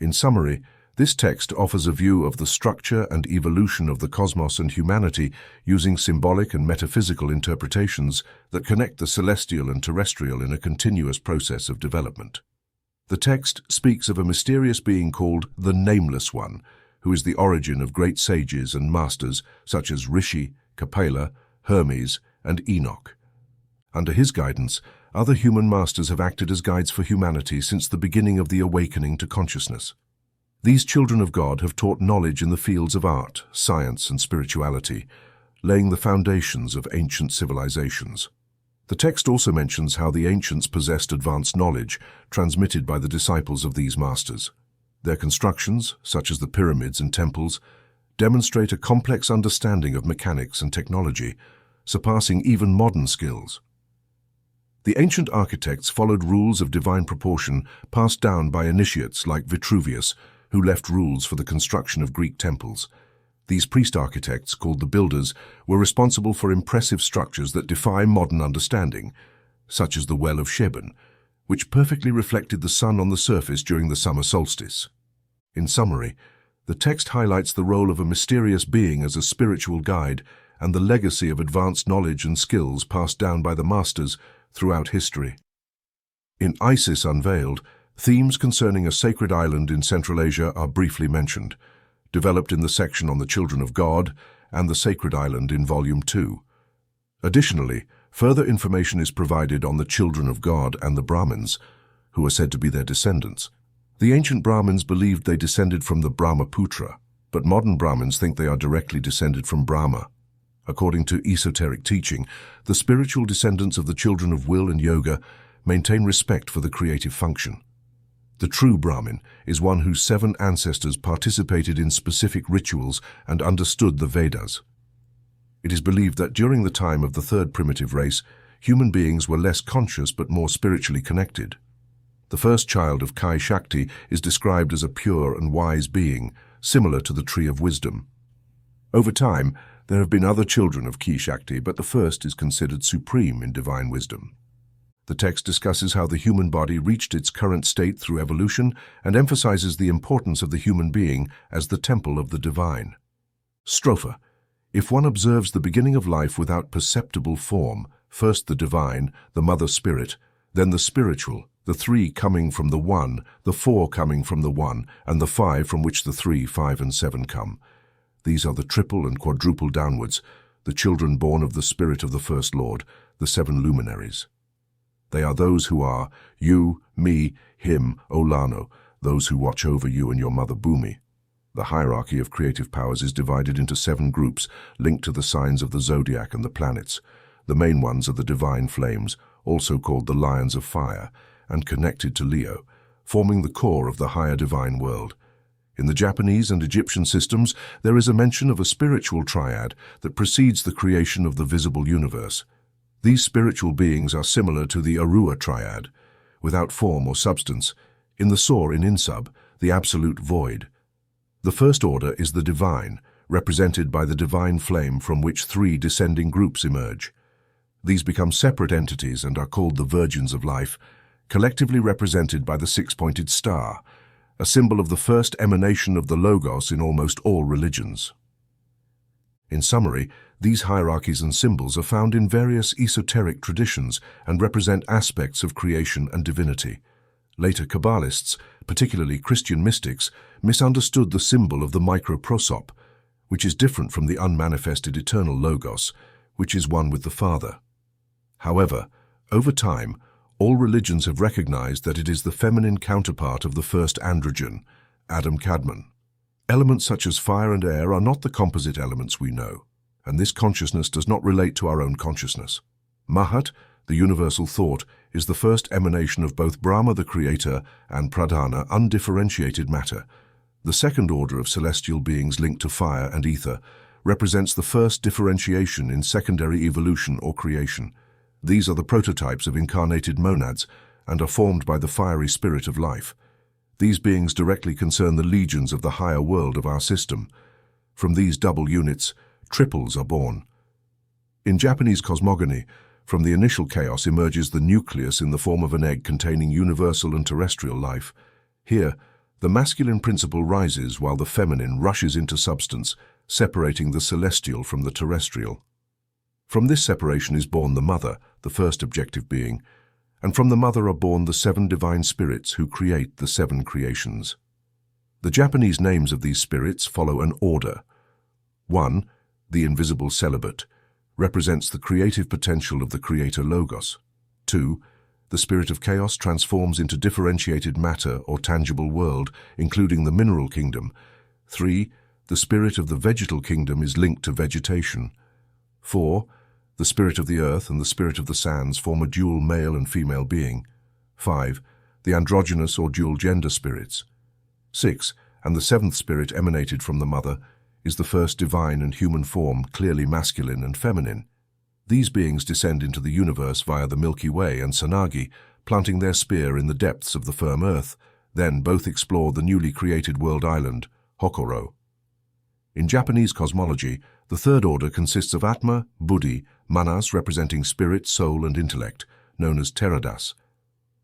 In summary, this text offers a view of the structure and evolution of the cosmos and humanity using symbolic and metaphysical interpretations that connect the celestial and terrestrial in a continuous process of development. The text speaks of a mysterious being called the Nameless One, who is the origin of great sages and masters such as Rishi, Kapila, Hermes, and Enoch. Under his guidance, other human masters have acted as guides for humanity since the beginning of the awakening to consciousness. These children of God have taught knowledge in the fields of art, science, and spirituality, laying the foundations of ancient civilizations. The text also mentions how the ancients possessed advanced knowledge transmitted by the disciples of these masters. Their constructions, such as the pyramids and temples, demonstrate a complex understanding of mechanics and technology, surpassing even modern skills. The ancient architects followed rules of divine proportion passed down by initiates like Vitruvius, who left rules for the construction of Greek temples. These priest architects, called the builders, were responsible for impressive structures that defy modern understanding, such as the Well of Sheben, which perfectly reflected the sun on the surface during the summer solstice. In summary, the text highlights the role of a mysterious being as a spiritual guide and the legacy of advanced knowledge and skills passed down by the masters throughout history. In Isis Unveiled, themes concerning a sacred island in Central Asia are briefly mentioned, developed in the section on the Children of God and the Sacred Island in Volume 2. Additionally, further information is provided on the Children of God and the Brahmins, who are said to be their descendants. The ancient Brahmins believed they descended from the Brahmaputra, but modern Brahmins think they are directly descended from Brahma. According to esoteric teaching, the spiritual descendants of the children of will and yoga maintain respect for the creative function. The true Brahmin is one whose 7 ancestors participated in specific rituals and understood the Vedas. It is believed that during the time of the 3rd primitive race, human beings were less conscious but more spiritually connected. The first child of Kai Shakti is described as a pure and wise being, similar to the tree of wisdom. Over time, there have been other children of Ki Shakti, but the first is considered supreme in divine wisdom. The text discusses how the human body reached its current state through evolution and emphasizes the importance of the human being as the temple of the divine. Strophe. If one observes the beginning of life without perceptible form, first the divine, the mother spirit, then the spiritual, the three coming from the one, the four coming from the one, and the five from which the 3, 5, and 7 come. These are the triple and quadruple downwards, the children born of the spirit of the First Lord, the 7 luminaries. They are those who are you, me, him, Olano, those who watch over you and your mother Bhumi. The hierarchy of creative powers is divided into 7 groups, linked to the signs of the zodiac and the planets. The main ones are the divine flames, also called the lions of fire, and connected to Leo, forming the core of the higher divine world. In the Japanese and Egyptian systems, there is a mention of a spiritual triad that precedes the creation of the visible universe. These spiritual beings are similar to the Arua triad, without form or substance, in the Soar in Insub, the absolute void. The first order is the divine, represented by the divine flame from which 3 descending groups emerge. These become separate entities and are called the virgins of life, collectively represented by the 6-pointed star, a symbol of the first emanation of the Logos in almost all religions. In summary, these hierarchies and symbols are found in various esoteric traditions and represent aspects of creation and divinity. Later Kabbalists, particularly Christian mystics, misunderstood the symbol of the microprosop, which is different from the unmanifested eternal Logos, which is one with the Father. However, over time, all religions have recognized that it is the feminine counterpart of the first androgen, Adam Kadmon. Elements such as fire and air are not the composite elements we know, and this consciousness does not relate to our own consciousness. Mahat, the universal thought, is the first emanation of both Brahma the creator and Pradhana undifferentiated matter. The second order of celestial beings linked to fire and ether represents the first differentiation in secondary evolution or creation. These are the prototypes of incarnated monads and are formed by the fiery spirit of life. These beings directly concern the legions of the higher world of our system. From these double units, triples are born. In Japanese cosmogony, from the initial chaos emerges the nucleus in the form of an egg containing universal and terrestrial life. Here, the masculine principle rises while the feminine rushes into substance, separating the celestial from the terrestrial. From this separation is born the mother, the first objective being, and from the mother are born the 7 divine spirits who create the 7 creations. The Japanese names of these spirits follow an order. 1. The invisible celibate, represents the creative potential of the creator Logos. 2. The spirit of chaos transforms into differentiated matter or tangible world, including the mineral kingdom. 3. The spirit of the vegetal kingdom is linked to vegetation. 4. The spirit of the earth and the spirit of the sands form a dual male and female being. 5. The androgynous or dual gender spirits. 6. And the 7th spirit emanated from the mother is the first divine and human form, clearly masculine and feminine. These beings descend into the universe via the Milky Way and Sanagi, planting their spear in the depths of the firm earth, then both explore the newly created world island, Hokoro. In Japanese cosmology, the third order consists of Atma, Buddhi, Manas representing spirit, soul and intellect, known as Teradas.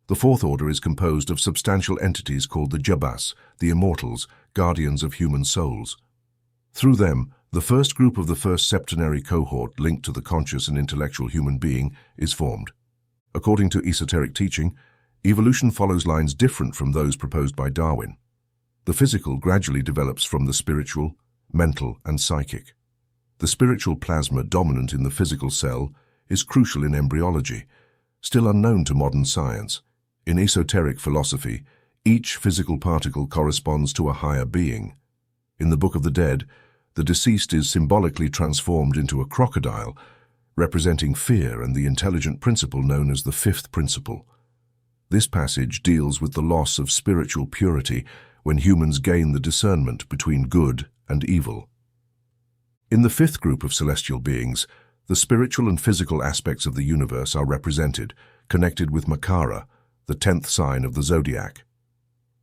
The fourth order is composed of substantial entities called the Jabas, the immortals, guardians of human souls. Through them, the first group of the first septenary cohort linked to the conscious and intellectual human being is formed. According to esoteric teaching, evolution follows lines different from those proposed by Darwin. The physical gradually develops from the spiritual, mental and psychic. The spiritual plasma dominant in the physical cell is crucial in embryology, still unknown to modern science. In esoteric philosophy, each physical particle corresponds to a higher being. In the Book of the Dead, the deceased is symbolically transformed into a crocodile, representing fear and the intelligent principle known as the fifth principle. This passage deals with the loss of spiritual purity when humans gain the discernment between good and evil. In the fifth group of celestial beings, The spiritual and physical aspects of the universe are represented, connected with Makara, the 10th sign of the zodiac.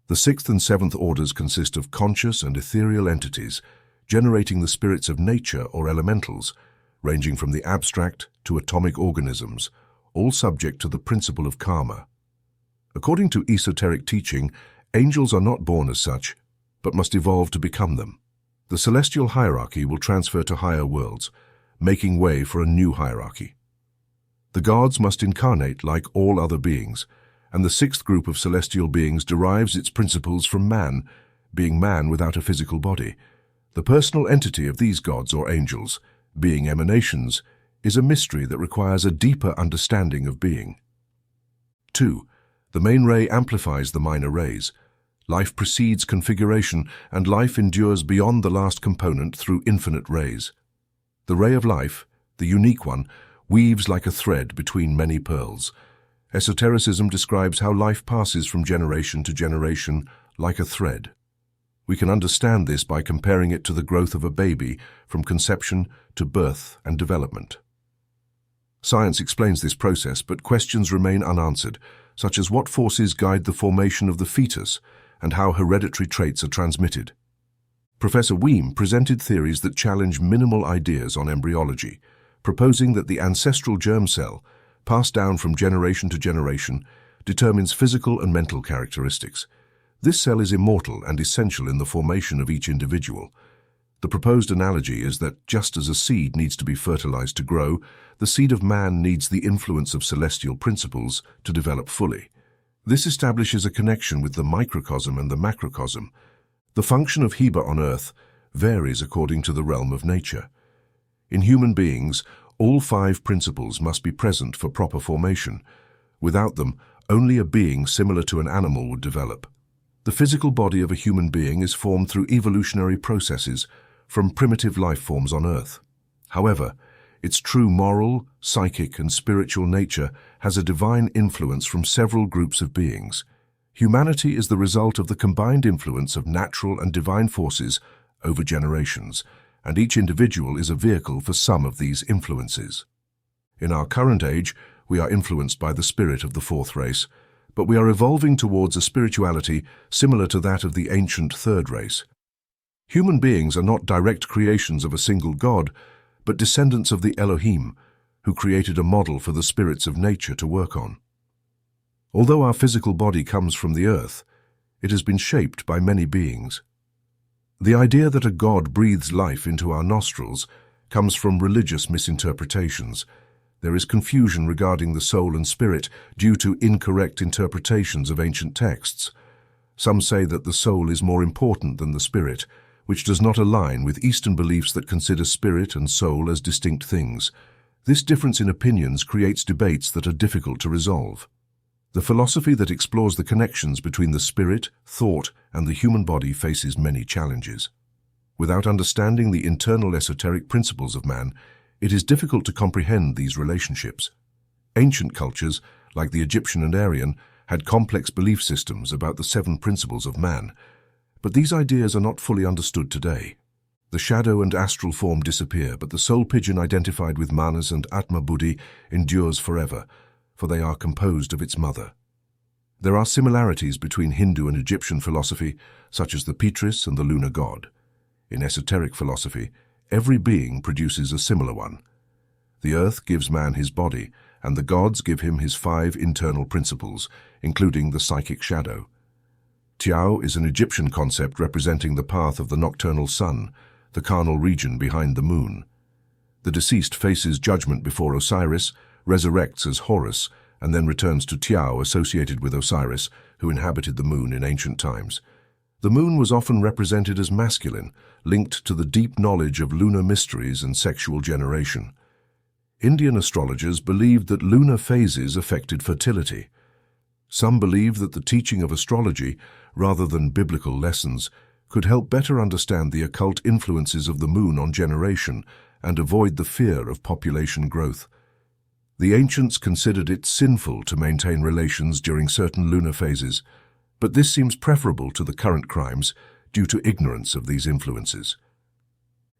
The 6th and 7th orders consist of conscious and ethereal entities, generating the spirits of nature or elementals, ranging from the abstract to atomic organisms, all subject to the principle of karma. According to esoteric teaching, angels are not born as such, but must evolve to become them. The celestial hierarchy will transfer to higher worlds, making way for a new hierarchy. The gods must incarnate like all other beings, and the 6th group of celestial beings derives its principles from man, being man without a physical body. The personal entity of these gods or angels, being emanations, is a mystery that requires a deeper understanding of being. 2. The main ray amplifies the minor rays. Life precedes configuration, and life endures beyond the last component through infinite rays. The ray of life, the unique one, weaves like a thread between many pearls. Esotericism describes how life passes from generation to generation like a thread. We can understand this by comparing it to the growth of a baby from conception to birth and development. Science explains this process, but questions remain unanswered, such as what forces guide the formation of the fetus and how hereditary traits are transmitted. Professor Weem presented theories that challenge minimal ideas on embryology, proposing that the ancestral germ cell, passed down from generation to generation, determines physical and mental characteristics. This cell is immortal and essential in the formation of each individual. The proposed analogy is that just as a seed needs to be fertilized to grow, the seed of man needs the influence of celestial principles to develop fully. This establishes a connection with the microcosm and the macrocosm. The function of Heba on earth varies according to the realm of nature. In human beings, all 5 principles must be present for proper formation. Without them, only a being similar to an animal would develop. The physical body of a human being is formed through evolutionary processes from primitive life forms on Earth. However, its true moral, psychic, and spiritual nature has a divine influence from several groups of beings. Humanity is the result of the combined influence of natural and divine forces over generations, and each individual is a vehicle for some of these influences. In our current age, we are influenced by the spirit of the 4th race, but we are evolving towards a spirituality similar to that of the ancient 3rd race. Human beings are not direct creations of a single god, but descendants of the Elohim, who created a model for the spirits of nature to work on. Although our physical body comes from the earth, it has been shaped by many beings. The idea that a god breathes life into our nostrils comes from religious misinterpretations. There is confusion regarding the soul and spirit due to incorrect interpretations of ancient texts. Some say that the soul is more important than the spirit, which does not align with Eastern beliefs that consider spirit and soul as distinct things. This difference in opinions creates debates that are difficult to resolve. The philosophy that explores the connections between the spirit, thought, and the human body faces many challenges. Without understanding the internal esoteric principles of man, it is difficult to comprehend these relationships. Ancient cultures, like the Egyptian and Aryan, had complex belief systems about the 7 principles of man, but these ideas are not fully understood today. The shadow and astral form disappear, but the soul pigeon identified with Manas and Atma Buddhi endures forever, for they are composed of its mother. There are similarities between Hindu and Egyptian philosophy, such as the Pitris and the lunar god. In esoteric philosophy, every being produces a similar one. The earth gives man his body, and the gods give him his 5 internal principles, including the psychic shadow. Tiao is an Egyptian concept representing the path of the nocturnal sun, the carnal region behind the moon. The deceased faces judgment before Osiris, resurrects as Horus, and then returns to Tiao associated with Osiris, who inhabited the moon in ancient times. The moon was often represented as masculine, linked to the deep knowledge of lunar mysteries and sexual generation. Indian astrologers believed that lunar phases affected fertility. Some believe that the teaching of astrology, rather than biblical lessons, could help better understand the occult influences of the moon on generation and avoid the fear of population growth. The ancients considered it sinful to maintain relations during certain lunar phases, but this seems preferable to the current crimes due to ignorance of these influences.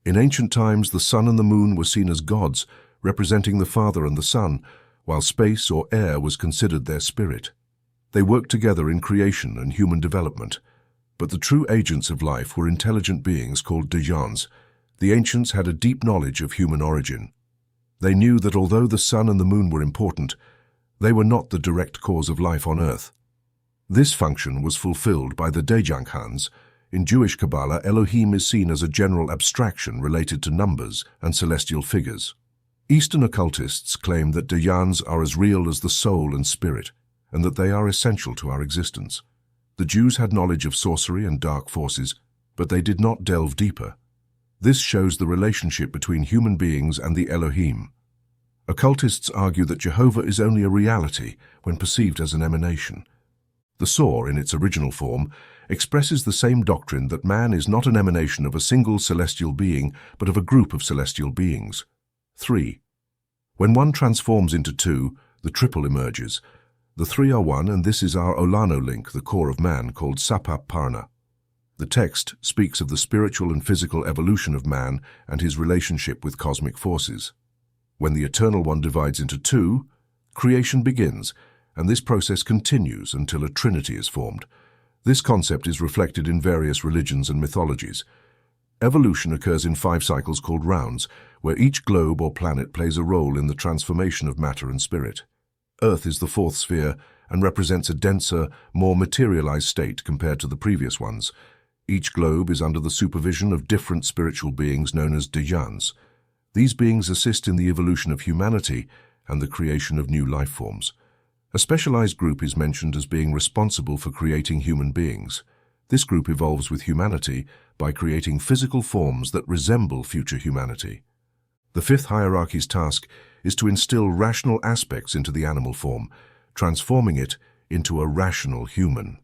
In ancient times, the sun and the moon were seen as gods, representing the Father and the Son, while space or air was considered their spirit. They worked together in creation and human development. But the true agents of life were intelligent beings called djinns. The ancients had a deep knowledge of human origin. They knew that although the sun and the moon were important, they were not the direct cause of life on earth. This function was fulfilled by the djinns. In Jewish Kabbalah, Elohim is seen as a general abstraction related to numbers and celestial figures. Eastern occultists claim that djinns are as real as the soul and spirit, and that they are essential to our existence. The Jews had knowledge of sorcery and dark forces, but they did not delve deeper. This shows the relationship between human beings and the Elohim. Occultists argue that Jehovah is only a reality when perceived as an emanation. The Soar, in its original form, expresses the same doctrine that man is not an emanation of a single celestial being, but of a group of celestial beings. 3. When one transforms into two, the triple emerges. The three are one, and this is our Olano link, the core of man, called Sapap Parna. The text speaks of the spiritual and physical evolution of man and his relationship with cosmic forces. When the Eternal One divides into two, creation begins, and this process continues until a trinity is formed. This concept is reflected in various religions and mythologies. Evolution occurs in 5 cycles called rounds, where each globe or planet plays a role in the transformation of matter and spirit. Earth is the 4th sphere and represents a denser, more materialized state compared to the previous ones. Each globe is under the supervision of different spiritual beings known as djinns. These beings assist in the evolution of humanity and the creation of new life forms. A specialized group is mentioned as being responsible for creating human beings. This group evolves with humanity by creating physical forms that resemble future humanity. The 5th hierarchy's task is to instill rational aspects into the animal form, transforming it into a rational human.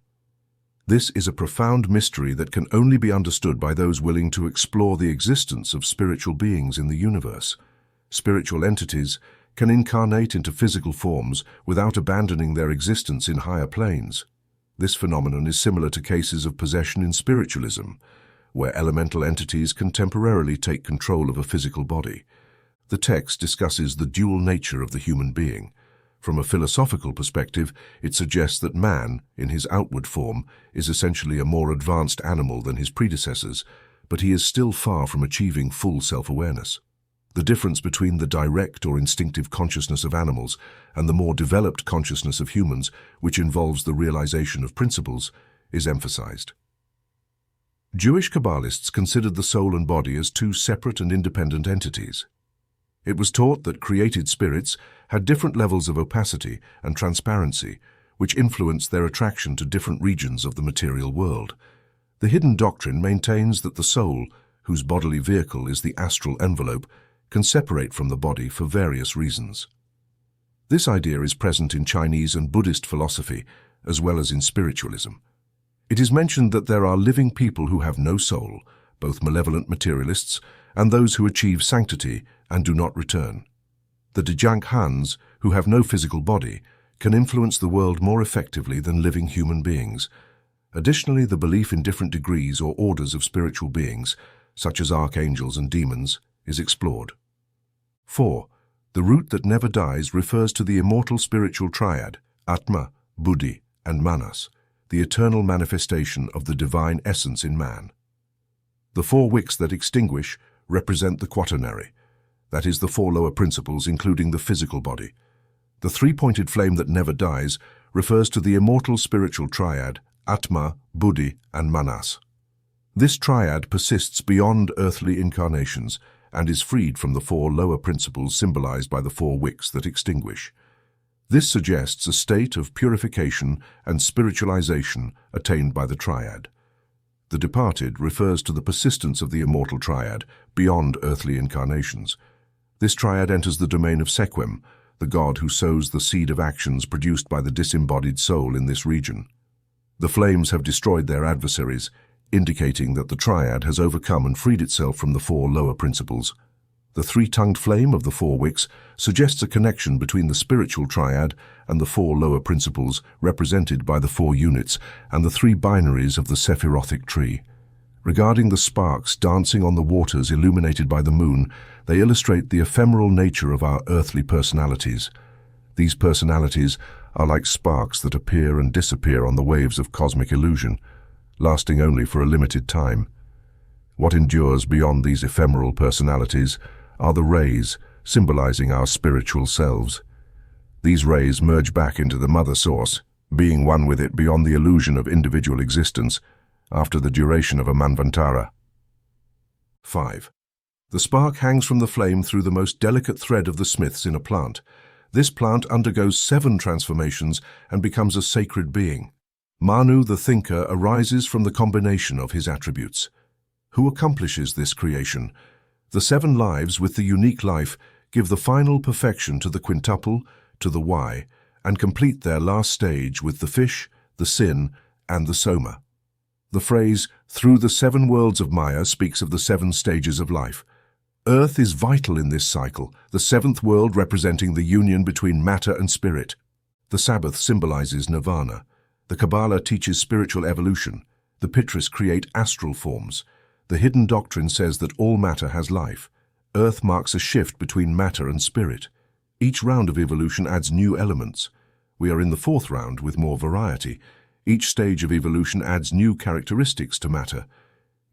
This is a profound mystery that can only be understood by those willing to explore the existence of spiritual beings in the universe. Spiritual entities can incarnate into physical forms without abandoning their existence in higher planes. This phenomenon is similar to cases of possession in spiritualism, where elemental entities can temporarily take control of a physical body. The text discusses the dual nature of the human being. From a philosophical perspective, it suggests that man, in his outward form, is essentially a more advanced animal than his predecessors, but he is still far from achieving full self-awareness. The difference between the direct or instinctive consciousness of animals and the more developed consciousness of humans, which involves the realization of principles, is emphasized. Jewish Kabbalists considered the soul and body as 2 separate and independent entities. It was taught that created spirits had different levels of opacity and transparency, which influenced their attraction to different regions of the material world. The hidden doctrine maintains that the soul, whose bodily vehicle is the astral envelope, can separate from the body for various reasons. This idea is present in Chinese and Buddhist philosophy, as well as in spiritualism. It is mentioned that there are living people who have no soul, both malevolent materialists and those who achieve sanctity and do not return. The djinns, who have no physical body, can influence the world more effectively than living human beings. Additionally, the belief in different degrees or orders of spiritual beings, such as archangels and demons, is explored. 4. The root that never dies refers to the immortal spiritual triad, Atma, Buddhi, and Manas, the eternal manifestation of the divine essence in man. The 4 wicks that extinguish represent the quaternary, that is, the 4 lower principles including the physical body. The 3-pointed flame that never dies refers to the immortal spiritual triad, Atma, Buddhi, and Manas. This triad persists beyond earthly incarnations and is freed from the 4 lower principles symbolized by the 4 wicks that extinguish. This suggests a state of purification and spiritualization attained by the triad. The departed refers to the persistence of the immortal triad beyond earthly incarnations. This triad enters the domain of Sequem, the god who sows the seed of actions produced by the disembodied soul in this region. The flames have destroyed their adversaries, indicating that the triad has overcome and freed itself from the 4 lower principles. The 3-tongued flame of the 4 wicks suggests a connection between the spiritual triad and the 4 lower principles represented by the 4 units and the 3 binaries of the Sephirothic tree. Regarding the sparks dancing on the waters illuminated by the moon, they illustrate the ephemeral nature of our earthly personalities. These personalities are like sparks that appear and disappear on the waves of cosmic illusion, lasting only for a limited time. What endures beyond these ephemeral personalities are the rays, symbolizing our spiritual selves. These rays merge back into the Mother Source, being one with it beyond the illusion of individual existence, after the duration of a manvantara. 5. The spark hangs from the flame through the most delicate thread of the smiths in a plant. This plant undergoes 7 transformations and becomes a sacred being. Manu, the thinker, arises from the combination of his attributes. Who accomplishes this creation? The 7 lives with the unique life give the final perfection to the quintuple, to the Y, and complete their last stage with the fish, the sin, and the soma. The phrase, through the 7 worlds of Maya, speaks of the 7 stages of life. Earth is vital in this cycle, the 7th world representing the union between matter and spirit. The Sabbath symbolizes nirvana. The Kabbalah teaches spiritual evolution. The Pitris create astral forms. The hidden doctrine says that all matter has life. Earth marks a shift between matter and spirit. Each round of evolution adds new elements. We are in the 4th round with more variety. Each stage of evolution adds new characteristics to matter.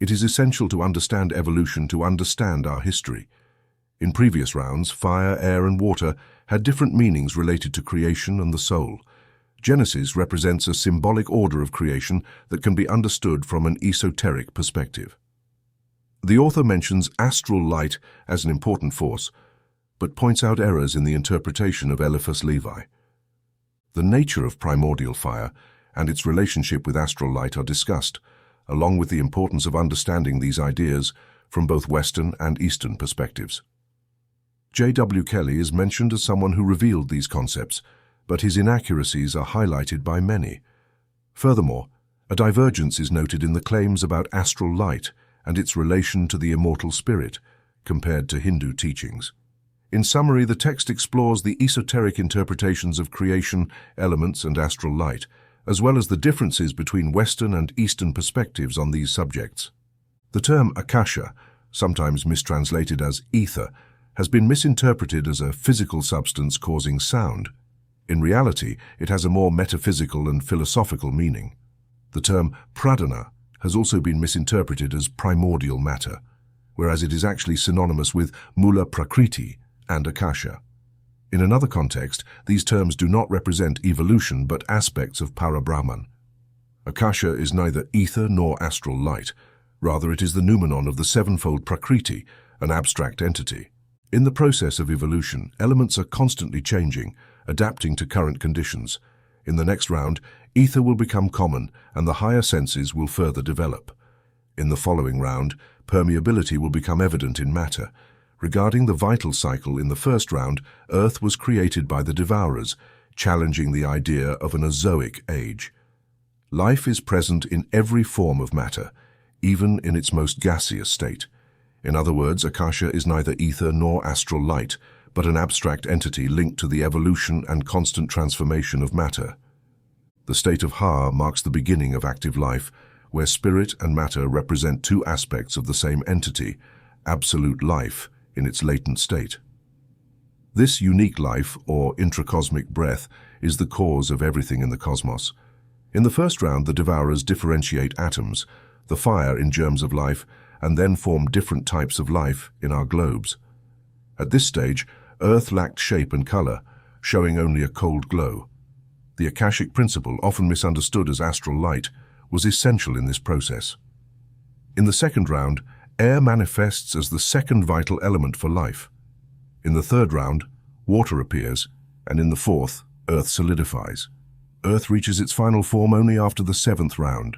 It is essential to understand evolution to understand our history. In previous rounds, fire, air, and water had different meanings related to creation and the soul. Genesis represents a symbolic order of creation that can be understood from an esoteric perspective. The author mentions astral light as an important force, but points out errors in the interpretation of Eliphas Levi. The nature of primordial fire and its relationship with astral light are discussed, along with the importance of understanding these ideas from both Western and Eastern perspectives. J.W. Kelly is mentioned as someone who revealed these concepts, but his inaccuracies are highlighted by many. Furthermore, a divergence is noted in the claims about astral light and its relation to the immortal spirit, compared to Hindu teachings. In summary, the text explores the esoteric interpretations of creation, elements, and astral light, as well as the differences between Western and Eastern perspectives on these subjects. The term akasha, sometimes mistranslated as ether, has been misinterpreted as a physical substance causing sound. In reality, it has a more metaphysical and philosophical meaning. The term pradana has also been misinterpreted as primordial matter, whereas it is actually synonymous with mula prakriti and akasha. In another context, these terms do not represent evolution but aspects of Parabrahman. Akasha is neither ether nor astral light. Rather, it is the noumenon of the 7-fold Prakriti, an abstract entity. In the process of evolution, elements are constantly changing, adapting to current conditions. In the next round, ether will become common and the higher senses will further develop. In the following round, permeability will become evident in matter. Regarding the vital cycle in the first round, Earth was created by the Devourers, challenging the idea of an azoic age. Life is present in every form of matter, even in its most gaseous state. In other words, Akasha is neither ether nor astral light, but an abstract entity linked to the evolution and constant transformation of matter. The state of Ha marks the beginning of active life, where spirit and matter represent 2 aspects of the same entity, absolute life, in its latent state. This unique life, or intracosmic breath, is the cause of everything in the cosmos. In the first round, the Devourers differentiate atoms, the fire in germs of life, and then form different types of life in our globes. At this stage, Earth lacked shape and color, showing only a cold glow. The Akashic principle, often misunderstood as astral light, was essential in this process. In the second round, air manifests as the second vital element for life. In the third round, water appears, and in the fourth, Earth solidifies. Earth reaches its final form only after the 7th round.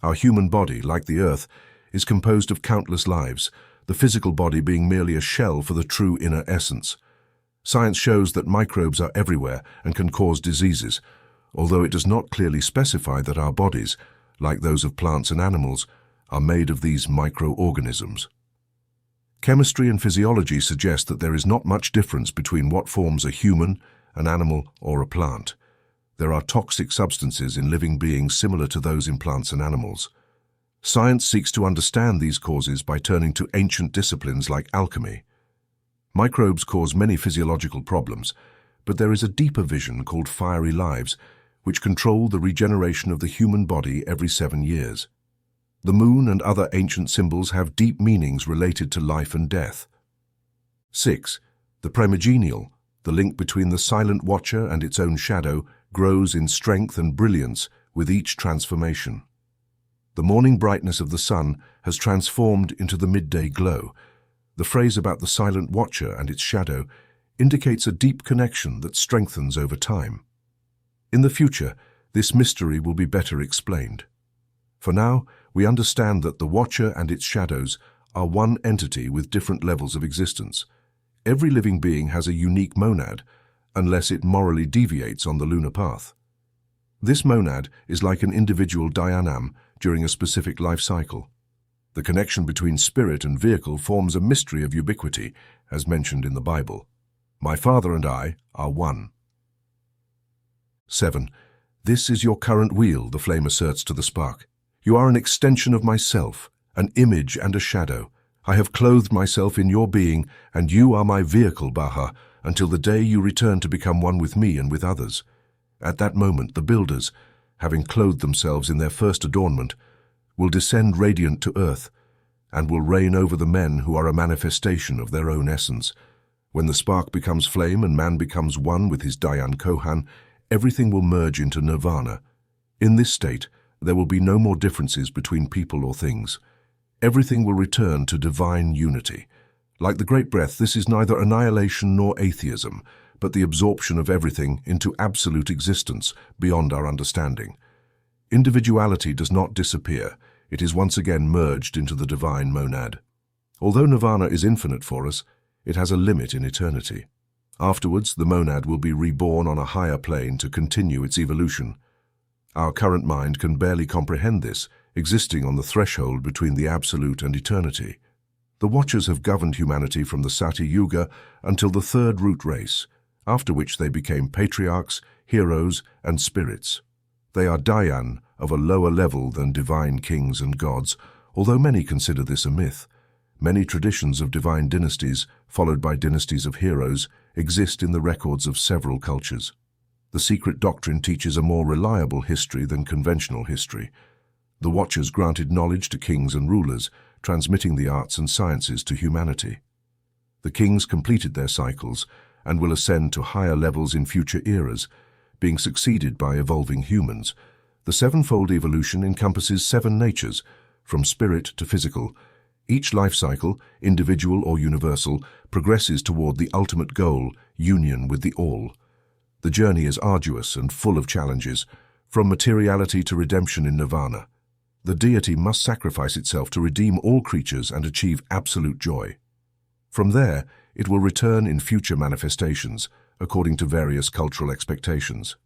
Our human body, like the Earth, is composed of countless lives, the physical body being merely a shell for the true inner essence. Science shows that microbes are everywhere and can cause diseases, although it does not clearly specify that our bodies, like those of plants and animals, are made of these microorganisms. Chemistry and physiology suggest that there is not much difference between what forms a human, an animal, or a plant. There are toxic substances in living beings similar to those in plants and animals. Science seeks to understand these causes by turning to ancient disciplines like alchemy. Microbes cause many physiological problems, but there is a deeper vision called fiery lives, which control the regeneration of the human body every 7 years. The moon and other ancient symbols have deep meanings related to life and death. 6. The primogenial, the link between the silent watcher and its own shadow, grows in strength and brilliance with each transformation. The morning brightness of the sun has transformed into the midday glow. The phrase about the silent watcher and its shadow indicates a deep connection that strengthens over time. In the future, this mystery will be better explained. For now, we understand that the watcher and its shadows are one entity with different levels of existence. Every living being has a unique monad, unless it morally deviates on the lunar path. This monad is like an individual dhyānam during a specific life cycle. The connection between spirit and vehicle forms a mystery of ubiquity, as mentioned in the Bible. My Father and I are one. 7. This is your current wheel, the flame asserts to the spark. You are an extension of myself, an image and a shadow. I have clothed myself in your being, and you are my vehicle, Baha, until the day you return to become one with me and with others. At that moment, the builders, having clothed themselves in their first adornment, will descend radiant to earth, and will reign over the men who are a manifestation of their own essence. When the spark becomes flame and man becomes one with his Dhyan Kohan, everything will merge into nirvana. In this state, there will be no more differences between people or things. Everything will return to divine unity. Like the Great Breath, this is neither annihilation nor atheism, but the absorption of everything into absolute existence beyond our understanding. Individuality does not disappear. It is once again merged into the divine monad. Although nirvana is infinite for us, it has a limit in eternity. Afterwards, the monad will be reborn on a higher plane to continue its evolution. Our current mind can barely comprehend this, existing on the threshold between the absolute and eternity. The Watchers have governed humanity from the Sati Yuga until the third root race, after which they became patriarchs, heroes, and spirits. They are Dhyan of a lower level than divine kings and gods, although many consider this a myth. Many traditions of divine dynasties, followed by dynasties of heroes, exist in the records of several cultures. The secret doctrine teaches a more reliable history than conventional history. The Watchers granted knowledge to kings and rulers, transmitting the arts and sciences to humanity. The kings completed their cycles and will ascend to higher levels in future eras, being succeeded by evolving humans. The sevenfold evolution encompasses 7 natures, from spirit to physical. Each life cycle, individual or universal, progresses toward the ultimate goal, union with the All. The journey is arduous and full of challenges, from materiality to redemption in nirvana. The deity must sacrifice itself to redeem all creatures and achieve absolute joy. From there, it will return in future manifestations, according to various cultural expectations.